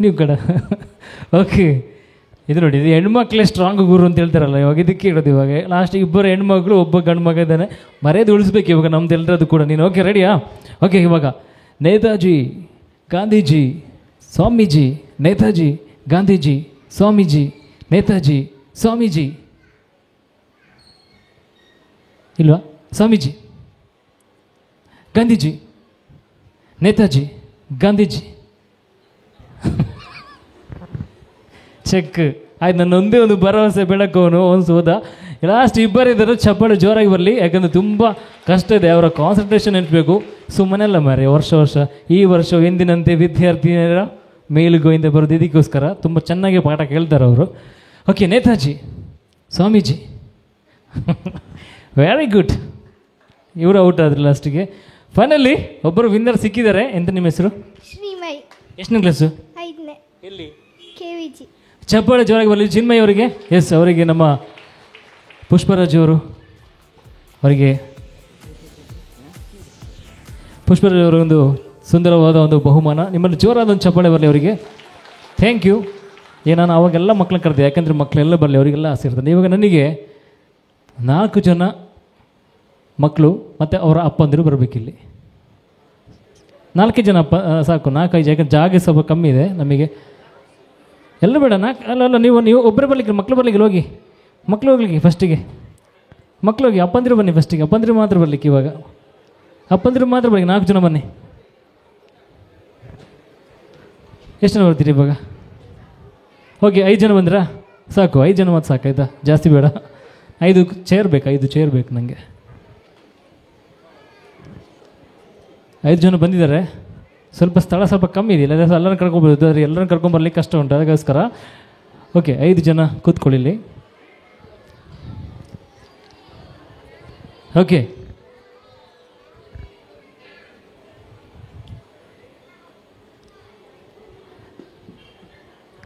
ನೀವು ಕಡ. ಓಕೆ, ಇದು ನೋಡಿ, ಇದು ಹೆಣ್ಮಕ್ಳೇ ಸ್ಟ್ರಾಂಗ್ ಗುರು ಅಂತ ಹೇಳ್ತಾರಲ್ಲ, ಇವಾಗ ಇದಕ್ಕೆ ಇಡೋದು. ಇವಾಗ ಲಾಸ್ಟಿಗೆ 2 ಹೆಣ್ಮಕ್ಳು, 1 ಗಂಡು ಮಗ ಇದ್ದಾನೆ. ಮರ್ಯಾದೆ ಉಳಿಸ್ಬೇಕು ಇವಾಗ ನಮ್ದು ಎಲ್ಲರದ್ದು ಕೂಡ. ನೀನು ಓಕೆ ರೆಡಿಯಾ? ಓಕೆ, ಇವಾಗ ನೇತಾಜಿ, ಗಾಂಧೀಜಿ, ಸ್ವಾಮೀಜಿ, ನೇತಾಜಿ, ಗಾಂಧೀಜಿ, ಸ್ವಾಮೀಜಿ, ನೇತಾಜಿ, ಸ್ವಾಮೀಜಿ. ಇಲ್ವಾ? ಸ್ವಾಮೀಜಿ, ಗಾಂಧೀಜಿ, ನೇತಾಜಿ, ಗಾಂಧೀಜಿ. ಚೆಕ್ ಆಯ್ತು. ನನ್ನ ಒಂದೇ ಒಂದು ಭರವಸೆ ಬೆಳಕವನು ಒಂದು ಸೋದ. ಲಾಸ್ಟ್ 2 ಇದ್ದಾರೆ. ಚಪ್ಪಾಳೆ ಜೋರಾಗಿ ಬರಲಿ, ಯಾಕಂದರೆ ತುಂಬ ಕಷ್ಟ ಇದೆ. ಅವರ ಕಾನ್ಸಂಟ್ರೇಷನ್ ನೆನಪಬೇಕು. ಸುಮ್ಮನೆಲ್ಲ ಮಾರೆ ವರ್ಷ ಈ ವರ್ಷ ಎಂದಿನಂತೆ ವಿದ್ಯಾರ್ಥಿನಿಯರ ಮೇಲುಗೋಯಿಂದ ಬರೋದು ಇದಕ್ಕೋಸ್ಕರ. ತುಂಬ ಚೆನ್ನಾಗಿ ಪಾಠ ಕೇಳ್ತಾರೆ ಅವರು. Okay, Netaji, Swamiji. Very good. ಇವರು ಔಟ್ ಆದ್ರು ಲಾಸ್ಟಿಗೆ. ಫೈನಲಿ ಒಬ್ಬರು ವಿನ್ನರ್ ಸಿಕ್ಕಿದ್ದಾರೆ. ಎಂತ ನಿಮ್ಮ ಹೆಸರು? ಶ್ರೀಮಯ್. ಎಷ್ಟನೇ ಕ್ಲಾಸು? 5ನೇ. ಎಲ್ಲಿ? KVG. ಚಪ್ಪಾಳೆ ಜೋರಾಗಿ ಬರಲಿ ಚಿನ್ಮಯ್ ಅವರಿಗೆ. ಎಸ್, ಅವರಿಗೆ ನಮ್ಮ ಪುಷ್ಪರಾಜ್ ಅವರು ಅವರಿಗೆ ಪುಷ್ಪರಾಜ್ ಅವರ ಒಂದು ಸುಂದರವಾದ ಒಂದು ಬಹುಮಾನ. ನಿಮ್ಮಲ್ಲಿ ಜೋರಾದ ಒಂದು ಚಪ್ಪಾಳೆ ಬರಲಿ ಅವರಿಗೆ. Thank you. ನಾನು ಅವಾಗೆಲ್ಲ ಮಕ್ಕಳನ್ನ ಕರೆದೆ, ಯಾಕಂದರೆ ಮಕ್ಕಳೆಲ್ಲ ಬರಲಿ, ಅವರಿಗೆಲ್ಲ ಆಸೆ ಇರ್ತದೆ. ಇವಾಗ ನನಗೆ 4 ಜನ ಮಕ್ಕಳು ಮತ್ತು ಅವರ ಅಪ್ಪಂದಿರು ಬರಬೇಕಿಲ್ಲಿ. 4 ಜನ ಸಾಕು, 4-5, ಯಾಕಂದ್ರೆ ಜಾಗ ಸ್ವಲ್ಪ ಕಮ್ಮಿ ಇದೆ ನಮಗೆ. ಎಲ್ಲ ಬೇಡ, 4 ಅಲ್ಲ, ನೀವು ಒಬ್ಬರೇ ಬರಲಿಕ್ಕೆ, ಮಕ್ಕಳು ಬರಲಿಕ್ಕೆ ಹೋಗಿ, ಮಕ್ಕಳು ಹೋಗ್ಲಿಕ್ಕೆ ಫಸ್ಟಿಗೆ, ಮಕ್ಕಳು ಹೋಗಿ. ಅಪ್ಪಂದಿರು ಬನ್ನಿ ಫಸ್ಟಿಗೆ, ಅಪ್ಪಂದಿರು ಮಾತ್ರ ಬರಲಿಕ್ಕೆ. ಇವಾಗ ಅಪ್ಪಂದಿರು ಮಾತ್ರ ಬರಲಿಕ್ಕೆ. 4 ಜನ ಬನ್ನಿ. ಎಷ್ಟು ಜನ ಬರ್ತೀರಿ ಇವಾಗ? ಓಕೆ, 5 ಜನ ಬಂದ್ರಾ? ಸಾಕು, 5 ಜನ ಮಾತ್ರ ಸಾಕಾಯ್ತಾ, ಜಾಸ್ತಿ ಬೇಡ. 5 ಚೇರ್ ಬೇಕು, 5 ಚೇರ್ ಬೇಕು ನನಗೆ. 5 ಜನ ಬಂದಿದ್ದಾರೆ. ಸ್ವಲ್ಪ ಸ್ಥಳ ಸ್ವಲ್ಪ ಕಮ್ಮಿ ಇದೆಯಲ್ಲ, ಎಲ್ಲರನ್ನ ಕರ್ಕೊಬೋದು, ಆದರೆ ಎಲ್ಲರನ್ನ ಕರ್ಕೊಂಬರ್ಲಿಕ್ಕೆ ಕಷ್ಟ ಉಂಟು, ಅದಕ್ಕೋಸ್ಕರ. ಓಕೆ, 5 ಜನ ಕೂತ್ಕೊಳ್ಳಿ. ಓಕೆ,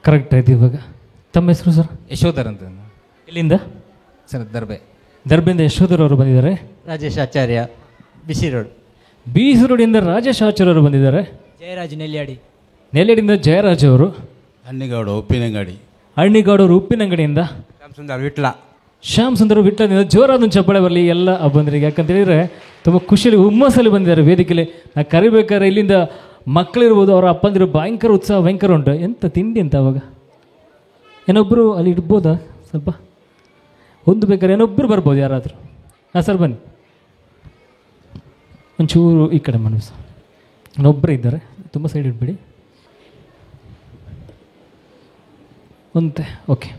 ಕರೆಕ್ಟ್ ಆಯ್ತು. ಇವಾಗ ತಮ್ಮ ಹೆಸರು ಸರ್? ಯಶೋಧರ್ ಅಂತ. ಇಲ್ಲಿಂದ ಸರ್ ದರ್ಬೆಯಿಂದ ಯಶೋಧರ್ ಅವರು ಬಂದಿದ್ದಾರೆ. ರಾಜೇಶ್ ಆಚಾರ್ಯ, ಬಿಸಿ ರೋಡ್. BC ರೋಡಿಂದ ರಾಜೇಶ್ ಆಚಾರ್ಯ ಅವರು ಬಂದಿದ್ದಾರೆ. ಜಯರಾಜ್ ನೆಲ್ಯಾಡಿ. ನೆಲ್ಯಾಡಿಯಿಂದ ಜಯರಾಜ್ ಅವರು. ಅಣ್ಣಿಗೌಡ ಉಪ್ಪಿನಂಗಡಿ. ಅಣ್ಣಿಗೌಡರು ಉಪ್ಪಿನಂಗಡಿಯಿಂದ. ಶ್ಯಾಮ್ ಸುಂದರ್ ವಿಟ್ಲದಿಂದ. ಜೋರಾದ ಒಂದು ಚಪ್ಪಾಳೆ ಬರಲಿ ಎಲ್ಲ ಬಂದರಿಗೆ, ಯಾಕಂತ ಹೇಳಿದರೆ ತುಂಬ ಖುಷಿಯಲ್ಲಿ ಹುಮ್ಮಸ್ಸಲ್ಲಿ ಬಂದಿದ್ದಾರೆ ವೇದಿಕೆಯಲ್ಲಿ. ನಾ ಕರಿಬೇಕಾದ್ರೆ ಇಲ್ಲಿಂದ ಮಕ್ಕಳಿರ್ಬೋದು, ಅವರ ಅಪ್ಪಂದಿರು ಭಯಂಕರ ಉತ್ಸಾಹ, ಭಯಂಕರ ಉಂಟು. ಎಂಥ ತಿಂಡಿ ಅಂತ ಅವಾಗ ಏನೊಬ್ಬರು ಅಲ್ಲಿ ಇಡ್ಬೋದಾ? ಸ್ವಲ್ಪ ಒಂದು ಬೇಕಾದ್ರೆ ಏನೊಬ್ಬರು ಬರ್ಬೋದು ಯಾರಾದರೂ. ಹಾಂ ಸರ್ ಬನ್ನಿ, ಒಂಚೂರು ಈ ಕಡೆ ಮನವಿ ಸರ್. ಇನ್ನೊಬ್ಬರೇ ಇದ್ದಾರೆ, ತುಂಬ ಸೈಡ್ ಇಟ್ಬಿಡಿ. ಒಂತೆ ಓಕೆ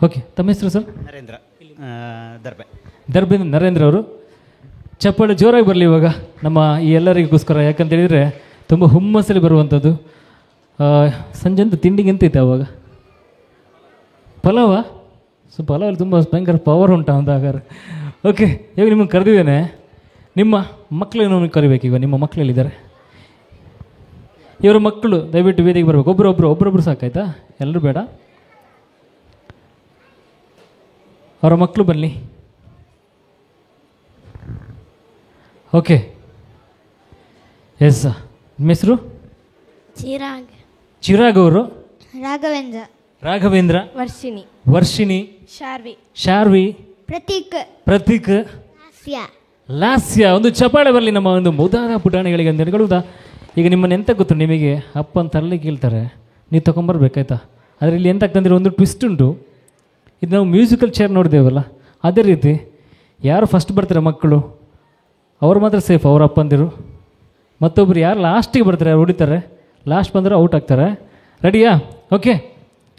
ಓಕೆ. ತಮ್ಮ ಹೆಸರು ಸರ್? ನರೇಂದ್ರ, ದರ್ಬೆಯಿಂದ ನರೇಂದ್ರ ಅವರು. ಚಪ್ಪಾಳೆ ಜೋರಾಗಿ ಬರಲಿ ಇವಾಗ ನಮ್ಮ ಈ ಎಲ್ಲರಿಗೋಸ್ಕರ, ಯಾಕಂತೇಳಿದರೆ ತುಂಬ ಹುಮ್ಮಸ್ಸಲ್ಲಿ ಬರುವಂಥದ್ದು. ಸಂಜೆಂತ ತಿಂಡಿಗೆ ಎಂತ ಇತ್ತು ಅವಾಗ? ಪಲಾವ. ಸೊ ಪಲಾವಲ್ಲಿ ತುಂಬ ಭಯಂಕರ ಪವರ್ ಉಂಟು ಅಂತ ಹಾಗಾದ್ರೆ. ಓಕೆ, ಇವಾಗ ನಿಮಗೆ ಕರೆದಿದ್ದೇನೆ. ನಿಮ್ಮ ಮಕ್ಕಳನ್ನು ಕರಿಬೇಕು. ಈಗ ನಿಮ್ಮ ಮಕ್ಕಳಲ್ಲಿದ್ದಾರೆ, ಇವರ ಮಕ್ಕಳು ದಯವಿಟ್ಟು ವೇದಿಕೆ ಬರಬೇಕು. ಒಬ್ಬರೊಬ್ಬರು ಸಾಕಾಯ್ತಾ? ಎಲ್ಲರೂ ಬೇಡ, ಅವರ ಮಕ್ಕಳು ಬನ್ನಿ. Okay, yes. ನಿಮ್ಮ ಹೆಸರು? ಚಿರಾಗ್ ಅವರು. ರಾಘವೇಂದ್ರ. ವರ್ಷಿಣಿ. ಶಾರ್ವಿ. ಪ್ರತೀಕ್. ಲಾಸ್ಯ. ಒಂದು ಚಪಾಳೆ ಬರಲಿ ನಮ್ಮ ಒಂದು ಮುದಾದ ಪುಟಾಣಿಗಳಿಗೆ ಅಂತ ಹೇಳುವುದಾ. ಈಗ ನಿಮ್ಮನ್ನು ಎಂತ ಗೊತ್ತು ನಿಮಗೆ, ಅಪ್ಪನ ತರಲಿಕ್ಕೆ ಹೇಳ್ತಾರೆ, ನೀವು ತೊಗೊಂಬರ್ಬೇಕಾಯ್ತಾ. ಆದರೆ ಇಲ್ಲಿ ಎಂತ ಆಗ್ತಂದ್ರೆ ಒಂದು ಟ್ವಿಸ್ಟ್ ಉಂಟು. ಇದು ನಾವು ಮ್ಯೂಸಿಕಲ್ ಚೇರ್ ನೋಡಿದ್ದೇವಲ್ಲ, ಅದೇ ರೀತಿ ಯಾರು ಫಸ್ಟ್ ಬರ್ತಾರೆ ಮಕ್ಕಳು ಅವ್ರು ಮಾತ್ರ ಸೇಫ್, ಅವ್ರ ಅಪ್ಪಂದಿರು. ಮತ್ತೊಬ್ಬರು ಯಾರು ಲಾಸ್ಟಿಗೆ ಬರ್ತಾರೆ ಯಾರು ಹೊಡಿತಾರೆ, ಲಾಸ್ಟ್ ಬಂದರೆ ಔಟ್ ಆಗ್ತಾರೆ. ರೆಡಿಯಾ? ಓಕೆ.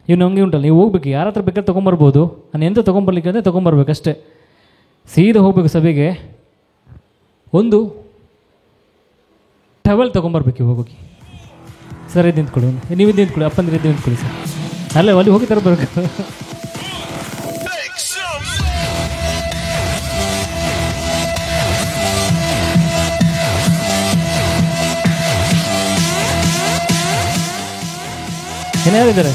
ಇವು ನಮಗೆ ಉಂಟಲ್ಲ, ನೀವು ಹೋಗ್ಬೇಕು, ಯಾರ ಹತ್ರ ಬೇಕಾದ್ರೆ ತೊಗೊಂಬರ್ಬೋದು. ನಾನು ಎಂತ ತೊಗೊಂಬರ್ಲಿಕ್ಕೆ ಅಂದರೆ ತೊಗೊಂಬರ್ಬೇಕಷ್ಟೇ. ಸೀದಾ ಹೋಗ್ಬೇಕು ಸಭೆಗೆ. ಒಂದು ಟವಲ್ ತೊಗೊಂಬರ್ಬೇಕು ಹೋಗಿ. ಸರ್ ಇದು ನಿಂತ್ಕೊಳ್ಳಿ, ನೀವು ಇದು ನಿಂತ್ಕೊಳ್ಳಿ, ಅಪ್ಪಂದ್ರೆ ಇದು ನಿಂತ್ಕೊಳ್ಳಿ ಸರ್. ಅಲ್ಲೇ ಅಲ್ಲಿ ಹೋಗಿ ತರಬೇಕು. ಏನಾರಿದ್ದಾರೆ?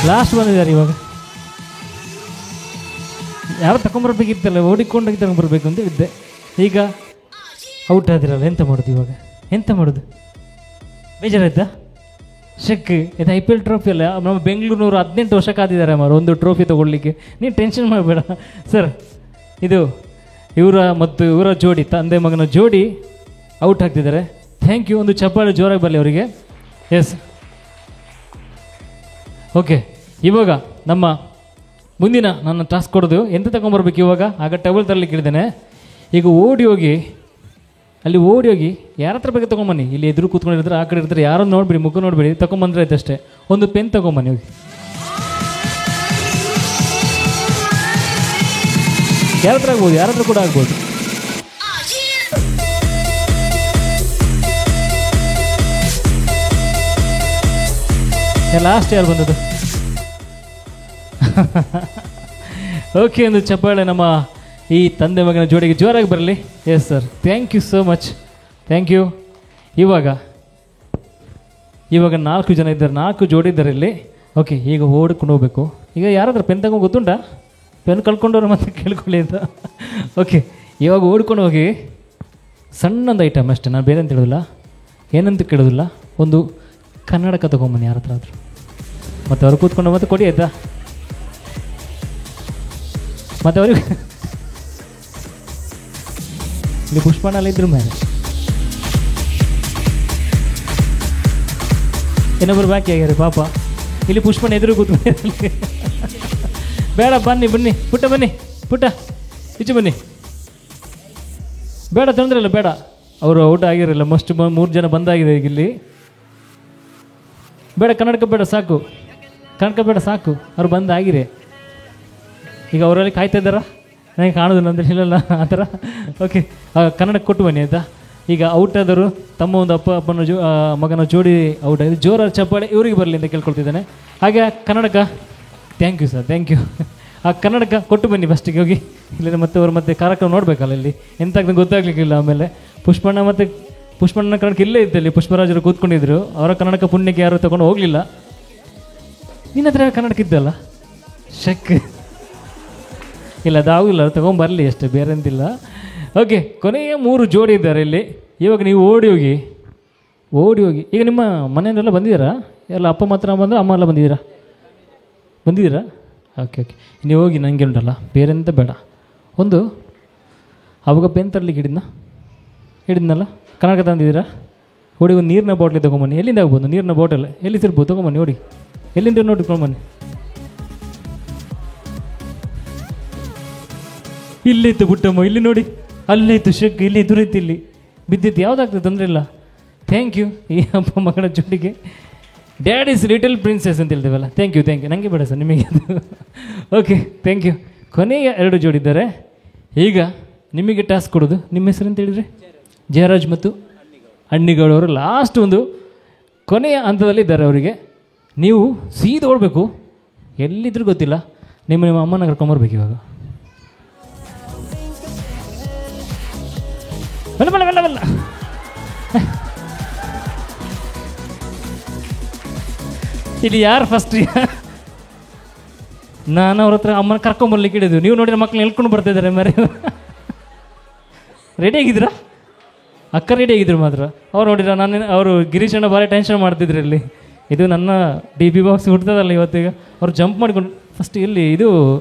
ಲಾಸ್ಟ್ ಬಂದಿದ್ದಾರೆ. ಇವಾಗ ಯಾರು ತಗೊಂಬರ್ಬೇಕಿತ್ತಲ್ಲ, ಓಡಿಕೊಂಡೋಗಿ ತಗೊಂಬರ್ಬೇಕು ಅಂತ ಇದ್ದೆ. ಈಗ ಔಟ್ ಆದಿರಲ್ಲ, ಎಂತ ಮಾಡೋದು ಇವಾಗ? ಎಂತ ಮಾಡೋದು? ಬೇಜಾರಾಯ್ತಾ? ಶಕ್ ಇದು IPL ಟ್ರೋಫಿ ಅಲ್ಲ, ನಮ್ಮ ಬೆಂಗಳೂರಿನವರು 18 ವರ್ಷ ಕಾದಿದ್ದಾರೆ ಅಮ್ಮ ಒಂದು ಟ್ರೋಫಿ ತೊಗೊಳ್ಲಿಕ್ಕೆ. ನೀವು ಟೆನ್ಷನ್ ಮಾಡಬೇಡ ಸರ್. ಇದು ಇವರ ಜೋಡಿ, ತಂದೆ ಮಗನ ಜೋಡಿ ಔಟ್ ಆಗ್ತಿದ್ದಾರೆ. Thank you. ಒಂದು ಚಪ್ಪಾಳೆ ಜೋರಾಗಿ ಬರಲಿ ಅವರಿಗೆ. ಎಸ್. ಓಕೆ, ಇವಾಗ ನಮ್ಮ ಮುಂದಿನ ನನ್ನ ಟಾಸ್ಕ್ ಕೊಡೋದು ಎಂತ ತಗೊಂಬರ್ಬೇಕು ಇವಾಗ. ಆಗ ಟೇಬಲ್ ತರಲಿಕ್ಕೆ ಇಳಿದ್ದೇನೆ. ಈಗ ಓಡಿ ಹೋಗಿ ಯಾರ ಹತ್ರ ಬೇಕಾದ್ರೆ ತೊಗೊಂಬನ್ನಿ. ಇಲ್ಲಿ ಎದುರು ಕೂತ್ಕೊಂಡಿರ್ತಾರೆ, ಆ ಕಡೆ ಇರ್ತಾರೆ, ಯಾರನ್ನು ನೋಡ್ಬಿಡಿ, ಮುಖ ನೋಡ್ಬಿಡಿ, ತೊಗೊಂಬಂದ್ರೆ ಆಯ್ತಷ್ಟೇ. ಒಂದು ಪೆನ್ ತೊಗೊಂಬನ್ನಿ ಹೋಗಿ. ಯಾರ ಹತ್ರ ಆಗ್ಬೋದು, ಯಾರ ಹತ್ರ ಕೂಡ ಆಗ್ಬೋದು. ಲಾಸ್ಟ್ ಯಾರು ಬಂದದ್ದು? ಓಕೆ, ಒಂದು ಚಪ್ಪಾಳೆ ನಮ್ಮ ಈ ತಂದೆ ಮಗನ ಜೋಡಿಗೆ ಜೋರಾಗಿ ಬರಲಿ. Yes sir, thank you so much, thank you. ಇವಾಗ 4 ಜನ ಇದ್ದಾರೆ, 4 ಜೋಡಿ ಇದ್ದಾರೆ ಇಲ್ಲಿ. ಓಕೆ, ಈಗ ಓಡ್ಕೊಂಡು ಹೋಗ್ಬೇಕು. ಈಗ ಯಾರಾದ್ರೂ ಪೆನ್ ತಗೊಂಡು ಗೊತ್ತುಂಟಾ? ಪೆನ್ ಕಳ್ಕೊಂಡವ್ರು ಮತ್ತೆ ಕೇಳ್ಕೊಳ್ಳಿ ಅಂತ. ಓಕೆ, ಇವಾಗ ಓಡ್ಕೊಂಡು ಹೋಗಿ ಸಣ್ಣೊಂದು ಐಟಮ್ ಅಷ್ಟೇ, ನಾನು ಬೇರೆ ಅಂತ ಹೇಳೋದಿಲ್ಲ, ಏನಂತ ಕೇಳೋದಿಲ್ಲ, ಒಂದು ಕನ್ನಡಕ ತೊಗೊಂಬನ್ನಿ ಯಾರ ಹತ್ರ ಆದರೂ, ಮತ್ತು ಅವ್ರು ಕೂತ್ಕೊಂಡು ಮತ್ತೆ ಕೊಡಿ ಆಯ್ತಾ. ಮತ್ತು ಅವ್ರಿಗೆ ಇಲ್ಲಿ ಪುಷ್ಪಣ್ಣಲ್ಲಿ ಇದ್ರು ಮೇಲೆ ಇನ್ನೊಬ್ಬರು ಬಾಕಿ ಆಗ್ಯಾರ ಪಾಪ. ಇಲ್ಲಿ ಪುಷ್ಪಣ್ಣ ಎದುರು ಕೂತ್ಕೊಂಡು ಬೇಡ ಬನ್ನಿ ಬನ್ನಿ ಪುಟ್ಟ, ಬನ್ನಿ ಪುಟ್ಟ, ಈಚೆ ಬನ್ನಿ. ಬೇಡ ತೊಂದರೆ ಇಲ್ಲ, ಬೇಡ, ಅವರು ಔಟ್ ಆಗಿರಲಿಲ್ಲ, ಮಸ್ಟ್ 3 ಜನ ಬಂದಾಗಿದೆ ಈಗ ಇಲ್ಲಿ. ಬೇಡ ಕನ್ನಡಕ ಬೇಡ, ಸಾಕು ಕನ್ನಡಕ ಬೇಡ, ಸಾಕು, ಅವ್ರು ಬಂದಾಗಿರಿ. ಈಗ ಅವರಲ್ಲಿ ಕಾಯ್ತಾ ಇದ್ದಾರಾ? ನನಗೆ ಕಾಣೋದಿಲ್ಲ ಅಂದರೆ ಇಲ್ಲಲ್ಲ ಆ ಥರ. ಓಕೆ, ಕನ್ನಡಕ್ಕೆ ಕೊಟ್ಟು ಬನ್ನಿ ಆಯಿತಾ. ಈಗ ಔಟ್ ಆದರು ತಮ್ಮ ಒಂದು ಅಪ್ಪನ ಮಗನ ಜೋಡಿ ಔಟ್ ಆಗಿದೆ. ಜೋರಾದ ಚಪ್ಪಾಳೆ ಇವರಿಗೆ ಬರಲಿ ಅಂತ ಕೇಳ್ಕೊಳ್ತಿದ್ದಾನೆ. ಹಾಗೆ ಕನ್ನಡಕ, thank you sir, thank you. ಆ ಕನ್ನಡಕ ಕೊಟ್ಟು ಬನ್ನಿ ಫಸ್ಟಿಗೆ ಹೋಗಿ, ಇಲ್ಲ ಮತ್ತೆ ಅವ್ರು ಮತ್ತೆ ಕಾರ್ಯಕ್ರಮ ನೋಡಬೇಕಲ್ಲ ಇಲ್ಲಿ, ಎಂತಾಗ್ತದೆ ಗೊತ್ತಾಗ್ಲಿಕ್ಕಿಲ್ಲ. ಆಮೇಲೆ ಪುಷ್ಪಣ್ಣ ಕನ್ನಡಕ ಇಲ್ಲೇ ಇದ್ದಲ್ಲಿ, ಪುಷ್ಪರಾಜರು ಕೂತ್ಕೊಂಡಿದ್ರು, ಅವರ ಕನ್ನಡಕ ಪುಣ್ಯಕ್ಕೆ ಯಾರು ತಗೊಂಡು ಹೋಗಲಿಲ್ಲ. ನಿನ್ನ ಹತ್ರ ಕನ್ನಡಕ ಇದ್ದಲ್ಲ, ಶಕ್ ಇಲ್ಲ, ಅದಾಗಿಲ್ಲ, ತೊಗೊಂಬರಲಿ ಅಷ್ಟೇ, ಬೇರೆ ಅಂತಿಲ್ಲ. ಓಕೆ, ಕೊನೆಯ 3 ಜೋಡಿ ಇದ್ದಾರೆ ಇಲ್ಲಿ. ಇವಾಗ ನೀವು ಓಡಿ ಹೋಗಿ. ಈಗ ನಿಮ್ಮ ಮನೆಯಲ್ಲೆಲ್ಲ ಬಂದಿದ್ದೀರಾ? ಎಲ್ಲ ಅಪ್ಪ ಮಾತ್ರ ಬಂದು ಅಮ್ಮ ಎಲ್ಲ ಬಂದಿದ್ದೀರಾ? ಓಕೆ, ನೀವು ಹೋಗಿ, ನನಗೆ ಉಂಟಲ್ಲ ಬೇರೆ ಎಂತ ಬೇಡ, ಒಂದು ಅವಾಗ ಪೆನ್ ತರಲಿಕ್ಕೆ ಹಿಡಿದ್ನಲ್ಲ, ಕನ್ನಡಕ ತಂದಿದ್ದೀರಾ? ಓಡಿ ಒಂದು ನೀರಿನ ಬಾಟ್ಲಿ ತೊಗೊಂಬನ್ನಿ. ಎಲ್ಲಿಂದ ಆಗ್ಬೋದು ನೀರಿನ ಬಾಟಲ್? ಎಲ್ಲಿ ಸಿರ್ಬೋದು? ತೊಗೊಂಬನ್ನಿ, ಓಡಿ, ಎಲ್ಲಿಂದ ನೋಡಿಕೊಂಡ್ಬನ್ನಿ. ಇಲ್ಲಿತ್ತು ಪುಟ್ಟಮ್ಮ, ಇಲ್ಲಿ ನೋಡಿ, ಅಲ್ಲಿತ್ತು ಶಕ್, ಇಲ್ಲಿ ದುರಿತು, ಇಲ್ಲಿ ಬಿದ್ದಿತ್ತು, ಯಾವುದಾಗ್ತದೆ ತೊಂದರೆ ಇಲ್ಲ. ಥ್ಯಾಂಕ್ ಯು ಈ ಅಪ್ಪ ಮಗಳ ಜೋಡಿಗೆ. ಡ್ಯಾಡ್ ಇಸ್ ಲಿಟಲ್ ಪ್ರಿನ್ಸೆಸ್ ಅಂತ ಹೇಳ್ತೇವಲ್ಲ, ಥ್ಯಾಂಕ್ ಯು ನನಗೆ ಬೇಡ ಸರ್, ನಿಮಗೆ ಅದು. Okay, thank you. ಕೊನೆಯ 2 ಜೋಡಿ ಇದ್ದಾರೆ. ಈಗ ನಿಮಗೆ ಟಾಸ್ಕ್ ಕೊಡೋದು. ನಿಮ್ಮ ಹೆಸರು ಅಂತ ಹೇಳಿದರೆ ಜಯರಾಜ್ ಮತ್ತು ಅಣ್ಣಿಗೌಡವರು ಲಾಸ್ಟ್ ಒಂದು ಕೊನೆಯ ಹಂತದಲ್ಲಿ ಇದ್ದಾರೆ. ಅವರಿಗೆ ನೀವು ಸೀದಾ ಓಡಬೇಕು, ಎಲ್ಲಿದ್ರೂ ಗೊತ್ತಿಲ್ಲ, ನಿಮ್ಮ ಅಮ್ಮನ ಕರ್ಕೊಂಬರ್ಬೇಕು ಇವಾಗ. ಬಲ್ಲ ಇಲ್ಲಿ ಯಾರು ಫಸ್ಟ್? ನಾನು ಅವ್ರ ಹತ್ರ ಅಮ್ಮನ ಕರ್ಕೊಂಬರ್ಲಿಕ್ಕೆ ಹಿಡಿದು, ನೀವು ನೋಡಿದ್ರೆ ಮಕ್ಕಳನ್ನ ಎಳ್ಕೊಂಡು ಬರ್ತಿದ್ದಾರೆ ಮರೆ. ರೆಡಿ ಆಗಿದ್ರಾ? ಅಕ್ಕ ರೆಡಿ ಆಗಿದ್ರು ಮಾತ್ರ. ಅವ್ರು ನೋಡಿದ್ರ, ಅವರು ಗಿರೀಶಣ್ಣ ಭಾರಿ ಟೆನ್ಷನ್ ಮಾಡ್ತಿದ್ರು ಇಲ್ಲಿ. ಇದು ನನ್ನ DP ಬಾಕ್ಸ್ ಹುಡ್ತದಲ್ಲ ಇವತ್ತೀಗ. ಅವ್ರು ಜಂಪ್ ಮಾಡಿಕೊಂಡು ಫಸ್ಟ್ ಇಲ್ಲಿ ಇದು.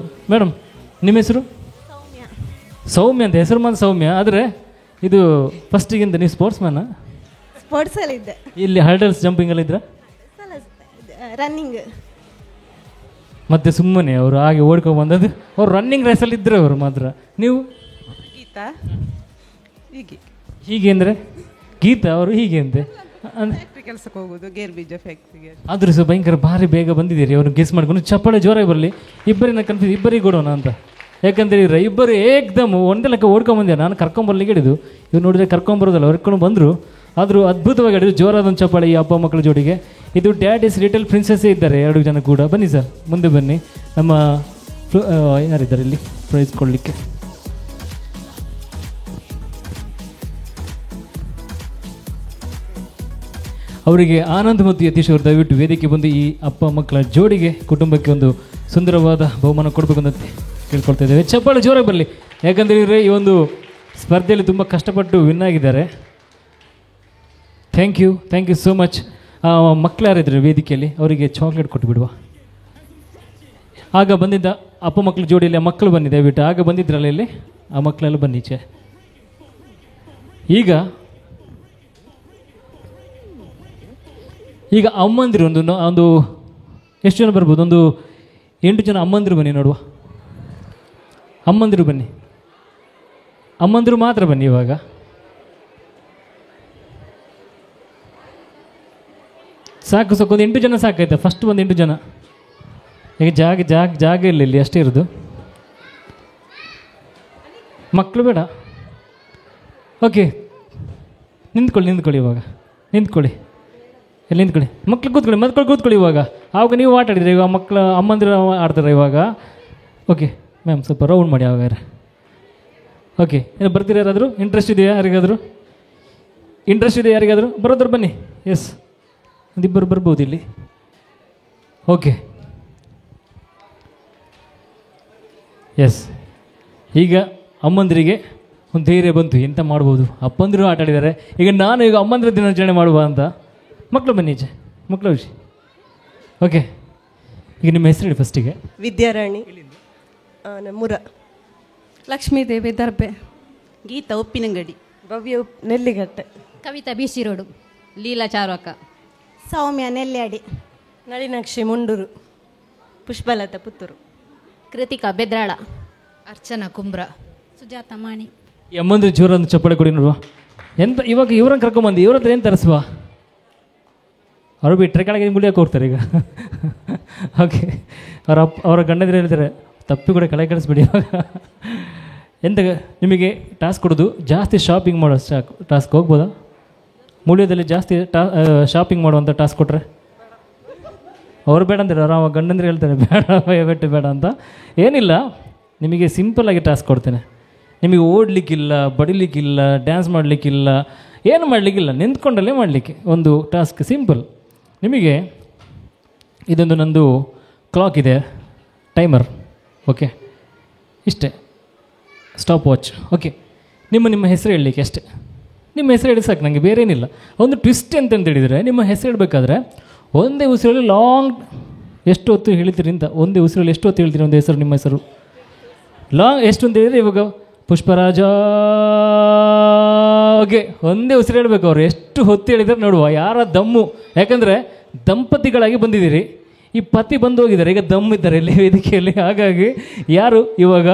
ಮೇಡಮ್ ನಿಮ್ಮ ಹೆಸರು? ಸೌಮ್ಯ ಅಂತ ಹೆಸರು ಮಾತ್ರ ಸೌಮ್ಯ. ಆದರೆ ಇದು ಫಸ್ಟಿಗಿಂತ ನೀವು ಸ್ಪೋರ್ಟ್ಸ್ ಸ್ಪೋರ್ಟ್ಸಲ್ಲಿದ್ದೆ. ಇಲ್ಲಿ ಹರ್ಡಲ್ಸ್ ಜಂಪಿಂಗಲ್ಲಿ ಇದ್ರ? ರನ್ನಿಂಗ್. ಮತ್ತೆ ಸುಮ್ಮನೆ ಅವರು ಹಾಗೆ ಓಡ್ಕೊಂಡು ಬಂದದ್ದು. ಅವ್ರು ರನ್ನಿಂಗ್ ರೇಸಲ್ಲಿ ಇದ್ರು ಅವರು ಮಾತ್ರ. ನೀವು ಗೀತಾ ಹೀಗೆ ಅಂದರೆ ಗೀತಾ ಅವರು ಹೀಗೆ ಅಂತೆ ಕೆಲಸಕ್ಕೆ ಹೋಗೋದು, ಗೇರ್ ಬೀಜ ಫ್ಯಾಕ್ಟ್ರಿಗೆ. ಆದರೂ ಸಹ ಭಯಂಕರ ಭಾರಿ ಬೇಗ ಬಂದಿದ್ದೀರಿ. ಅವ್ರು ಗೆಸ್ ಮಾಡ್ಕೊಂಡು ಚಪ್ಪಾಳೆ ಜೋರಾಗಿ ಬರಲಿ. ಇಬ್ಬರಿನ ಕನ್ಫ್ಯೂಸ್, ಇಬ್ಬರಿಗೆ ಕೊಡೋಣ ಅಂತ. ಯಾಕಂತೇಳಿದ್ರೆ ಇಬ್ಬರು ಏಕ್ದಮ್ ಒಂದೇ ಲೆಕ್ಕ ಓಡ್ಕೊಂಬಂದೆ. ನಾನು ಕರ್ಕೊಂಬರ್ಲಿಕ್ಕೆ ಹಿಡಿದು, ಇವ್ರು ನೋಡಿದ್ರೆ ಕರ್ಕೊಂಬರೋದಲ್ಲ, ಹೊರ್ಕೊಂಡು ಬಂದರು. ಆದರೂ ಅದ್ಭುತವಾಗಿ ಹಿಡಿದು ಜೋರಾದ ಒಂದು ಚಪ್ಪಾಳೆ ಈ ಅಪ್ಪ ಮಕ್ಕಳ ಜೋಡಿಗೆ. ಇದು ಡ್ಯಾಡ್ ಇಸ್ ಲಿಟಲ್ ಪ್ರಿನ್ಸೆಸ್ಸೇ ಇದ್ದಾರೆ 2 ಜನ ಕೂಡ. ಬನ್ನಿ ಸರ್, ಮುಂದೆ ಬನ್ನಿ. ನಮ್ಮ ಯಾರಿದ್ದಾರೆ ಇಲ್ಲಿ ಪ್ರೈಸ್ ಕೊಡಲಿಕ್ಕೆ? ಅವರಿಗೆ ಆನಂದ್ ಮತ್ತು ಯತೀಶ್ ಅವರು ದಯವಿಟ್ಟು ವೇದಿಕೆ ಬಂದು ಈ ಅಪ್ಪ ಮಕ್ಕಳ ಜೋಡಿಗೆ, ಕುಟುಂಬಕ್ಕೆ ಒಂದು ಸುಂದರವಾದ ಬಹುಮಾನ ಕೊಡಬೇಕು ಅಂತ ಕೇಳ್ಕೊಳ್ತಾ ಇದ್ದೇವೆ. ಚಪ್ಪಾಳೆ ಜೋರಾಗಿ ಬರಲಿ. ಯಾಕಂದರೆ ಈ ಒಂದು ಸ್ಪರ್ಧೆಯಲ್ಲಿ ತುಂಬ ಕಷ್ಟಪಟ್ಟು ವಿನ್ ಆಗಿದ್ದಾರೆ. Thank you so much. ಮಕ್ಕಳು ಯಾರಿದ್ರು ವೇದಿಕೆಯಲ್ಲಿ, ಅವರಿಗೆ ಚಾಕ್ಲೇಟ್ ಕೊಟ್ಟು ಬಿಡುವ. ಆಗ ಬಂದಿದ್ದ ಅಪ್ಪ ಮಕ್ಕಳ ಜೋಡಿಯಲ್ಲಿ ಆ ಮಕ್ಕಳು ಬನ್ನಿ ದಯವಿಟ್ಟು. ಆಗ ಬಂದಿದ್ರಲ್ಲ ಇಲ್ಲಿ, ಆ ಮಕ್ಕಳೆಲ್ಲ ಬನ್ನಿ ಈಚೆ. ಈಗ ಅಮ್ಮಂದಿರು ಒಂದು ಎಷ್ಟು ಜನ ಬರ್ಬೋದು? ಒಂದು 8 ಜನ ಅಮ್ಮಂದಿರು ಬನ್ನಿ ನೋಡುವ. ಅಮ್ಮಂದಿರು ಬನ್ನಿ, ಅಮ್ಮಂದಿರು ಮಾತ್ರ ಬನ್ನಿ. ಇವಾಗ ಸಾಕು ಒಂದು 8 ಜನ ಸಾಕಾಯ್ತಾ? ಫಸ್ಟ್ ಒಂದು 8 ಜನ. ಈಗ ಜಾಗ ಇಲ್ಲ ಇಲ್ಲಿ, ಅಷ್ಟೇ ಇರೋದು. ಮಕ್ಕಳು ಬೇಡ. ಓಕೆ, ನಿಂತ್ಕೊಳ್ಳಿ ಇವಾಗ. ನಿಂತ್ಕೊಳ್ಳಿ, ಎಲ್ಲಿ ನಿಂತ್ಕೊಳ್ಳಿ. ಮಕ್ಳು ಕೂತ್ಕೊಳ್ಳಿ ಇವಾಗ. ಆವಾಗ ನೀವು ಆಟಾಡಿದ್ರೆ, ಇವಾಗ ಮಕ್ಕಳು ಅಮ್ಮಂದಿರು ಆಡ್ತಾರೆ ಇವಾಗ. ಓಕೆ ಮ್ಯಾಮ್, ಸ್ವಲ್ಪ ರೌಂಡ್ ಮಾಡಿ ಆವಾಗ. ಓಕೆ, ಏನು ಬರ್ತೀರಾ? ಯಾರಾದರೂ ಇಂಟ್ರೆಸ್ಟ್ ಇದೆಯಾ? ಯಾರಿಗಾದರೂ ಬರೋದ್ರ ಬನ್ನಿ. ಎಸ್, ಒಂದಿಬ್ಬರು ಬರ್ಬೋದು ಇಲ್ಲಿ. Okay, yes. ಈಗ ಅಮ್ಮಂದಿರಿಗೆ ಒಂದು ಧೈರ್ಯ ಬಂತು, ಎಂತ ಮಾಡ್ಬೋದು, ಅಪ್ಪಂದಿರು ಆಟ ಆಡಿದ್ದಾರೆ. ಈಗ ನಾನು ಈಗ ಅಮ್ಮಂದಿರ ದಿನಾಚರಣೆ ಮಾಡುವ ಅಂತ. ಮಕ್ಕಳು ಬನ್ನಿ ಈಚೆ, ಮಕ್ಕಳು ವಿಷಯ. ಓಕೆ, ಈಗ ನಿಮ್ಮ ಹೆಸರು ಹೇಳಿ ಫಸ್ಟಿಗೆ. ವಿದ್ಯಾರಾಣಿ ಮುರ. ಲಕ್ಷ್ಮೀದೇವಿ ದರ್ಬೆ. ಗೀತಾ ಉಪ್ಪಿನಂಗಡಿ. ಭವ್ಯ ನೆಲ್ಲಿಘಟ್ಟ. ಕವಿತಾ ಬಿಸಿ ರೋಡು. ಲೀಲಾ ಚಾರುವಕ್ಕ. ಸೌಮ್ಯ ನೆಲ್ಯಾಡಿ. ನಳಿನಾಕ್ಷಿ ಮುಂಡೂರು. ಪುಷ್ಪಲತಾ ಪುತ್ತೂರು. ಕೃತಿಕಾ ಬೆದ್ರಾಳ. ಅರ್ಚನಾ ಕುಂಬ್ರ. ಸುಜಾತ ಮಾಣಿ. ಈ ಅಮ್ಮಂದಿರು ಜೋರೊಂದು ಚಪ್ಪಳೆ ಕೊಡಿ ನೋಡುವ. ಎಂತ ಇವಾಗ ಇವ್ರನ್ನ ಕರ್ಕೊಂಬಂದು ಇವ್ರ ಹತ್ರ ಏನು ತರಿಸುವ? ಅವರು ಬಿಟ್ಟರೆ ಕೆಳಗೆ ಮುಳಿಯಕ್ಕೆ ಹೋಗ್ತಾರೆ ಈಗ. ಓಕೆ, ಅವರ ಗಂಡಂದ್ರೆ ಹೇಳ್ತಾರೆ ತಪ್ಪಿ ಕೂಡ ಕೆಳಗೆ ಕಳಿಸ್ಬಿಡಿ. ಎಂತ ನಿಮಗೆ ಟಾಸ್ಕ್ ಕೊಡೋದು, ಜಾಸ್ತಿ ಶಾಪಿಂಗ್ ಮಾಡೋ ಟಾಸ್ಕ್ ಹೋಗ್ಬೋದಾ? ಮೂಲ್ಯದಲ್ಲಿ ಜಾಸ್ತಿ ಶಾಪಿಂಗ್ ಮಾಡುವಂಥ ಟಾಸ್ಕ್ ಕೊಟ್ಟರೆ ಅವ್ರು ಬೇಡ ಅಂತಾರೆ, ಅವ್ರು ಗಂಡಂದ್ರೆ ಹೇಳ್ತಾರೆ ಬೇಡ ಬಿಟ್ಟು ಬೇಡ ಅಂತ. ಏನಿಲ್ಲ, ನಿಮಗೆ ಸಿಂಪಲ್ಲಾಗಿ ಟಾಸ್ಕ್ ಕೊಡ್ತೇನೆ. ನಿಮಗೆ ಓಡಲಿಕ್ಕಿಲ್ಲ, ಬಡಿಲಿಕ್ಕಿಲ್ಲ, ಡ್ಯಾನ್ಸ್ ಮಾಡಲಿಕ್ಕಿಲ್ಲ, ಏನು ಮಾಡಲಿಕ್ಕಿಲ್ಲ, ನಿಂತ್ಕೊಂಡಲ್ಲೇ ಮಾಡಲಿಕ್ಕೆ ಒಂದು ಟಾಸ್ಕ್ ಸಿಂಪಲ್. ನಿಮಗೆ ಇದೊಂದು ನಂದು ಕ್ಲಾಕ್ ಇದೆ, ಟೈಮರ್. ಓಕೆ, ಇಷ್ಟೇ, ಸ್ಟಾಪ್ ವಾಚ್. ಓಕೆ, ನಿಮ್ಮ ಹೆಸರು ಹೇಳಲಿಕ್ಕೆ ಅಷ್ಟೇ. ನಿಮ್ಮ ಹೆಸರು ಹೇಳಿ ಸಾಕು, ನನಗೆ ಬೇರೆ ಏನಿಲ್ಲ. ಒಂದು ಟ್ವಿಸ್ಟ್ ಅಂತ ಹೇಳಿದರೆ, ನಿಮ್ಮ ಹೆಸರು ಹೇಳಬೇಕಾದ್ರೆ ಒಂದೇ ಉಸಿರಲ್ಲಿ ಲಾಂಗ್ ಎಷ್ಟು ಹೊತ್ತು ಹೇಳ್ತೀರಿ ಅಂತ, ಒಂದೇ ಉಸಿರಲ್ಲಿ ಎಷ್ಟು ಹೊತ್ತು ಹೇಳ್ತೀರಿ ಒಂದು ಹೆಸರು, ನಿಮ್ಮ ಹೆಸರು ಲಾಂಗ್ ಎಷ್ಟು ಅಂತ ಹೇಳಿದರೆ, ಇವಾಗ ಪುಷ್ಪರಾಜ. ಓಕೆ, ಒಂದೇ ಉಸಿರು ಹೇಳಬೇಕು. ಅವರು ಎಷ್ಟು ಹೊತ್ತು ಹೇಳಿದರೆ ನೋಡುವ ಯಾರ ದಮ್ಮು. ಯಾಕಂದರೆ ದಂಪತಿಗಳಾಗಿ ಬಂದಿದ್ದೀರಿ, ಈ ಪತಿ ಬಂದು ಹೋಗಿದ್ದಾರೆ, ಈಗ ದಮ್ ಇದ್ದಾರೆ ಇಲ್ಲಿ ವೇದಿಕೆಯಲ್ಲಿ. ಹಾಗಾಗಿ ಯಾರು ಇವಾಗ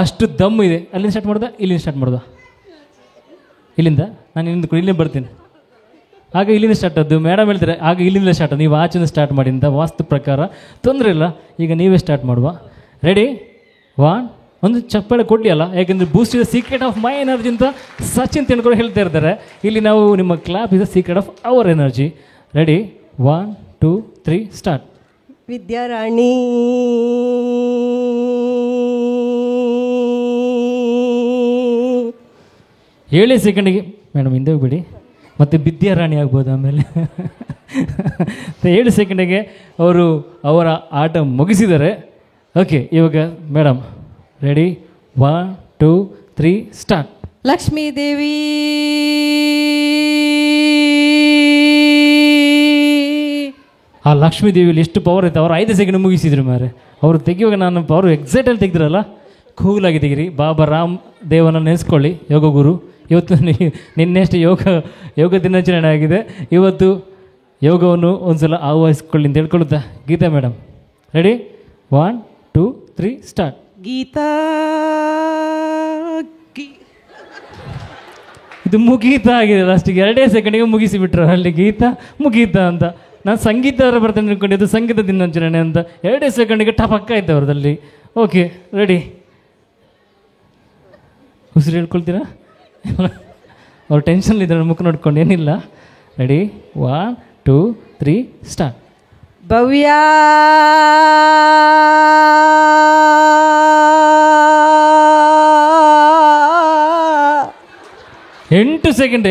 ಅಷ್ಟು ದಮ್ ಇದೆ. ಅಲ್ಲಿಂದ ಸ್ಟಾರ್ಟ್ ಮಾಡ್ದ, ಇಲ್ಲಿಂದ ಸ್ಟಾರ್ಟ್ ಮಾಡ್ದ, ಇಲ್ಲಿಂದ ನಾನು ಇಲ್ಲೇ ಬರ್ತೀನಿ. ಆಗ ಇಲ್ಲಿಂದ ಸ್ಟಾರ್ಟ್ ಆದ್ದು, ಮೇಡಮ್ ಹೇಳ್ತಾರೆ ಆಗ ಇಲ್ಲಿಂದ ಸ್ಟಾರ್ಟ್ ಆದ್ದು, ನೀವು ಆಚೆಯಿಂದ ಸ್ಟಾರ್ಟ್ ಮಾಡಿಂದ ವಾಸ್ತು ಪ್ರಕಾರ ತೊಂದರೆ ಇಲ್ಲ. ಈಗ ನೀವೇ ಸ್ಟಾರ್ಟ್ ಮಾಡುವ. ರೆಡಿ? ಒಂದು ಚಪ್ಪಾಳೆ ಕೊಡಲಿ ಅಲ್ಲ, ಯಾಕೆಂದರೆ Boost is the secret of my energy ಅಂತ ಸಚಿನ್ ತೆಂಡೂಲ್ಕರ್ ಹೇಳ್ತಾ ಇರ್ತಾರೆ. ಇಲ್ಲಿ ನಾವು ನಿಮ್ಮ clap is the secret of our energy. Ready? 1 2 3 start. Vidyarani. ಏಳೇ ಸೆಕೆಂಡಿಗೆ ಮೇಡಮ್ ಹಿಂದೆ ಹೋಗ್ಬಿಡಿ, ಮತ್ತು ವಿದ್ಯಾರಾಣಿ ಆಗ್ಬೋದು ಆಮೇಲೆ. 7 ಸೆಕೆಂಡಿಗೆ ಅವರು ಅವರ ಆಟ ಮುಗಿಸಿದ್ದಾರೆ. ಓಕೆ, ಇವಾಗ ಮೇಡಮ್ ರೆಡಿ? 1 2 3 ಸ್ಟಾರ್ಟ್. ಲಕ್ಷ್ಮೀದೇವಿ. ಆ ಲಕ್ಷ್ಮೀದೇವಿಯಲ್ಲಿ ಎಷ್ಟು ಪವರ್ ಐತೆ. ಅವ್ರು 5 ಸೆಕೆಂಡ್ ಮುಗಿಸಿದ್ರು ಮಾರೆ. ಅವರು ತೆಗಿಯುವಾಗ ನಾನು ಅವರು ಎಕ್ಸೈಟಲ್ಲಿ ತೆಗೆದ್ರಲ್ಲ, ಕೂಲಾಗಿ ತೆಗಿರಿ. ಬಾಬಾ ರಾಮ್ ದೇವನ ನೆನೆಸ್ಕೊಳ್ಳಿ, ಯೋಗ ಗುರು. ಇವತ್ತು ನಿನ್ನೆಷ್ಟು ಯೋಗ ದಿನಾಚರಣೆ ಆಗಿದೆ. ಇವತ್ತು ಯೋಗವನ್ನು ಒಂದು ಸಲ ಆಹ್ವಾನಿಸ್ಕೊಳ್ಳಿ ಅಂತ ಹೇಳ್ಕೊಳುತ್ತಾ. Geeta madam ready? 1 2 3 start. Geeta. ಇದು ಮುಗೀತಾ ಆಗಿದೆ ಲಾಸ್ಟಿಗೆ, 2 ಸೆಕೆಂಡಿಗೆ ಮುಗಿಸಿಬಿಟ್ರು ಅಲ್ಲಿ ಗೀತಾ ಮುಗೀತಾ ಅಂತ. ನಾನು ಸಂಗೀತ ಅವರ ಬರ್ತೇನೆ ಅಂದ್ಕೊಂಡಿದ್ದು, ಸಂಗೀತ ದಿನಾಚರಣೆ ಅಂತ 2 ಸೆಕೆಂಡಿಗೆ ಟಪಕ್ಕ ಆಯ್ತು ಅವ್ರದಲ್ಲಿ. Okay, ready? ಉಸಿರು ಹೇಳ್ಕೊಳ್ತೀರಾ? ಅವ್ರು ಟೆನ್ಷನ್ಲಿದ್ದಾರೆ, ಮುಖ ನೋಡ್ಕೊಂಡು. ಏನಿಲ್ಲ, ರೆಡಿ? 1 2 3 ಸ್ಟಾರ್ಟ್. ಭವ್ಯ. ಎಂಟು ಸೆಕೆಂಡ್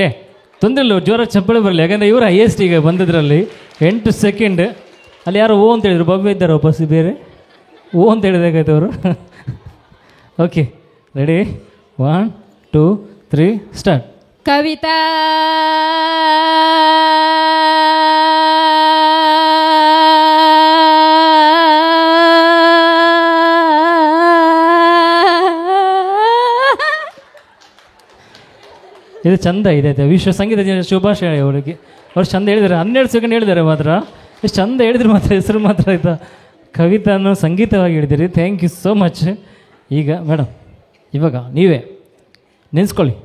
ತೊಂದರೆ ಇಲ್ಲ, ಜೋರಾಗಿ ಚಪ್ಪಳೆ ಬರಲಿ. ಯಾಕಂದರೆ ಇವರು ಹೈಯೆಸ್ಟ್ ಈಗ ಬಂದದ್ರಲ್ಲಿ 8 ಸೆಕೆಂಡ್. ಅಲ್ಲಿ ಯಾರೋ ಓ ಅಂತ ಹೇಳಿದ್ರು, ಭವ್ಯ ಇದ್ದಾರೆ ವಾಪಸ್ ಬೇರೆ ಓ ಅಂತ ಹೇಳಿದಾಗಾಯ್ತು ಅವರು. Okay, ready? 1 2 3 ಸ್ಟಾರ್ಟ್. ಕವಿತಾ. ಇದು ಚಂದ ಇದೆ. ವಿಶ್ವ ಸಂಗೀತ ದಿನ ಶುಭಾಶಯ ಅವರಿಗೆ. ಅವ್ರು ಚಂದ ಹೇಳಿದ್ದಾರೆ, 12 ಸೆಕೆಂಡ್ ಹೇಳಿದ್ದಾರೆ ಮಾತ್ರ. ಎಷ್ಟು ಚಂದ ಹೇಳಿದ್ರು ಮಾತ್ರ, ಹೆಸರು ಮಾತ್ರ ಆಯಿತಾ. ಕವಿತಾನು ಸಂಗೀತವಾಗಿ ಹೇಳಿದಿರಿ. Thank you so much. ಈಗ ಮೇಡಮ್ ಇವಾಗ ನೀವೇ ನೆನೆಸ್ಕೊಳ್ಳಿ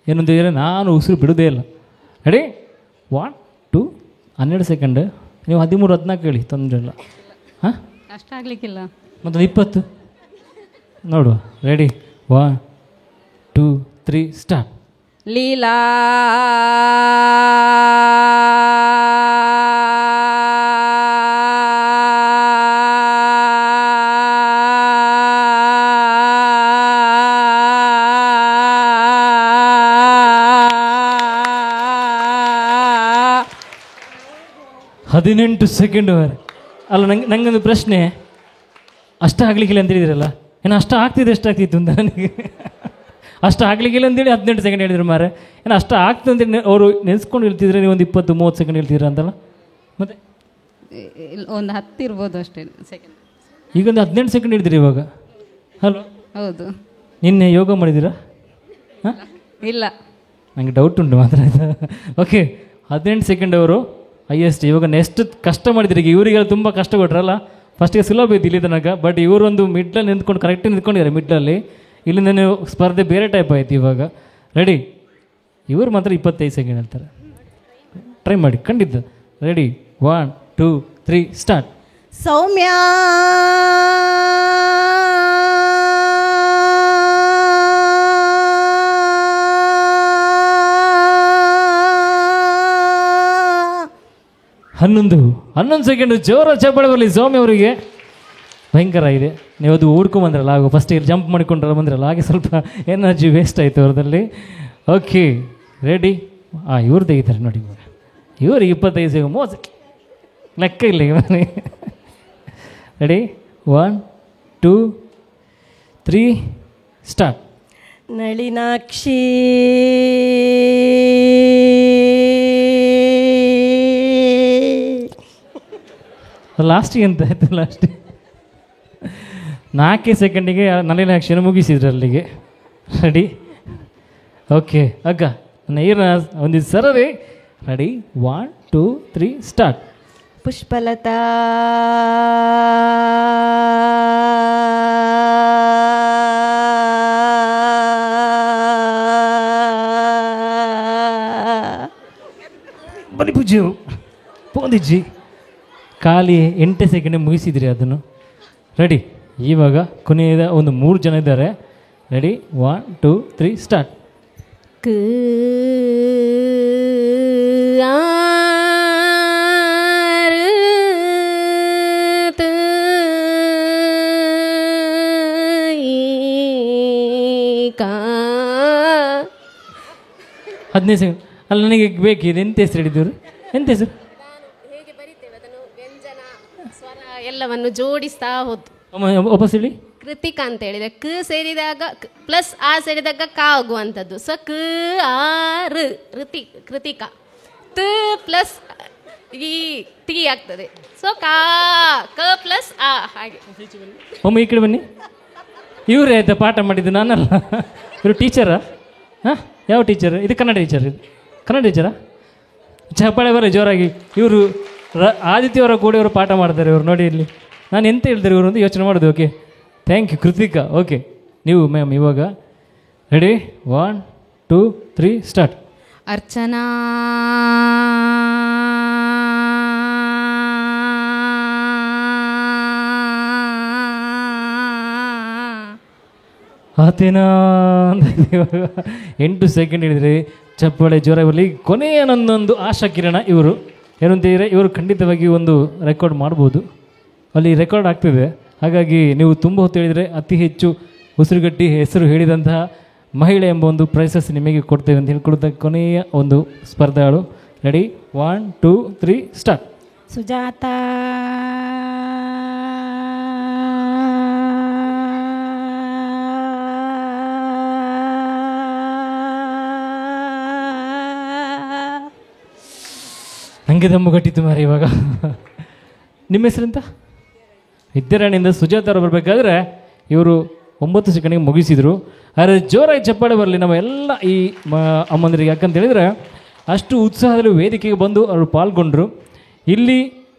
ಏನೊಂದು ಇದ್ರೆ, ನಾನು ಉಸಿರು ಬಿಡೋದೇ ಇಲ್ಲ. ರೆಡಿ? 1 2 12 ಸೆಕೆಂಡ್. ನೀವು 13 14 ಹೇಳಿ, ತೊಂದರೆ ಇಲ್ಲ. ಹಾಂ, ಕಷ್ಟ ಆಗಲಿಕ್ಕಿಲ್ಲ. ಮತ್ತೊಂದು 20 ನೋಡುವ. ರೆಡಿ? 1 2 3 ಸ್ಟಾರ್ಟ್. ಲೀಲಾ. ಹದಿನೆಂಟು ಸೆಕೆಂಡ್ ಅಲ್ಲ ನಂಗೊಂದು ಪ್ರಶ್ನೆ, ಅಷ್ಟು ಆಗ್ಲಿಕ್ಕಿಲ್ಲ ಅಂತ ಹೇಳಿದ್ರಲ್ಲ, ಏನು ಅಷ್ಟು ಆಗ್ತಿದೆ ಎಷ್ಟಾಗ್ತಿತ್ತು ಅಂತ ನನಗೆ. ಅಷ್ಟು ಆಗ್ಲಿಕ್ಕಿಲ್ಲ ಅಂತೇಳಿ 18 ಸೆಕೆಂಡ್ ಹೇಳಿದ್ರು ಮಾರೆ. ಏನು ಅಷ್ಟು ಆಗ್ತದೆ ಅಂತೇಳಿ ಅವರು ನೆನೆಸ್ಕೊಂಡು ಹೇಳ್ತಿದ್ರೆ ನೀವು ಒಂದು 20-30 ಸೆಕೆಂಡ್ ಹೇಳ್ತೀರಾ ಅಂತಲ್ಲ. ಮತ್ತೆ ಒಂದು 10 ಇರ್ಬೋದು ಅಷ್ಟೇ ಸೆಕೆಂಡ್. ಈಗೊಂದು 18 ಸೆಕೆಂಡ್ ಹಿಡಿದ್ರಿ ಇವಾಗ. ಹಲೋ, ಹೌದು. ನಿನ್ನೆ ಯೋಗ ಮಾಡಿದ್ದೀರಾ? ಹಾಂ, ಇಲ್ಲ, ನನಗೆ ಡೌಟ್ ಉಂಟು ಮಾತ್ರ. ಓಕೆ, 18 ಸೆಕೆಂಡ್ ಅವರು ಹೈಯೆಸ್ಟ್. ಇವಾಗ ನೆಕ್ಸ್ಟ್ ಕಷ್ಟ ಮಾಡಿದ್ರಿ. ಈಗ ಇವರಿಗೆಲ್ಲ ತುಂಬ ಕಷ್ಟ ಕೊಟ್ರಲ್ಲ. ಫಸ್ಟಿಗೆ ಸುಲಭ ಇತ್ತು ಇಲ್ಲಿ ತನಕ, ಬಟ್ ಇವರೊಂದು ಮಿಡ್ಲಲ್ಲಿ ನಿಂತ್ಕೊಂಡು ಕರೆಕ್ಟಾಗಿ ನಿಂತ್ಕೊಂಡಿದ್ದಾರೆ ಮಿಡ್ಲಲ್ಲಿ. ಇಲ್ಲಿಂದ ನೀವು ಸ್ಪರ್ಧೆ ಬೇರೆ ಟೈಪ್ ಆಯ್ತು ಇವಾಗ. ರೆಡಿ? ಇವರು ಮಾತ್ರ 25 ಸೆಕೆಂಡ್ ಹೇಳ್ತಾರೆ. ಟ್ರೈ ಮಾಡಿ ಖಂಡಿತ. ರೆಡಿ? 1 2 3 ಸ್ಟಾರ್ಟ್. ಸೌಮ್ಯ ಹನ್ನೊಂದು ಸೆಕೆಂಡು. ಜೋರ ಚಪ್ಪಾಳೆ ಬರಲಿ ಸೌಮ್ಯ ಅವರಿಗೆ. ಭಯಂಕರ ಇದೆ. ನೀವು ಅದು ಓಡ್ಕೊಂಬಂದ್ರಲ್ಲ, ಆಗೋ ಫಸ್ಟಿಗೆ ಜಂಪ್ ಮಾಡಿಕೊಂಡ್ರಲ್ಲ ಬಂದ್ರಲ್ಲ, ಹಾಗೆ ಸ್ವಲ್ಪ ಎನರ್ಜಿ ವೇಸ್ಟ್ ಆಯಿತು ಅವ್ರದಲ್ಲಿ. Okay, ready? ಇವ್ರು ತೆಗಿತಾರೆ ನೋಡಿ. ಇವ್ರಿಗೆ 25 ಸೆಕೆಂಡ್ ಮೋಸ ಲೆಕ್ಕ ಇಲ್ಲ ಇವನಿಗೆ. ರೆಡಿ? 1 2 3 ಸ್ಟಾರ್ಟ್. ನಳಿನಾಕ್ಷಿ ಲಾಸ್ಟಿಗೆ ಎಂತ ಆಯಿತು? ಲಾಸ್ಟಿಗೆ 4 ಸೆಕೆಂಡಿಗೆ ನಳಿನಾಕ್ಷಿನ ಮುಗಿಸಿದ್ರು ಅಲ್ಲಿಗೆ. ರೆಡಿ? ಓಕೆ ಅಕ್ಕ, ನನ್ನ ಒಂದಿದ್ದು ಸರದಿ. ರೆಡಿ? 1 2 3 ಸ್ಟಾರ್ಟ್. ಪುಷ್ಪಲತಾ ಬನ್ನಿ ಪೂಜೆ ಪೋಂದಿಜ್ಜಿ. ಖಾಲಿ 8 ಸೆಕೆಂಡ್ ಮುಗಿಸಿದ್ರಿ ಅದನ್ನು. ರೆಡಿ? ಇವಾಗ ಕೊನೆಯದ ಒಂದು 3 ಜನ ಇದ್ದಾರೆ. ರೆಡಿ? 1 2 3 ಸ್ಟಾರ್ಟ್. ಹದಿನೈದು ಸೆಕೆಂಡ್. ಅಲ್ಲ, ನನಗೆ ಬೇಕಿದೆ. ಎಂತ ಹೆಸರು ಹಿಡಿದವರು? ಎಂತ ಹೆಸರು? ಎಲ್ಲವನ್ನು ಜೋಡಿಸ್ತಾ ಹೋದ್ದು. ವಾಪಸ್ ಹೇಳಿ. ಕೃತಿಕಾ ಅಂತ ಹೇಳಿದ್ರೆ ಕ ಸೇರಿದಾಗ ಪ್ಲಸ್ ಆ ಸೇರಿದಾಗ ಕ ಆಗುವಂಥದ್ದು. ಸೊ ಕ ಆ ಋ ಕೃತಿಕಾ. ತ ಪ್ಲಸ್ ಈ ತಿ ಆಗ್ತದೆ. ಸೊ ಕ ಪ್ಲಸ್ ಆ. ಹಾಗೆ ಒಮ್ಮೆ ಈ ಕಡೆ ಬನ್ನಿ. ಇವರೇ ಆಯ್ತಾ ಪಾಠ ಮಾಡಿದ್ದು? ನಾನಲ್ಲ. ಇವರು ಟೀಚರಾ? ಹಾಂ, ಯಾವ ಟೀಚರ್ ಇದು? ಕನ್ನಡ ಟೀಚರ್. ಇದು ಕನ್ನಡ ಟೀಚರಾ? ಚಪ್ಪಾಳೆ ಬರ ಜೋರಾಗಿ. ಇವರು ಆದಿತ್ಯವರ ಕೂಡ ಇವರು ಪಾಠ ಮಾಡ್ತಾರೆ. ಇವರು ನೋಡಿ ಇಲ್ಲಿ. ನಾನು ಎಂತ ಹೇಳ್ತಾರೆ ಇವರು ಅಂತ ಯೋಚನೆ ಮಾಡೋದು. Okay, thank you Kritika. Okay, ನೀವು ಮ್ಯಾಮ್ ಇವಾಗ ರೆಡಿ? 1 2 3 ಸ್ಟಾರ್ಟ್. ಅರ್ಚನಾ ಆತೇನಾ ಅಂತ ಇವಾಗ 8 ಸೆಕೆಂಡ್ ಹೇಳಿದ್ರಿ. ಚಪ್ಪಾಳೆ ಜೋರಾಗಿ ಬರಲಿ. ಕೊನೆಯ ನನ್ನೊಂದು ಆಶಾ ಕಿರಣ ಇವರು. ಏನು ಅಂತಿದ್ರೆ ಇವರು ಖಂಡಿತವಾಗಿ ಒಂದು ರೆಕಾರ್ಡ್ ಮಾಡ್ಬೋದು. ಅಲ್ಲಿ ರೆಕಾರ್ಡ್ ಆಗ್ತಿದೆ. ಹಾಗಾಗಿ ನೀವು ತುಂಬ ಹೊತ್ತು ಹೇಳಿದರೆ ಅತಿ ಹೆಚ್ಚು ಉಸಿರುಗಟ್ಟಿ ಹೆಸರು ಹೇಳಿದಂತಹ ಮಹಿಳೆ ಎಂಬ ಒಂದು ಪ್ರೈಸಸ್ ನಿಮಗೆ ಕೊಡ್ತೇವೆ ಅಂತ ಹೇಳ್ಕೊಳ್ತಾ ಕೊನೆಯ ಒಂದು ಸ್ಪರ್ಧಾಳು. ರೆಡಿ? 1 2 3 ಸ್ಟಾರ್ಟ್. ಸುಜಾತ ನನಗೆ ದಮ್ಮು ಗಟ್ಟಿತ್ತು ಮಾರಿ ಇವಾಗ. ನಿಮ್ಮ ಹೆಸರೆಂತ? ವಿದ್ಯಾರಾಣಿಯಿಂದ ಸುಜಾತ ಅವರು ಬರಬೇಕಾದ್ರೆ ಇವರು 9 ಸೆಕೆಂಡಿಗೆ ಮುಗಿಸಿದರು. ಆದರೆ ಜೋರಾಗಿ ಚಪ್ಪಾಳೆ ಬರಲಿ ನಮ್ಮ ಎಲ್ಲ ಈ ಅಮ್ಮಂದರಿಗೆ. ಯಾಕಂತ ಹೇಳಿದರೆ ಅಷ್ಟು ಉತ್ಸಾಹದಲ್ಲಿ ವೇದಿಕೆಗೆ ಬಂದು ಅವರು ಪಾಲ್ಗೊಂಡ್ರು. ಇಲ್ಲಿ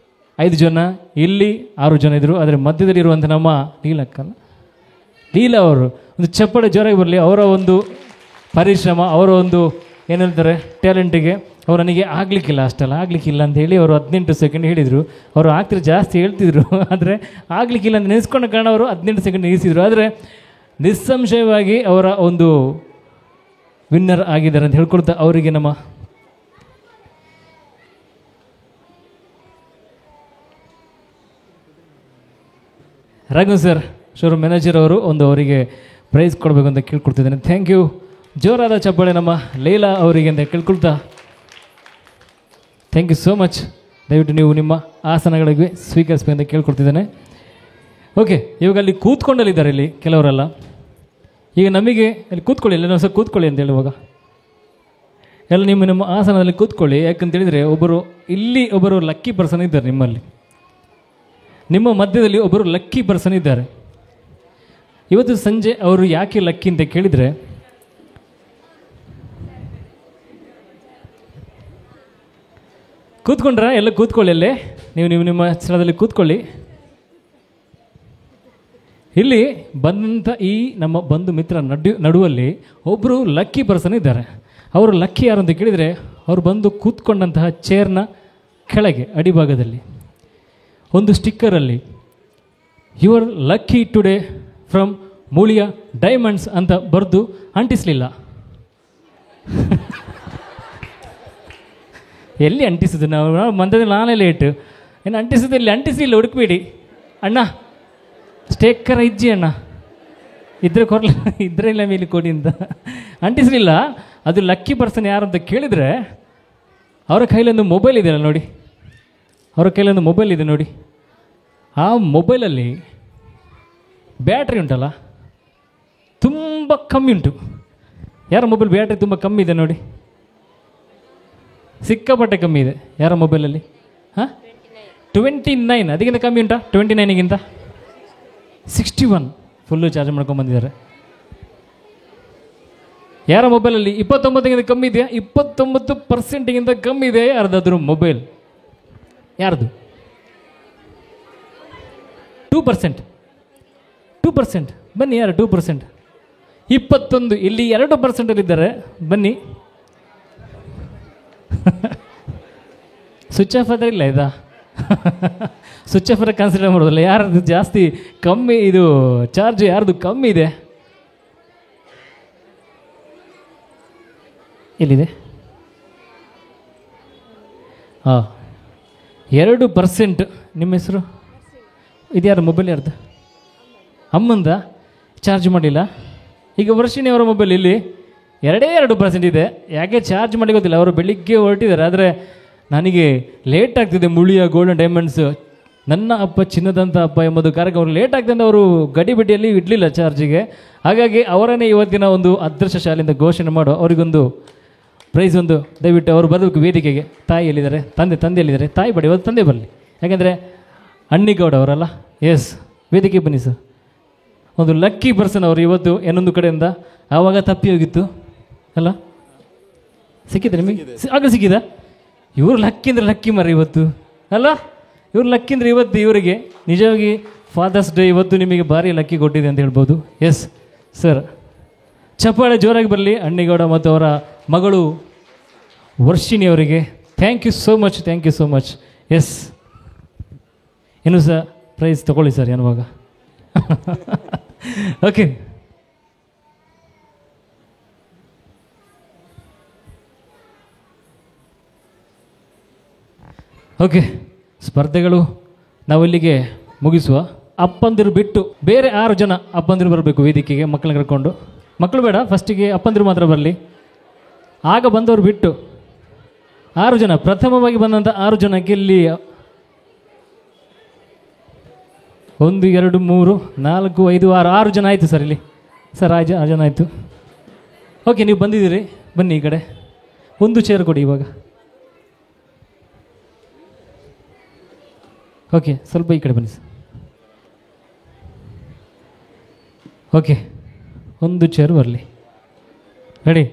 5 ಜನ, ಇಲ್ಲಿ 6 ಜನ ಇದ್ದರು. ಆದರೆ ಮಧ್ಯದಲ್ಲಿರುವಂಥ ನಮ್ಮ ಲೀಲಾ ಅವರು ಒಂದು ಚಪ್ಪಾಳೆ ಜೋರಾಗಿ ಬರಲಿ. ಅವರ ಒಂದು ಪರಿಶ್ರಮ, ಅವರ ಒಂದು ಏನು ಹೇಳ್ತಾರೆ ಟ್ಯಾಲೆಂಟಿಗೆ ಅವ್ರು ನನಗೆ ಆಗಲಿಕ್ಕಿಲ್ಲ, ಅಷ್ಟಲ್ಲ ಆಗಲಿಕ್ಕಿಲ್ಲ ಅಂತ ಹೇಳಿ ಅವರು 18 ಸೆಕೆಂಡ್ ಹೇಳಿದರು. ಅವರು ಆಗ್ತಿರೋ ಜಾಸ್ತಿ ಹೇಳ್ತಿದ್ರು, ಆದರೆ ಆಗಲಿಕ್ಕಿಲ್ಲ ಅಂತ ನೆನೆಸ್ಕೊಂಡ ಕಾರಣ ಅವರು 18 ಸೆಕೆಂಡ್ ನಿಲ್ಲಿಸಿದರು. ಆದರೆ ನಿಸ್ಸಂಶಯವಾಗಿ ಅವರ ಒಂದು ವಿನ್ನರ್ ಆಗಿದ್ದಾರೆ ಅಂತ ಹೇಳ್ಕೊಳ್ತಾ ಅವರಿಗೆ ನಮ್ಮ ರಾಘವ್ ಸರ್, ಶೋರೂಮ್ ಮ್ಯಾನೇಜರ್ ಅವರು ಒಂದು ಅವರಿಗೆ ಪ್ರೈಸ್ ಕೊಡಬೇಕು ಅಂತ ಕೇಳ್ಕೊಳ್ತಿದ್ದೇನೆ. Thank you. ಜೋರಾದ ಚಪ್ಪಾಳೆ ನಮ್ಮ ಲೀಲಾ ಅವರಿಗೆ ಅಂತ ಕೇಳ್ಕೊಳ್ತಾ ಥ್ಯಾಂಕ್ ಯು ಸೋ ಮಚ್. ದಯವಿಟ್ಟು ನೀವು ನಿಮ್ಮ ಆಸನಗಳಿಗೆ ಸ್ವೀಕರಿಸಬೇಕಂತ ಕೇಳ್ಕೊಡ್ತಿದ್ದೇನೆ. ಓಕೆ, ಇವಾಗ ಅಲ್ಲಿ ಕೂತ್ಕೊಂಡಲ್ಲಿದ್ದಾರೆ ಇಲ್ಲಿ ಕೆಲವರೆಲ್ಲ. ಈಗ ನಮಗೆ ಅಲ್ಲಿ ಕೂತ್ಕೊಳ್ಳಿ, ಎಲ್ಲ ಸಹ ಕೂತ್ಕೊಳ್ಳಿ ಅಂತ ಹೇಳುವಾಗ ಎಲ್ಲ ನಿಮ್ಮ ಆಸನದಲ್ಲಿ ಕೂತ್ಕೊಳ್ಳಿ. ಯಾಕಂತೇಳಿದರೆ ಒಬ್ಬರು ಲಕ್ಕಿ ಪರ್ಸನ್ ಇದ್ದಾರೆ ನಿಮ್ಮಲ್ಲಿ, ನಿಮ್ಮ ಮಧ್ಯದಲ್ಲಿ ಒಬ್ಬರು ಲಕ್ಕಿ ಪರ್ಸನ್ ಇದ್ದಾರೆ. ಇವತ್ತು ಸಂಜೆ ಅವರು ಯಾಕೆ ಲಕ್ಕಿ ಅಂತ ಕೇಳಿದರೆ, ಕೂತ್ಕೊಂಡ್ರ ಎಲ್ಲ ಕೂತ್ಕೊಳ್ಳಿ, ಅಲ್ಲೇ ನೀವು ನಿಮ್ಮ ಸ್ಥಳದಲ್ಲಿ ಕೂತ್ಕೊಳ್ಳಿ. ಇಲ್ಲಿ ಬಂದಂಥ ಈ ನಮ್ಮ ಬಂಧು ಮಿತ್ರ ನಡುವಲ್ಲಿ ಒಬ್ಬರು ಲಕ್ಕಿ ಪರ್ಸನ್ ಇದ್ದಾರೆ. ಅವರು ಲಕ್ಕಿ ಯಾರು ಅಂತ ಕೇಳಿದರೆ, ಅವರು ಬಂದು ಕೂತ್ಕೊಂಡಂತಹ ಚೇರ್ನ ಕೆಳಗೆ ಅಡಿಭಾಗದಲ್ಲಿ ಒಂದು ಸ್ಟಿಕ್ಕರಲ್ಲಿ you are lucky today from ಮೂಳಿಯ ಡೈಮಂಡ್ಸ್ ಅಂತ ಬರೆದು ಅಂಟಿಸಲಿಲ್ಲ. ಎಲ್ಲಿ ಅಂಟಿಸಿದ್ದು ನಾವು ಮಂದದಲ್ಲಿ ನಾನೇ ಲೇಟು, ಏನು ಅಂಟಿಸಿದ್ದು ಇಲ್ಲಿ ಅಂಟಿಸಲಿಲ್ಲ, ಹುಡುಕ್ಬೇಡಿ ಅಣ್ಣ. ಸ್ಟೇಕರ್ ಇಜ್ಜಿ ಅಣ್ಣ, ಇದ್ರೆ ಇಲ್ಲ ಮೇಲೆ ಕೊಡಿ ಅಂತ ಅಂಟಿಸಲಿಲ್ಲ. ಅದು ಲಕ್ಕಿ ಪರ್ಸನ್ ಯಾರು ಅಂತ ಕೇಳಿದರೆ, ಅವರ ಕೈಲೊಂದು ಮೊಬೈಲ್ ಇದೆಯಲ್ಲ ನೋಡಿ, ಅವರ ಕೈಲೊಂದು ಮೊಬೈಲ್ ಇದೆ ನೋಡಿ. ಆ ಮೊಬೈಲಲ್ಲಿ ಬ್ಯಾಟ್ರಿ ಉಂಟಲ್ಲ ತುಂಬ ಕಮ್ಮಿ ಉಂಟು. ಯಾರ ಮೊಬೈಲ್ ಬ್ಯಾಟ್ರಿ ತುಂಬ ಕಮ್ಮಿ ಇದೆ ನೋಡಿ, ಸಿಕ್ಕಾಪಟ್ಟೆ ಕಮ್ಮಿ ಇದೆ ಯಾರ ಮೊಬೈಲಲ್ಲಿ? ಹಾಂ, 29. ಅದಕ್ಕಿಂತ ಕಮ್ಮಿ ಉಂಟಾ? 29ಗಿಂತ 61 ಫುಲ್ಲು ಚಾರ್ಜ್ ಮಾಡ್ಕೊಂಡ್ಬಂದಿದ್ದಾರೆ. ಯಾರ ಮೊಬೈಲಲ್ಲಿ 29ಗಿಂತ ಕಮ್ಮಿ ಇದೆಯಾ? 29%ಗಿಂತ ಕಮ್ಮಿ ಇದೆ ಯಾರ್ದಾದ್ರೂ ಮೊಬೈಲ್? ಯಾರ್ದು? 2%. ಬನ್ನಿ, ಯಾರು 2%? 21. ಇಲ್ಲಿ 2%ಇದ್ದಾರೆ. ಬನ್ನಿ. ಸ್ವಿಚ್ ಆಫ್ ಆದರೆ ಇಲ್ಲ ಇದಾ? ಸ್ವಿಚ್ ಆಫ್ ಕನ್ಸಿಡರ್ ಮಾಡೋದಿಲ್ಲ. ಯಾರ್ದು ಜಾಸ್ತಿ ಕಮ್ಮಿ ಇದು ಚಾರ್ಜ್, ಯಾರ್ದು ಕಮ್ಮಿ ಇದೆ? ಎಲ್ಲಿದೆ? ಹಾಂ, 2%. ನಿಮ್ಮ ಹೆಸರು? ಇದು ಯಾರು ಮೊಬೈಲ್? ಯಾರ್ದು? ಅಮ್ಮಂದ? ಚಾರ್ಜ್ ಮಾಡಿಲ್ಲ. ಈಗ ವರ್ಷಿಣಿ ಅವರ ಮೊಬೈಲ್ ಇಲ್ಲಿ 2% ಇದೆ. ಯಾಕೆ ಚಾರ್ಜ್ ಮಾಡಿ ಗೊತ್ತಿಲ್ಲ. ಅವರು ಬೆಳಿಗ್ಗೆ ಹೊರಟಿದ್ದಾರೆ, ಆದರೆ ನನಗೆ ಲೇಟ್ ಆಗ್ತಿದೆ. ಮುಳಿಯ ಗೋಲ್ಡನ್ ಡೈಮಂಡ್ಸ್ ನನ್ನ ಅಪ್ಪ ಚಿನ್ನದಂಥ ಅಪ್ಪ ಎಂಬುದು ಕಾರ್ಯಕ್ರಮ ಅವರು ಲೇಟ್ ಆಗ್ತದೆ. ಅವರು ಗಡಿಬಿಡಿಯಲ್ಲಿ ಇಡಲಿಲ್ಲ ಚಾರ್ಜಿಗೆ. ಹಾಗಾಗಿ ಅವರನ್ನೇ ಇವತ್ತಿನ ಒಂದು ಅದೃಷ್ಟಶಾಲಿಯಿಂದ ಘೋಷಣೆ ಮಾಡೋ ಅವರಿಗೊಂದು ಪ್ರೈಸ್ ಒಂದು ದಯವಿಟ್ಟು ಅವರು ಬರಬೇಕು ವೇದಿಕೆಗೆ. ತಾಯಿ ಎಲ್ಲಿದ್ದಾರೆ? ತಂದೆ ಎಲ್ಲಿದ್ದಾರೆ? ತಾಯಿ ಬಡಿ, ಇವತ್ತು ತಂದೆ ಬರಲಿ. ಯಾಕೆಂದರೆ ಅಣ್ಣಿಗೌಡ ಅವರಲ್ಲ. ಎಸ್, ವೇದಿಕೆ ಬನ್ನಿ ಸರ್. ಒಂದು ಲಕ್ಕಿ ಪರ್ಸನ್ ಅವರು ಇವತ್ತು ಏನೊಂದು ಕಡೆಯಿಂದ ಆವಾಗ ತಪ್ಪಿ ಹೋಗಿತ್ತು ಅಲ್ಲ, ಸಿಕ್ಕಿದೆ ನಿಮಗೆ? ಆಗ ಸಿಕ್ಕಿದ? ಇವರು ಲಕ್ಕಿ ಅಂದರೆ ಲಕ್ಕಿ ಮರ ಇವತ್ತು ಅಲ್ಲ, ಇವ್ರು ಲಕ್ಕಿ ಅಂದರೆ ಇವತ್ತು ಇವರಿಗೆ ನಿಜವಾಗಿ ಫಾದರ್ಸ್ ಡೇ ಇವತ್ತು ನಿಮಗೆ ಭಾರಿ ಲಕ್ಕಿ ಕೊಟ್ಟಿದೆ ಅಂತ ಹೇಳ್ಬೋದು. ಎಸ್ ಸರ್, ಚಪ್ಪಾಳೆ ಜೋರಾಗಿ ಬರಲಿ ಅಣ್ಣಿಗೌಡ ಮತ್ತು ಅವರ ಮಗಳು ವರ್ಷಿಣಿ ಅವರಿಗೆ. Thank you so much. Yes, ಇನ್ನೂ ಸಹ ಪ್ರೈಸ್ ತಗೊಳ್ಳಿ ಸರ್ ಏನುವಾಗ. ಓಕೆ, ಸ್ಪರ್ಧೆಗಳು ನಾವಿಲ್ಲಿಗೆ ಮುಗಿಸುವ. ಅಪ್ಪಂದಿರು ಬಿಟ್ಟು ಬೇರೆ 6 ಜನ ಅಪ್ಪಂದಿರು ಬರಬೇಕು ವೇದಿಕೆಗೆ ಮಕ್ಕಳನ್ನ ಕರ್ಕೊಂಡು. ಮಕ್ಕಳು ಬೇಡ, ಫಸ್ಟಿಗೆ ಅಪ್ಪಂದಿರು ಮಾತ್ರ ಬರಲಿ. ಆಗ ಬಂದವರು ಬಿಟ್ಟು 6 ಜನ, ಪ್ರಥಮವಾಗಿ ಬಂದಂಥ 6 ಜನಕ್ಕೆ ಇಲ್ಲಿ 1 2 3 4 5 6 ಜನ ಆಯಿತು ಸರ್. ಇಲ್ಲಿ ಸರ್ 6 ಜನ ಆಯಿತು. ಓಕೆ, ನೀವು ಬಂದಿದ್ದೀರಿ, ಬನ್ನಿ ಈ ಕಡೆ. ಒಂದು ಚೇರ್ ಕೊಡಿ ಇವಾಗ. ಓಕೆ, ಸ್ವಲ್ಪ ಈ ಕಡೆ ಬನ್ನಿ ಸರ್. ಓಕೆ, ಒಂದು ಚೇರ್ ಬರಲಿ. ರೆಡಿ?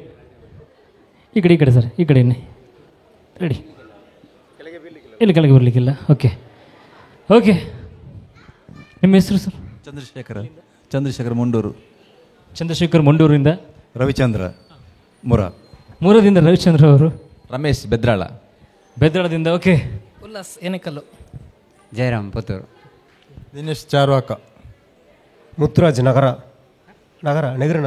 ಈ ಕಡೆ ಸರ್, ಈ ಕಡೆ ರೆಡಿ? ಇಲ್ಲಿ ಕೆಳಗೆ ಬರಲಿಕ್ಕಿಲ್ಲ. ಓಕೆ, ನಿಮ್ಮ ಹೆಸರು ಸರ್? ಚಂದ್ರಶೇಖರ್ ಮುಂಡೂರು. ಚಂದ್ರಶೇಖರ್ ಮುಂಡೂರಿಂದ. ರವಿಚಂದ್ರ ಮೂರದಿಂದ ರವಿಚಂದ್ರ ಅವರು. ರಮೇಶ್ ಬೆದ್ರಾಳದಿಂದ. ಓಕೆ, ಉಲ್ಲಾಸ್ ಏನೆಕಲ್ಲು. ಜಯರಾಮ್ ಪುತ್ತೂರು. ದಿನೇಶ್ ಚಾರ್ವಾಕ. ಮುತ್ತುರಾಜ್ ನೆಗರಿ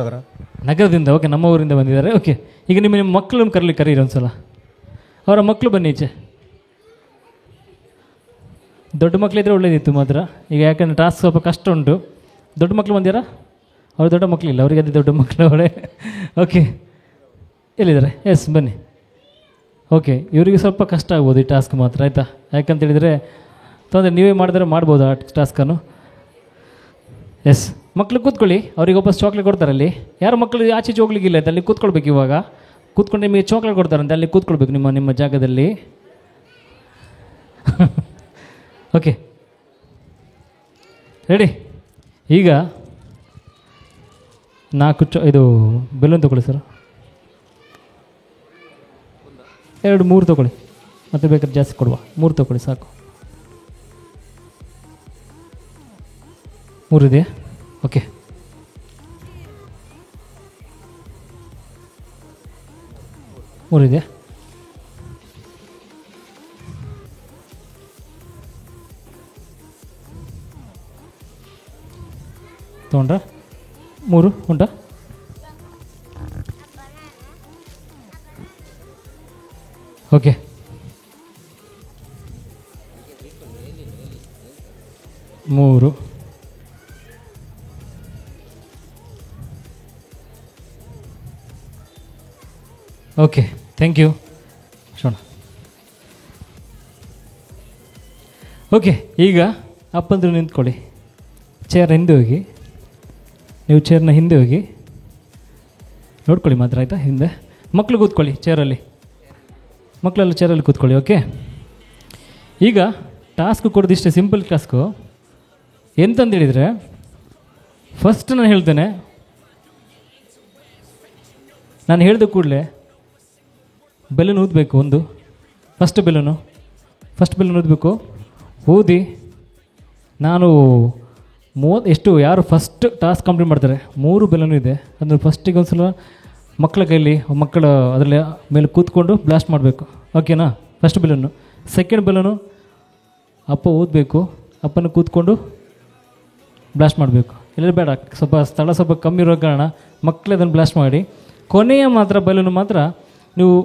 ನಗರದಿಂದ. ಓಕೆ, ನಮ್ಮ ಊರಿಂದ ಬಂದಿದ್ದಾರೆ. ಓಕೆ, ಈಗ ನಿಮ್ಮ ಮಕ್ಕಳನ್ನು ಕರೀರಿ ಒಂದ್ಸಲ. ಅವರ ಮಕ್ಕಳು ಬನ್ನಿ ಈಚೆ. ದೊಡ್ಡ ಮಕ್ಕಳಿದ್ರೆ ಒಳ್ಳೇದಿತ್ತು ಮಾತ್ರ. ಈಗ ಯಾಕಂದರೆ ಟಾಸ್ಕ್ ಸ್ವಲ್ಪ ಕಷ್ಟ ಉಂಟು. ದೊಡ್ಡ ಮಕ್ಕಳು ಬಂದಿರಾ? ಅವ್ರು ದೊಡ್ಡ ಮಕ್ಕಳಿಲ್ಲ, ಅವರಿಗೆ ಅದೇ ದೊಡ್ಡ ಮಕ್ಕಳು ಅವಳೇ. ಓಕೆ, ಎಲ್ಲಿದ್ದಾರೆ? ಎಸ್, ಬನ್ನಿ. ಓಕೆ, ಇವರಿಗೆ ಸ್ವಲ್ಪ ಕಷ್ಟ ಆಗ್ಬೋದು ಈ ಟಾಸ್ಕ್ ಮಾತ್ರ, ಆಯಿತಾ? ಯಾಕಂತೇಳಿದರೆ ತೊಂದರೆ, ನೀವೇ ಮಾಡಿದ್ರೆ ಮಾಡ್ಬೋದು ಆ ಟಾಸ್ಕನ್ನು. ಎಸ್, ಮಕ್ಳು ಕೂತ್ಕೊಳ್ಳಿ, ಅವ್ರಿಗೆ ವಾಪಸ್ ಚಾಕ್ಲೇಟ್ ಕೊಡ್ತಾರೆ. ಅಲ್ಲಿ ಯಾರು ಮಕ್ಕಳು ಆಚೆ ಹೋಗ್ಲಿಕ್ಕಿಲ್ಲ ಆಯ್ತು, ಅಲ್ಲಿ ಕೂತ್ಕೊಳ್ಬೇಕು. ಇವಾಗ ಕೂತ್ಕೊಂಡು ನಿಮಗೆ ಚಾಕ್ಲೇಟ್ ಕೊಡ್ತಾರಂತೆ, ಅಲ್ಲಿ ಕೂತ್ಕೊಳ್ಬೇಕು ನಿಮ್ಮ ಜಾಗದಲ್ಲಿ. Okay, ready? ಈಗ 4 ಇದು ಬೆಲೂನ್ ತೊಗೊಳ್ಳಿ ಸರ್. 2 3 ತೊಗೊಳ್ಳಿ, ಮತ್ತೆ ಬೇಕಾದ್ರೆ ಜಾಸ್ತಿ ಕೊಡುವ. 3 ತೊಗೊಳ್ಳಿ ಸಾಕು. 3 ಇದೆಯಾ? ಓಕೆ, ಇದೆಯಾ? ತೊಗೊಂಡ್ರಾ? 3 ಉಂಟಾ? ಓಕೆ, ಮೂರು. ಓಕೆ, ಥ್ಯಾಂಕ್ ಯು ಶೋಣ. ಓಕೆ, ಈಗ ಅಪ್ಪಂದ್ರು ನಿಂತ್ಕೊಳ್ಳಿ. ಚೇರ್ ಹಿಂದೆ ಹೋಗಿ, ನೀವು ಚೇರ್ನ ಹಿಂದೆ ಹೋಗಿ ನೋಡ್ಕೊಳ್ಳಿ ಮಾತ್ರ, ಆಯಿತಾ? ಹಿಂದೆ ಮಕ್ಕಳು ಕೂತ್ಕೊಳ್ಳಿ ಚೇರಲ್ಲಿ, ಮಕ್ಕಳೆಲ್ಲ ಚೇರಲ್ಲಿ ಕೂತ್ಕೊಳ್ಳಿ. ಓಕೆ, ಈಗ ಟಾಸ್ಕ್ ಕೊಡೋದಿಷ್ಟೇ, ಸಿಂಪಲ್ ಟಾಸ್ಕು. ಎಂತಂದೇಳಿದರೆ, ಫಸ್ಟ್ ನಾನು ಹೇಳ್ತೇನೆ, ನಾನು ಹೇಳಿದ ಕೂಡಲೇ ಬೆಲೂನ್ ಊದಬೇಕು. ಒಂದು ಫಸ್ಟ್ ಬೆಲೂನ್ ಊದಬೇಕು. ಊದಿ ನಾನು ಎಷ್ಟು ಯಾರು ಫಸ್ಟ್ ಟಾಸ್ಕ್ ಕಂಪ್ಲೀಟ್ ಮಾಡ್ತಾರೆ, 3 ಬೆಲೂನು ಇದೆ, ಅದನ್ನು ಫಸ್ಟಿಗೆ ಒಂದು ಸಲ ಮಕ್ಕಳ ಕೈಲಿ, ಮಕ್ಕಳ ಅದರಲ್ಲಿ ಮೇಲೆ ಕೂತ್ಕೊಂಡು ಬ್ಲಾಸ್ಟ್ ಮಾಡಬೇಕು. ಓಕೆನಾ? First balloon. ಸೆಕೆಂಡ್ ಬೆಲೂನು ಅಪ್ಪ ಊದಬೇಕು, ಅಪ್ಪನ ಕೂತ್ಕೊಂಡು ಬ್ಲಾಸ್ಟ್ ಮಾಡಬೇಕು. ಇಲ್ಲ ಬೇಡ, ಸ್ವಲ್ಪ ಸ್ಥಳ ಸ್ವಲ್ಪ ಕಮ್ಮಿ ಇರೋ ಕಾರಣ ಮಕ್ಕಳೇ ಅದನ್ನು ಬ್ಲಾಸ್ಟ್ ಮಾಡಿ, ಕೊನೆಯ ಮಾತ್ರ ಬೆಲೂನು ಮಾತ್ರ ನೀವು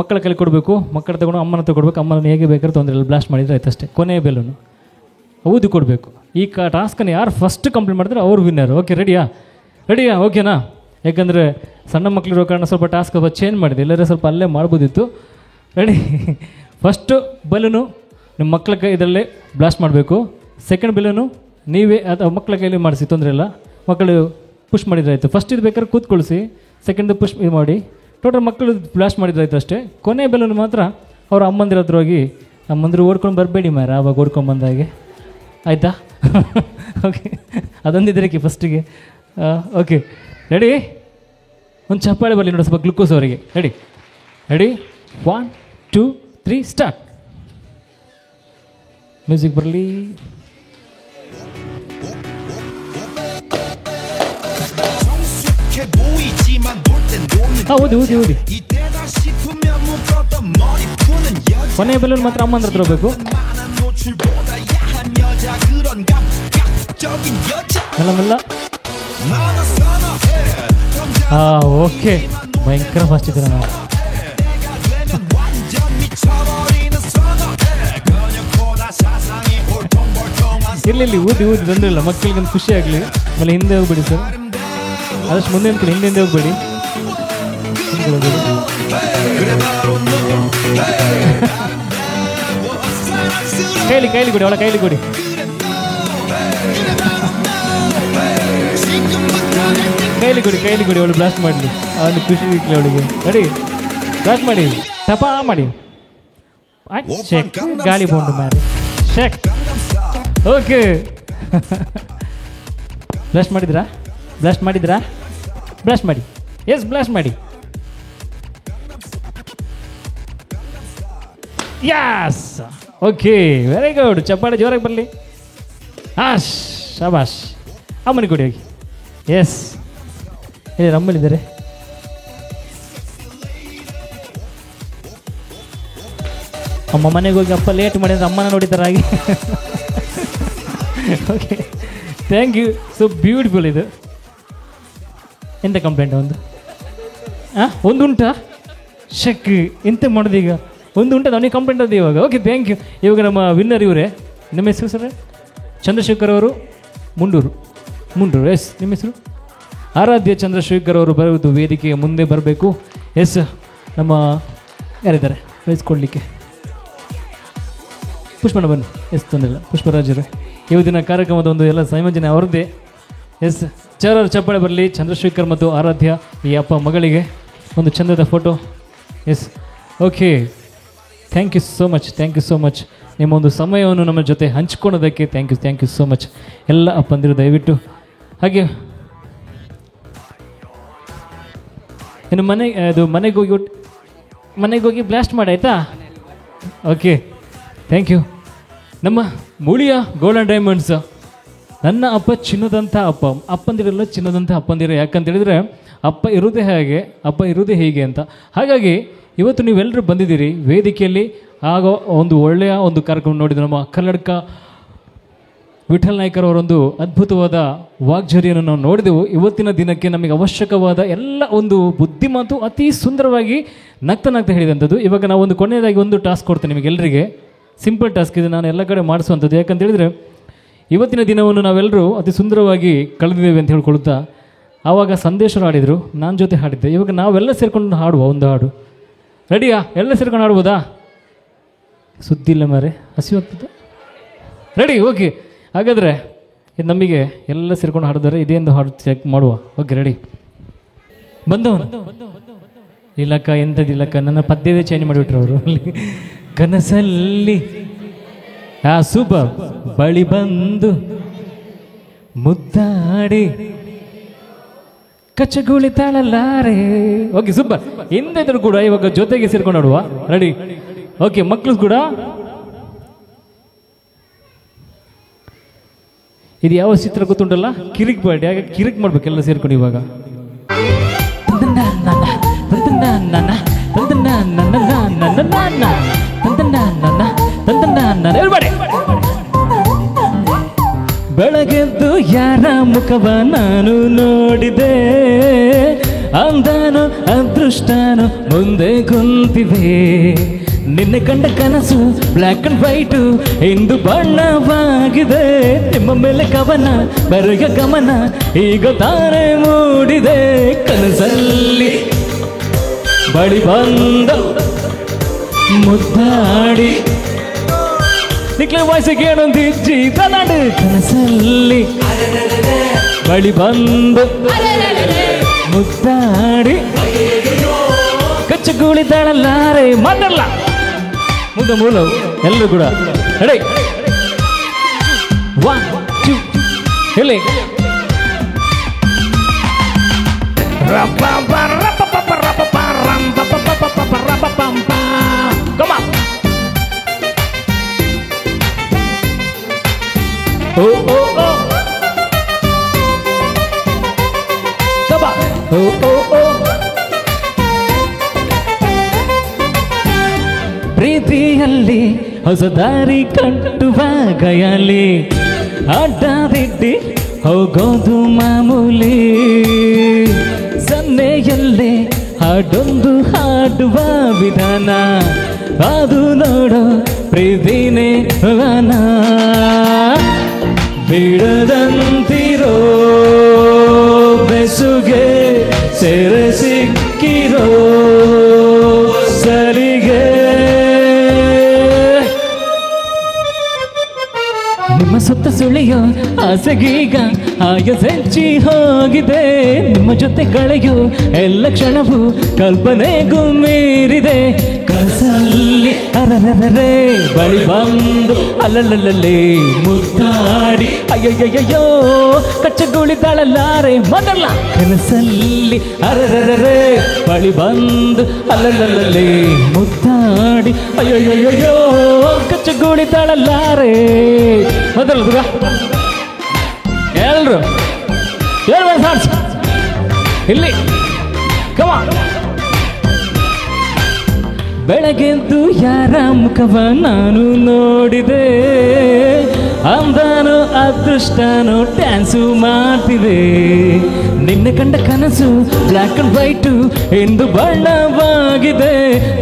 ಮಕ್ಕಳ ಕೈಲಿ ಕೊಡಬೇಕು. ಮಕ್ಕಳ ತಗೊಂಡು ಅಮ್ಮನ ತಗೊಡ್ಬೇಕು, ಅಮ್ಮನ ಹೇಗೆ ಬೇಕಾದ್ರೆ ತೊಂದರೆ ಇಲ್ಲ, ಬ್ಲಾಸ್ಟ್ ಮಾಡಿದರೆ ಆಯ್ತು ಅಷ್ಟೇ. ಕೊನೆಯ ಬೆಲೂನು ಊದಿ ಕೊಡಬೇಕು. ಈ ಟಾಸ್ಕನ್ನು ಯಾರು ಫಸ್ಟ್ ಕಂಪ್ಲೀಟ್ ಮಾಡ್ತಾರೆ ಅವ್ರು ವಿನ್ನರ್. ಓಕೆ, ರೆಡಿಯಾ? ಓಕೆನಾ? ಯಾಕಂದರೆ ಸಣ್ಣ ಮಕ್ಕಳಿರೋ ಕಾರಣ ಸ್ವಲ್ಪ ಟಾಸ್ಕ್ ಚೇಂಜ್ ಮಾಡಿದೆ, ಇಲ್ಲದ್ರೆ ಸ್ವಲ್ಪ ಅಲ್ಲೇ ಮಾಡ್ಬೋದಿತ್ತು. ರೆಡಿ? ಫಸ್ಟು ಬೆಲೂನು ನಿಮ್ಮ ಮಕ್ಕಳ ಕೈ ಇದರಲ್ಲೇ ಬ್ಲಾಸ್ಟ್ ಮಾಡಬೇಕು. ಸೆಕೆಂಡ್ ಬೆಲೂನು ನೀವೇ ಅದು ಮಕ್ಕಳ ಕೈಲಿ ಮಾಡಿಸಿ, ತೊಂದರೆ ಇಲ್ಲ, ಮಕ್ಕಳು ಪುಷ್ ಮಾಡಿದ್ರಾಯ್ತು. ಫಸ್ಟ್ ಇದು ಬೇಕಾದ್ರೆ ಕೂತ್ಕೊಳಿಸಿ, ಸೆಕೆಂಡ್ ಪುಷ್ ಇದು ಮಾಡಿ, ಟೋಟಲ್ ಮಕ್ಕಳು ಬ್ಲಾಸ್ಟ್ ಮಾಡಿದ್ರಾಯ್ತು ಅಷ್ಟೇ. ಕೊನೆ ಬೆಲೂನು ಮಾತ್ರ ಅವ್ರ ಅಮ್ಮಂದಿರ ಹತ್ರ ಹೋಗಿ, ಅಮ್ಮಂದಿರು ಓಡ್ಕೊಂಡು ಬರಬೇಡಿ ಮಾರ, ಆವಾಗ ಓಡ್ಕೊಂಡು ಬಂದಾಗೆ, ಆಯಿತಾ? ಓಕೆ, ಅದೊಂದಿದ್ರಕ್ಕೆ ಫಸ್ಟಿಗೆ. Okay, ready? ಒಂದು ಚಪ್ಪಾಳೆ ಬರಲಿ ನೋಡಿ, ಸ್ವಲ್ಪ ಗ್ಲುಕೋಸ್ ಅವರಿಗೆ. ರೆಡಿ? 1 2 3 ಸ್ಟಾರ್ಟ್. ಮ್ಯೂಸಿಕ್ ಬರಲಿ. ಊದಿ. ಕೊನೆಯ ಬೆಲೂನ್ ಮಾತ್ರ ಅಮ್ಮಂದ್ರ ಹತ್ರ ಹೋಗ್ಬೇಕು. ಮೆಲ್ಲ. ಓಕೆ, ಭಯಂಕರ ಫಾಸ್ಟ್ ಇದ್ದೀರ ನಾವು. ಇರಲಿ, ಊದಿ ತೊಂದರೆ ಇಲ್ಲ, ಮಕ್ಕಳಿಗೆ ಒಂದು ಖುಷಿ ಆಗಲಿ. ಆಮೇಲೆ ಹಿಂದೆ ಹೋಗ್ಬೇಡಿ ಸರ್, ಆದಷ್ಟು ಮುಂದೆ ಅಂದ್ಕೊಳ್ಳಿ, ಹಿಂದೆ ಹೋಗ್ಬೇಡಿ. ಕೈಲಿ ಕೊಡಿ, ಅವಳ ಕೈಲಿ ಕೊಡಿ. ಕೈಲಿ ಕೊಡಿ, ಅವಳು ಬ್ಲಾಸ್ಟ್ ಮಾಡಲಿ, ಅವಳು ಖುಷಿ ಸಿಕ್ಲಿ ಅವಳಿಗೆ. ರೆಡಿ? ಬ್ಲಾಸ್ಟ್ ಮಾಡಿ, ಟಪಾ ಮಾಡಿ. ಶೇಕ್, ಗಾಳಿ ಬೋಂಡು ಮಾರಿ, ಶೇಕ್. ಓಕೆ, ಬ್ಲಾಸ್ಟ್ ಮಾಡಿದ್ರಾ? ಬ್ಲಾಸ್ಟ್ ಮಾಡಿ. ಎಸ್, ಬ್ಲಾಸ್ಟ್ ಮಾಡಿ. ಯಾಸ್. Okay, very good. ಚಪ್ಪಾಳೆ ಜೋರಾಗಿ ಬರಲಿ. ಶಾಬಾಷ್. ಅಮ್ಮನಿಗೆ ಕೊಡಿ ಹೋಗಿ. ಎಸ್, ನಮ್ಮಲ್ಲಿದ್ದಾರೆ. ಅಮ್ಮ ಮನೆಗೆ ಹೋಗಿ ಅಪ್ಪ ಲೇಟ್ ಮಾಡಿದ್ರೆ ಅಮ್ಮನ ನೋಡಿದ್ದಾರೆ ಹಾಗೆ. Okay, thank you. So beautiful. ಇದು ಎಂತ ಕಂಪ್ಲೇಂಟ್? ಒಂದು ಉಂಟಾ? ಶಕ್, ಎಂತ ಮಾಡೋದು ಈಗ? ಒಂದು ಉಂಟು, ಅವನಿಗೆ ಕಂಪ್ಲೇಂಟ್ ಅದು ಇವಾಗ. Okay, thank you. ಇವಾಗ ನಮ್ಮ ವಿನ್ನರ್ ಇವರೇ. ನಿಮ್ಮ ಹೆಸರು ಸರ್? ಚಂದ್ರಶೇಖರ್ ಅವರು, ಮುಂಡೂರು. ಎಸ್, ನಿಮ್ಮ ಹೆಸರು? ಆರಾಧ್ಯ ಚಂದ್ರಶೇಖರ್ ಅವರು ಬರುವುದು ವೇದಿಕೆಗೆ ಮುಂದೆ ಬರಬೇಕು. ಎಸ್, ನಮ್ಮ ಯಾರಿದ್ದಾರೆ? ಪ್ರೈಸ್ ಕೊಡಲಿಕ್ಕೆ ಪುಷ್ಪಣ್ಣ ಬನ್ನಿ. ಎಸ್ ತೊಂದಿಲ್ಲ ಪುಷ್ಪರಾಜರು. ಇವತ್ತಿನ ಕಾರ್ಯಕ್ರಮದ ಒಂದು ಎಲ್ಲ ಸಂಯೋಜನೆ ಅವ್ರದ್ದೇ. ಎಸ್ ಚರರ್ ಚಪ್ಪಾಳೆ ಬರಲಿ. ಚಂದ್ರಶೇಖರ್ ಮತ್ತು ಆರಾಧ್ಯ ಈ ಅಪ್ಪ ಮಗಳಿಗೆ ಒಂದು ಚಂದದ photo. Yes okay, thank you so much, thank you so much. ನಿಮ್ಮ ಒಂದು ಸಮಯವನ್ನು ನಮ್ಮ ಜೊತೆ ಹಂಚ್ಕೊಳ್ಳೋದಕ್ಕೆ ಥ್ಯಾಂಕ್ ಯು ಸೋ ಮಚ್ ಎಲ್ಲ ಅಪ್ಪಂದಿರು. ದಯವಿಟ್ಟು ಹಾಗೆ ಇನ್ನು ಮನೆಗೆ ಹೋಗಿ ಬ್ಲಾಸ್ಟ್ ಮಾಡಿ ಆಯಿತಾ? Okay, thank you. ನಮ್ಮ ಮೂಳಿಯ ಗೋಲ್ಡ್ ಆ್ಯಂಡ್ ಡೈಮಂಡ್ಸ್. ನನ್ನ ಅಪ್ಪ ಚಿನ್ನದಂಥ ಅಪ್ಪ, ಅಪ್ಪಂದಿರೆಲ್ಲ ಚಿನ್ನದಂಥ ಅಪ್ಪಂದಿರು. ಯಾಕಂತೇಳಿದರೆ ಅಪ್ಪ ಇರೋದೇ ಹಾಗೆ, ಅಪ್ಪ ಇರೋದೇ ಹೀಗೆ ಅಂತ. ಹಾಗಾಗಿ ಇವತ್ತು ನೀವೆಲ್ಲರೂ ಬಂದಿದ್ದೀರಿ ವೇದಿಕೆಯಲ್ಲಿ. ಆಗ ಒಂದು ಒಳ್ಳೆಯ ಒಂದು ಕಾರ್ಯಕ್ರಮ ನೋಡಿದ್ರು. ನಮ್ಮ ಕನ್ನಡಕ ವಿಠಲ್ ನಾಯ್ಕರ್ ಅವರೊಂದು ಅದ್ಭುತವಾದ ವಾಗ್ಝರಿಯನ್ನು ನಾವು ನೋಡಿದೆವು. ಇವತ್ತಿನ ದಿನಕ್ಕೆ ನಮಗೆ ಅವಶ್ಯಕವಾದ ಎಲ್ಲ ಒಂದು ಬುದ್ಧಿಮಾತು ಅತಿ ಸುಂದರವಾಗಿ ನಗ್ತಾ ಹೇಳಿದಂಥದ್ದು. ಇವಾಗ ನಾವು ಒಂದು ಕೊನೆಯದಾಗಿ ಒಂದು ಟಾಸ್ಕ್ ಕೊಡ್ತೇನೆ ನಿಮಗೆಲ್ಲರಿಗೆ. ಸಿಂಪಲ್ ಟಾಸ್ಕ್ ಇದು, ನಾನು ಎಲ್ಲ ಕಡೆ ಮಾಡಿಸುವಂಥದ್ದು. ಯಾಕಂತೇಳಿದರೆ ಇವತ್ತಿನ ದಿನವನ್ನು ನಾವೆಲ್ಲರೂ ಅತಿ ಸುಂದರವಾಗಿ ಕಳೆದಿದ್ದೇವೆ ಅಂತ ಹೇಳ್ಕೊಳ್ತಾ ಆವಾಗ ಸಂದೇಶರು ಹಾಡಿದರು, ನಾನು ಜೊತೆ ಹಾಡಿದ್ದೆ. ಇವಾಗ ನಾವೆಲ್ಲ ಸೇರ್ಕೊಂಡು ಹಾಡುವ ಒಂದು ಹಾಡು. ರೆಡಿಯಾ? ಎಲ್ಲ ಸೇರ್ಕೊಂಡು ಹಾಡ್ಬೋದಾ? ಸುದ್ದಿ ಇಲ್ಲ ಮಾರೆ, ಹಸಿವಾಗ್ತದೆ. ರೆಡಿ? ಓಕೆ, ಹಾಗಾದರೆ ಇದು ನಮಗೆ ಎಲ್ಲ ಸೇರ್ಕೊಂಡು ಹಾಡಿದರೆ ಇದೇನು ಹಾಡು ಚೆಕ್ ಮಾಡುವ. Okay, ready? ಬಂದವನು ಇಲ್ಲಕ್ಕ, ಎಂಥದ್ದಿಲ್ಲಕ್ಕ, ನನ್ನ ಪದ್ಯವೇ ಚೇಂಜ್ ಮಾಡಿಬಿಟ್ರು ಅವರು. ಕನಸಲ್ಲಿ ಸೂಪರ್. ಬಳಿ ಬಂದು ಮುದ್ದಾಡಿ ಕಚ್ಚಗುಳಿ ತಾಳಲಾರೆ. Okay, super. ಹಿಂದಿದ್ರು ಕೂಡ ಇವಾಗ ಜೊತೆಗೆ ಸೇರ್ಕೊಂಡು ಆಡುವ. ರೆಡಿ? ಓಕೆ, ಮಕ್ಕಳು ಕೂಡ. ಇದು ಯಾವ ಚಿತ್ರ ಗೊತ್ತುಂಟಲ್ಲ? ಕಿರಿಕ್ ಬಾಡಿ. ಹಾಗೆ ಕಿರಿಕ್ ಮಾಡ್ಬೇಕೆಲ್ಲ ಸೇರ್ಕೊಂಡು ಇವಾಗ. ಬೆಳಗೆದ್ದು ಯಾರ ಮುಖವ ನಾನು ನೋಡಿದೆ, ಅಂದಾನು ಅದೃಷ್ಟನು ಮುಂದೆ ಕುಂತಿವೆ. ನಿನ್ನೆ ಕಂಡ ಕನಸು ಬ್ಲ್ಯಾಕ್ ಅಂಡ್ ವೈಟು ಇಂದು ಬಣ್ಣವಾಗಿದೆ. ನಿಮ್ಮ ಮೇಲೆ ಕವನ ಬರೆಯ ಗಮನ ಈಗ ತಾನೇ ಮೂಡಿದೆ. ಕನಸಲ್ಲಿ ಬಳಿ ಬಂದ ಮುದ್ದಾಡಿ ನಿಕ್ಲೆ ವಾಯ್ಸಿಗೆ ಏನೊಂದಿಜ್ಜಿ ತನಾಡು. ಕನಸಲ್ಲಿ ಬಳಿ ಬಂದು ಮುದ್ದಾಡಿ ಕಚ್ಚಗುಳಿ ತಾಳಲಾರೆ. ಮಾಡಲ್ಲ ಮುಂದೆ ಮೂಲ ಎಲ್ಲರೂ ಕೂಡ. ರೆಡಿ? 1 2 ಹೇಳಿ. ಓ ಓ ಓ ಕಬಾ. ಓ ಓ ಓ ಪ್ರೀತಿಯಲ್ಲಿ ಹೊಸ ದಾರಿ ಕಟ್ಟುವ ಗಯಲಿ ಅಡ್ಡದಿಡ್ಡಿ ಹೋಗೋದು ಮಾಮೂಲಿ. ಸನ್ನೆಯಲ್ಲೇ ಹಾಡೊಂದು ಹಾಡುವ ವಿಧಾನ ಅದು ನೋಡೋ ಪ್ರೀತಿನೇ ವನ. ಬಿಡದಂತಿರೋ ಬೆಸುಗೆ ಸೆರೆ ಸಿಕ್ಕಿರೋ ಸರಿಗೆ. ನಿಮ್ಮ ಸುತ್ತ ಸುಳಿಯೋ ಆಸೆಗೀಗ ಆಯಸೆಚ್ಚಿ ಹೋಗಿದೆ. ನಿಮ್ಮ ಜೊತೆ ಕಳೆಯೋ ಎಲ್ಲ ಕ್ಷಣವು ಕಲ್ಪನೆಗೂ ಮೀರಿದೆ. ಕನಸಲ್ಲಿ ಅರರರೇ ಬಳಿ ಬಂದು ಅಲ್ಲಲ್ಲೇ ಮುದ್ದಾಡಿ ಅಯ್ಯಯ್ಯಯ್ಯೋ ಕಚ್ಚಗುಳಿ ತಾಳಲಾರೆ. ಮೊದಲ ಕನಸಲ್ಲಿ ಅರರರೇ ಬಳಿ ಬಂದು ಅಲ್ಲಲ್ಲೇ ಮುದ್ದಾಡಿ ಅಯ್ಯಯ್ಯಯ್ಯೋ ಕಚ್ಚಗುಳಿ ತಾಳಲಾರೆ. ಮೊದಲ ಎಲ್ರು ಇಲ್ಲಿ ಕಮಾ. ಬೆಳಗೆದ್ದು ಯಾರ ಮುಖವ ನಾನು ನೋಡಿದೆ, ಅಂದಾನು ಅದೃಷ್ಟನು ಡ್ಯಾನ್ಸು ಮಾಡ್ತಿದೆ. ನಿನ್ನೆ ಕಂಡ ಕನಸು ಬ್ಲ್ಯಾಕ್ ಅಂಡ್ ವೈಟು ಎಂದು ಬಣ್ಣವಾಗಿದೆ.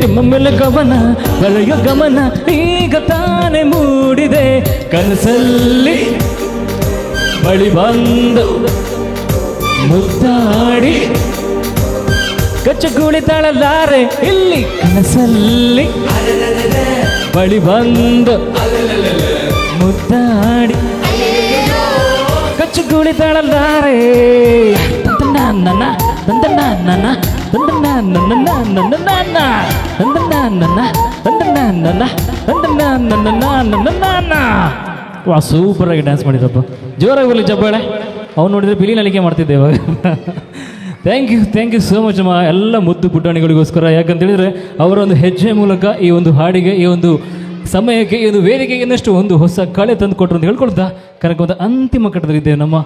ನಿಮ್ಮ ಮೇಲೆ ಕವನ ಬರೆಯೋ ಗಮನ ಈಗ ತಾನೇ ಮೂಡಿದೆ. ಕನಸಲ್ಲಿ ಬಳಿ ಬಂದು ಮುದ್ದಾಡಿ ಕಚ್ಚಗುಳಿತಾಳಲಾರೆ ಇಲ್ಲಿ ಕನಸಲ್ಲಿ ಬಳಿ ಬಂದು ಮುದ್ದಾಡಿ ಕಚ್ಚಗುಳಿತಾಳಲಾರೆ ನನ್ನ ವಾ ಸೂಪರಾಗಿ ಡ್ಯಾನ್ಸ್ ಮಾಡಿರಪ್ಪ, ಜೋರಾಗಿ ಬರಲಿ ಚಪ್ಪಾಳೆ. ಅವ್ನು ನೋಡಿದ್ರೆ ಬಿಲಿ ನಲಿಕೆ ಮಾಡ್ತಿದ್ದೆ ಇವಾಗ. ಥ್ಯಾಂಕ್ ಯು ಸೋ ಮಚ್ ಅಮ್ಮ, ಎಲ್ಲ ಮುದ್ದು ಪುಟಾಣಿಗಳಿಗೋಸ್ಕರ. ಯಾಕಂತೇಳಿದರೆ ಅವರ ಒಂದು ಹೆಜ್ಜೆ ಮೂಲಕ ಈ ಒಂದು ಹಾಡಿಗೆ, ಈ ಒಂದು ಸಮಯಕ್ಕೆ, ಈ ಒಂದು ವೇದಿಕೆಗೆ ಇನ್ನಷ್ಟು ಒಂದು ಹೊಸ ಕಳೆ ತಂದು ಕೊಟ್ಟರು ಅಂತ ಹೇಳ್ಕೊಳ್ತಾ ಕಾರ್ಯಕ್ರಮದ ಅಂತಿಮ ಕಟ್ಟದಲ್ಲಿದ್ದೇವೆ. ನಮ್ಮ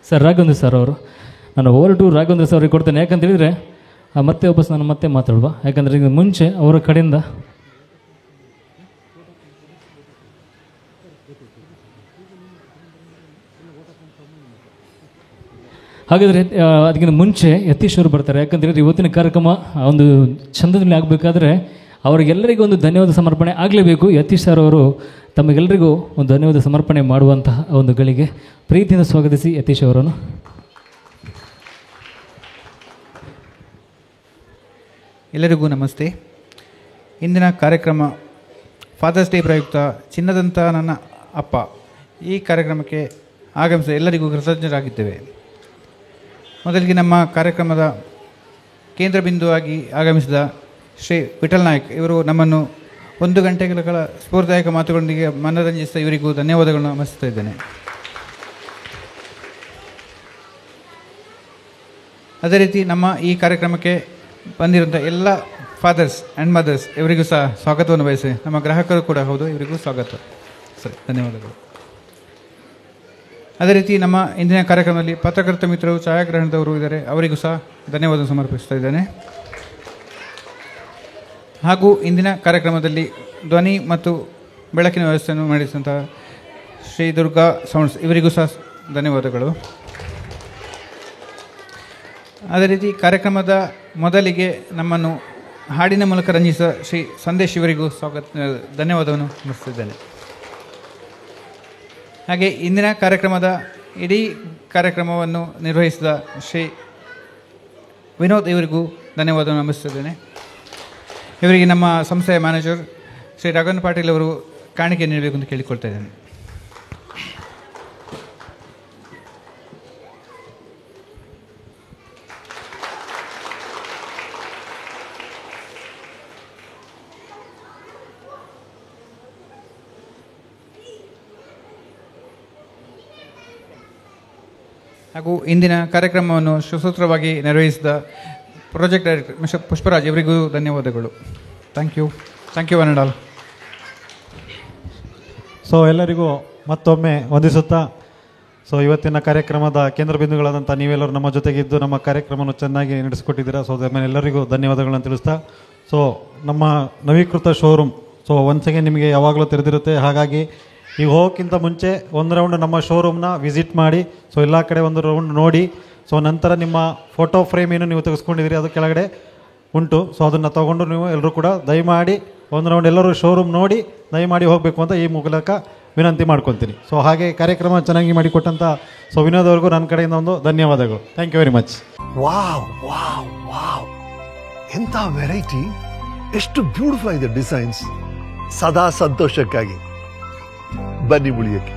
ಸರ್ ರಾಘವೇಂದ್ರ ಸರ್ ಅವರು, ನಾನು ಹೊರಟು ರಾಘವೇಂದ್ರ ಸರ್ ಅವ್ರಿಗೆ ಕೊಡ್ತೇನೆ. ಯಾಕಂತೇಳಿದರೆ ಮತ್ತೆ ವಾಪಸ್ ನಾನು ಮತ್ತೆ ಮಾತಾಡುವ. ಯಾಕಂದರೆ ಈಗ ಮುಂಚೆ ಅವರ ಕಡೆಯಿಂದ ಹಾಗಾದರೆ ಅದಕ್ಕಿಂತ ಮುಂಚೆ ಯತೀಶ್ ಅವರು ಬರ್ತಾರೆ. ಯಾಕಂತೇಳಿದ್ರೆ ಇವತ್ತಿನ ಕಾರ್ಯಕ್ರಮ ಒಂದು ಚಂದದಲ್ಲಿ ಆಗಬೇಕಾದ್ರೆ ಅವರಿಗೆಲ್ಲರಿಗೂ ಒಂದು ಧನ್ಯವಾದ ಸಮರ್ಪಣೆ ಆಗಲೇಬೇಕು. ಯತೀಶ್ ಸರ್ ಅವರು ತಮಗೆಲ್ಲರಿಗೂ ಒಂದು ಧನ್ಯವಾದ ಸಮರ್ಪಣೆ ಮಾಡುವಂತಹ ಒಂದು ಗಳಿಗೆ ಪ್ರೀತಿಯಿಂದ ಸ್ವಾಗತಿಸಿ ಯತೀಶ್ ಅವರನ್ನು. ಎಲ್ಲರಿಗೂ ನಮಸ್ತೆ. ಇಂದಿನ ಕಾರ್ಯಕ್ರಮ ಫಾದರ್ಸ್ ಡೇ ಪ್ರಯುಕ್ತ ಚಿನ್ನದಂಥ ನನ್ನ ಅಪ್ಪ ಈ ಕಾರ್ಯಕ್ರಮಕ್ಕೆ ಆಗಮಿಸಿದ ಎಲ್ಲರಿಗೂ ಕೃತಜ್ಞರಾಗಿದ್ದೇವೆ. ಮೊದಲಿಗೆ ನಮ್ಮ ಕಾರ್ಯಕ್ರಮದ ಕೇಂದ್ರ ಬಿಂದುವಾಗಿ ಆಗಮಿಸಿದ ಶ್ರೀ ವಿಠಲ್ ನಾಯಕ್ ಇವರು ನಮ್ಮನ್ನು 1 ಗಂಟೆಗಳ ಸ್ಫೂರ್ತಿದಾಯಕ ಮಾತುಗಳೊಂದಿಗೆ ಮನರಂಜಿಸಿದ ಇವರಿಗೂ ಧನ್ಯವಾದಗಳನ್ನು ನಮಿಸ್ತಾ ಇದ್ದೇನೆ. ಅದೇ ರೀತಿ ನಮ್ಮ ಈ ಕಾರ್ಯಕ್ರಮಕ್ಕೆ ಬಂದಿರುವಂಥ ಎಲ್ಲ ಫಾದರ್ಸ್ ಆ್ಯಂಡ್ ಮದರ್ಸ್ ಇವರಿಗೂ ಸಹ ಸ್ವಾಗತವನ್ನು ಬಯಸಿ, ನಮ್ಮ ಗ್ರಾಹಕರು ಕೂಡ ಹೌದು, ಇವರಿಗೂ ಸ್ವಾಗತ. ಸರಿ, ಧನ್ಯವಾದಗಳು. ಅದೇ ರೀತಿ ನಮ್ಮ ಇಂದಿನ ಕಾರ್ಯಕ್ರಮದಲ್ಲಿ ಪತ್ರಕರ್ತ ಮಿತ್ರರು, ಛಾಯಾಗ್ರಹಣದವರು ಇದ್ದಾರೆ, ಅವರಿಗೂ ಸಹ ಧನ್ಯವಾದ ಸಮರ್ಪಿಸ್ತಾ ಇದ್ದೇನೆ. ಹಾಗೂ ಇಂದಿನ ಕಾರ್ಯಕ್ರಮದಲ್ಲಿ ಧ್ವನಿ ಮತ್ತು ಬೆಳಕಿನ ವ್ಯವಸ್ಥೆಯನ್ನು ಮಾಡಿಸಿದಂಥ ಶ್ರೀ ದುರ್ಗಾ ಸೌಂಡ್ಸ್ ಇವರಿಗೂ ಸಹ ಧನ್ಯವಾದಗಳು. ಅದೇ ರೀತಿ ಕಾರ್ಯಕ್ರಮದ ಮೊದಲಿಗೆ ನಮ್ಮನ್ನು ಹಾಡಿನ ಮೂಲಕ ರಂಜಿಸಿದ ಶ್ರೀ ಸಂದೇಶ್ ಇವರಿಗೂ ಧನ್ಯವಾದವನ್ನು ಸಮರ್ಪಿಸಿದ್ದೇನೆ. ಹಾಗೆ ಇಂದಿನ ಕಾರ್ಯಕ್ರಮದ ಇಡೀ ಕಾರ್ಯಕ್ರಮವನ್ನು ನಿರ್ವಹಿಸಿದ ಶ್ರೀ ವಿನೋದ್ ಇವರಿಗೂ ಧನ್ಯವಾದವನ್ನು ನಮಿಸುತ್ತಿದ್ದೇನೆ. ಇವರಿಗೆ ನಮ್ಮ ಸಂಸ್ಥೆಯ ಮ್ಯಾನೇಜರ್ ಶ್ರೀ ರಾಘವೇಂದ್ರ ಪಾಟೀಲ್ ಅವರು ಕಾಣಿಕೆ ನೀಡಬೇಕು ಅಂತ ಕೇಳಿಕೊಳ್ತಾ ಇದ್ದೇನೆ. ಹಾಗೂ ಇಂದಿನ ಕಾರ್ಯಕ್ರಮವನ್ನು ಸುಸೂತ್ರವಾಗಿ ನಿರ್ವಹಿಸಿದ ಪ್ರಾಜೆಕ್ಟ್ ಡೈರೆಕ್ಟರ್ ಮಿಸ್ಟರ್ ಪುಷ್ಪರಾಜ್ ಇವರಿಗೂ ಧನ್ಯವಾದಗಳು. Thank you one and all. So ಎಲ್ಲರಿಗೂ ಮತ್ತೊಮ್ಮೆ ವಂದಿಸುತ್ತಾ, ಸೊ ಇವತ್ತಿನ ಕಾರ್ಯಕ್ರಮದ ಕೇಂದ್ರ ಬಿಂದುಗಳಾದಂಥ ನೀವೆಲ್ಲರೂ ನಮ್ಮ ಜೊತೆಗಿದ್ದು ನಮ್ಮ ಕಾರ್ಯಕ್ರಮವನ್ನು ಚೆನ್ನಾಗಿ ನಡೆಸಿಕೊಟ್ಟಿದ್ದೀರಾ. ಸೊ ಅದರ ಎಲ್ಲರಿಗೂ ಧನ್ಯವಾದಗಳನ್ನು ತಿಳಿಸ್ತಾ, ಸೊ ನಮ್ಮ ನವೀಕೃತ ಶೋರೂಮ್ ಸೊ ಒಂದ್ಸಗೆ ನಿಮಗೆ ಯಾವಾಗಲೂ ತೆರೆದಿರುತ್ತೆ. ಹಾಗಾಗಿ ಈಗ ಹೋಗೋಕ್ಕಿಂತ ಮುಂಚೆ ಒಂದು ರೌಂಡ್ ನಮ್ಮ ಶೋರೂಮ್ನ ವಿಸಿಟ್ ಮಾಡಿ, ಸೊ ಎಲ್ಲ ಕಡೆ ಒಂದು ರೌಂಡ್ ನೋಡಿ, ಸೊ ನಂತರ ನಿಮ್ಮ ಫೋಟೋ ಫ್ರೇಮ್ ಏನು ನೀವು ತೆಗೆಸ್ಕೊಂಡಿದ್ದೀರಿ ಅದು ಕೆಳಗಡೆ ಉಂಟು. ಸೊ ಅದನ್ನು ತೊಗೊಂಡು ನೀವು ಎಲ್ಲರೂ ಕೂಡ ದಯಮಾಡಿ ಒಂದು ರೌಂಡ್ ಎಲ್ಲರೂ ಶೋರೂಮ್ ನೋಡಿ ದಯಮಾಡಿ ಹೋಗಬೇಕು ಅಂತ ಈ ಮೂಲಕ ವಿನಂತಿ ಮಾಡ್ಕೊತೀನಿ. ಸೊ ಹಾಗೆ ಕಾರ್ಯಕ್ರಮ ಚೆನ್ನಾಗಿ ಮಾಡಿಕೊಟ್ಟಂಥ ಸೊ ವಿನೋದ್ ಅವ್ರಿಗೂ ನನ್ನ ಕಡೆಯಿಂದ ಒಂದು ಧನ್ಯವಾದಗಳು. Thank you very much. Wow wow wow, ಎಂಥ ವೆರೈಟಿ, ಎಷ್ಟು ಬ್ಯೂಟಿಫುಲ್ ಆಗಿದೆ ಡಿಸೈನ್ಸ್. ಸದಾ ಸಂತೋಷಕ್ಕಾಗಿ ಬನ್ನಿ ಉಳಿಯಕ್ಕೆ.